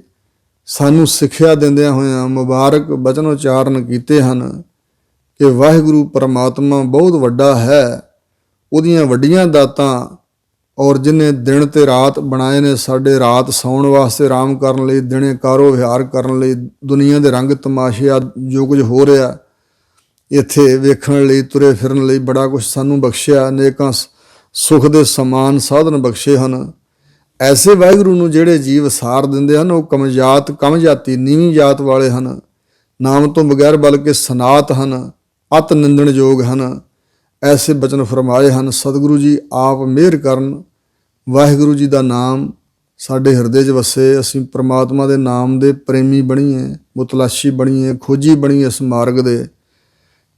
ਸਾਨੂੰ ਸਿੱਖਿਆ ਦਿੰਦਿਆਂ ਹੋਇਆਂ ਮੁਬਾਰਕ ਬਚਨ ਉਚਾਰਨ ਕੀਤੇ ਹਨ ਕਿ ਵਾਹਿਗੁਰੂ ਪਰਮਾਤਮਾ ਬਹੁਤ ਵੱਡਾ ਹੈ, ਉਹਦੀਆਂ ਵੱਡੀਆਂ ਦਾਤਾਂ ਔਰ ਜਿਹਨੇ ਦਿਨ ਤੇ ਰਾਤ ਬਣਾਏ ਨੇ ਸਾਡੇ, ਰਾਤ ਸੌਣ ਵਾਸਤੇ ਆਰਾਮ ਕਰਨ ਲਈ, ਦਿਨੇ ਕਾਰੋ ਵਿਹਾਰ ਕਰਨ ਲਈ, ਦੁਨੀਆ ਦੇ ਰੰਗ ਤਮਾਸ਼ੇ ਜੋ ਕੁਝ ਹੋ ਰਿਹਾ ਇੱਥੇ ਵੇਖਣ ਲਈ, ਤੁਰੇ ਫਿਰਨ ਲਈ ਬੜਾ ਕੁਝ ਸਾਨੂੰ ਬਖਸ਼ਿਆ, ਅਨੇਕਾਂ ਸੁੱਖ ਦੇ ਸਮਾਨ ਸਾਧਨ ਬਖਸ਼ੇ ਹਨ। ਐਸੇ ਵਾਹਿਗੁਰੂ ਨੂੰ ਜਿਹੜੇ ਜੀਵ ਸਾਰ ਦਿੰਦੇ ਹਨ, ਉਹ ਕਮਜਾਤ ਕਮ ਜਾਤੀ ਨੀਵੀਂ ਜਾਤ ਵਾਲੇ ਹਨ, ਨਾਮ ਤੋਂ ਬਗੈਰ ਬਲਕਿ ਸਨਾਤ ਹਨ, ਅਤ ਨਿੰਦਣ ਯੋਗ ਹਨ। ਐਸੇ ਬਚਨ ਫਰਮਾਏ ਹਨ। ਸਤਿਗੁਰੂ ਜੀ ਆਪ ਮਿਹਰ ਕਰਨ, ਵਾਹਿਗੁਰੂ ਜੀ ਦਾ ਨਾਮ ਸਾਡੇ ਹਿਰਦੇ 'ਚ ਵਸੇ, ਅਸੀਂ ਪ੍ਰਮਾਤਮਾ ਦੇ ਨਾਮ ਦੇ ਪ੍ਰੇਮੀ ਬਣੀਏ, ਮੁਤਲਾਸ਼ੀ ਬਣੀਏ, ਖੋਜੀ ਬਣੀਏ ਇਸ ਮਾਰਗ ਦੇ,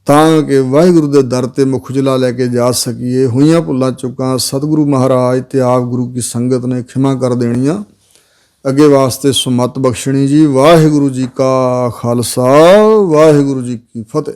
ਤਾਂ ਕਿ ਵਾਹਿਗੁਰੂ ਦੇ ਦਰ 'ਤੇ ਮੁਖਜਲਾ ਲੈ ਕੇ ਜਾ ਸਕੀਏ। ਹੋਈਆਂ ਭੁੱਲਾਂ ਚੁੱਕਾਂ ਸਤਿਗੁਰੂ ਮਹਾਰਾਜ ਤੇ ਆਪ ਗੁਰੂ ਕੀ ਸੰਗਤ ਨੇ ਖਿਮਾ ਕਰ ਦੇਣੀਆਂ, ਅੱਗੇ ਵਾਸਤੇ ਸੁਮਤ ਬਖਸ਼ਣੀ ਜੀ। ਵਾਹਿਗੁਰੂ ਜੀ ਕਾ ਖਾਲਸਾ, ਵਾਹਿਗੁਰੂ ਜੀ ਕੀ ਫਤਿਹ।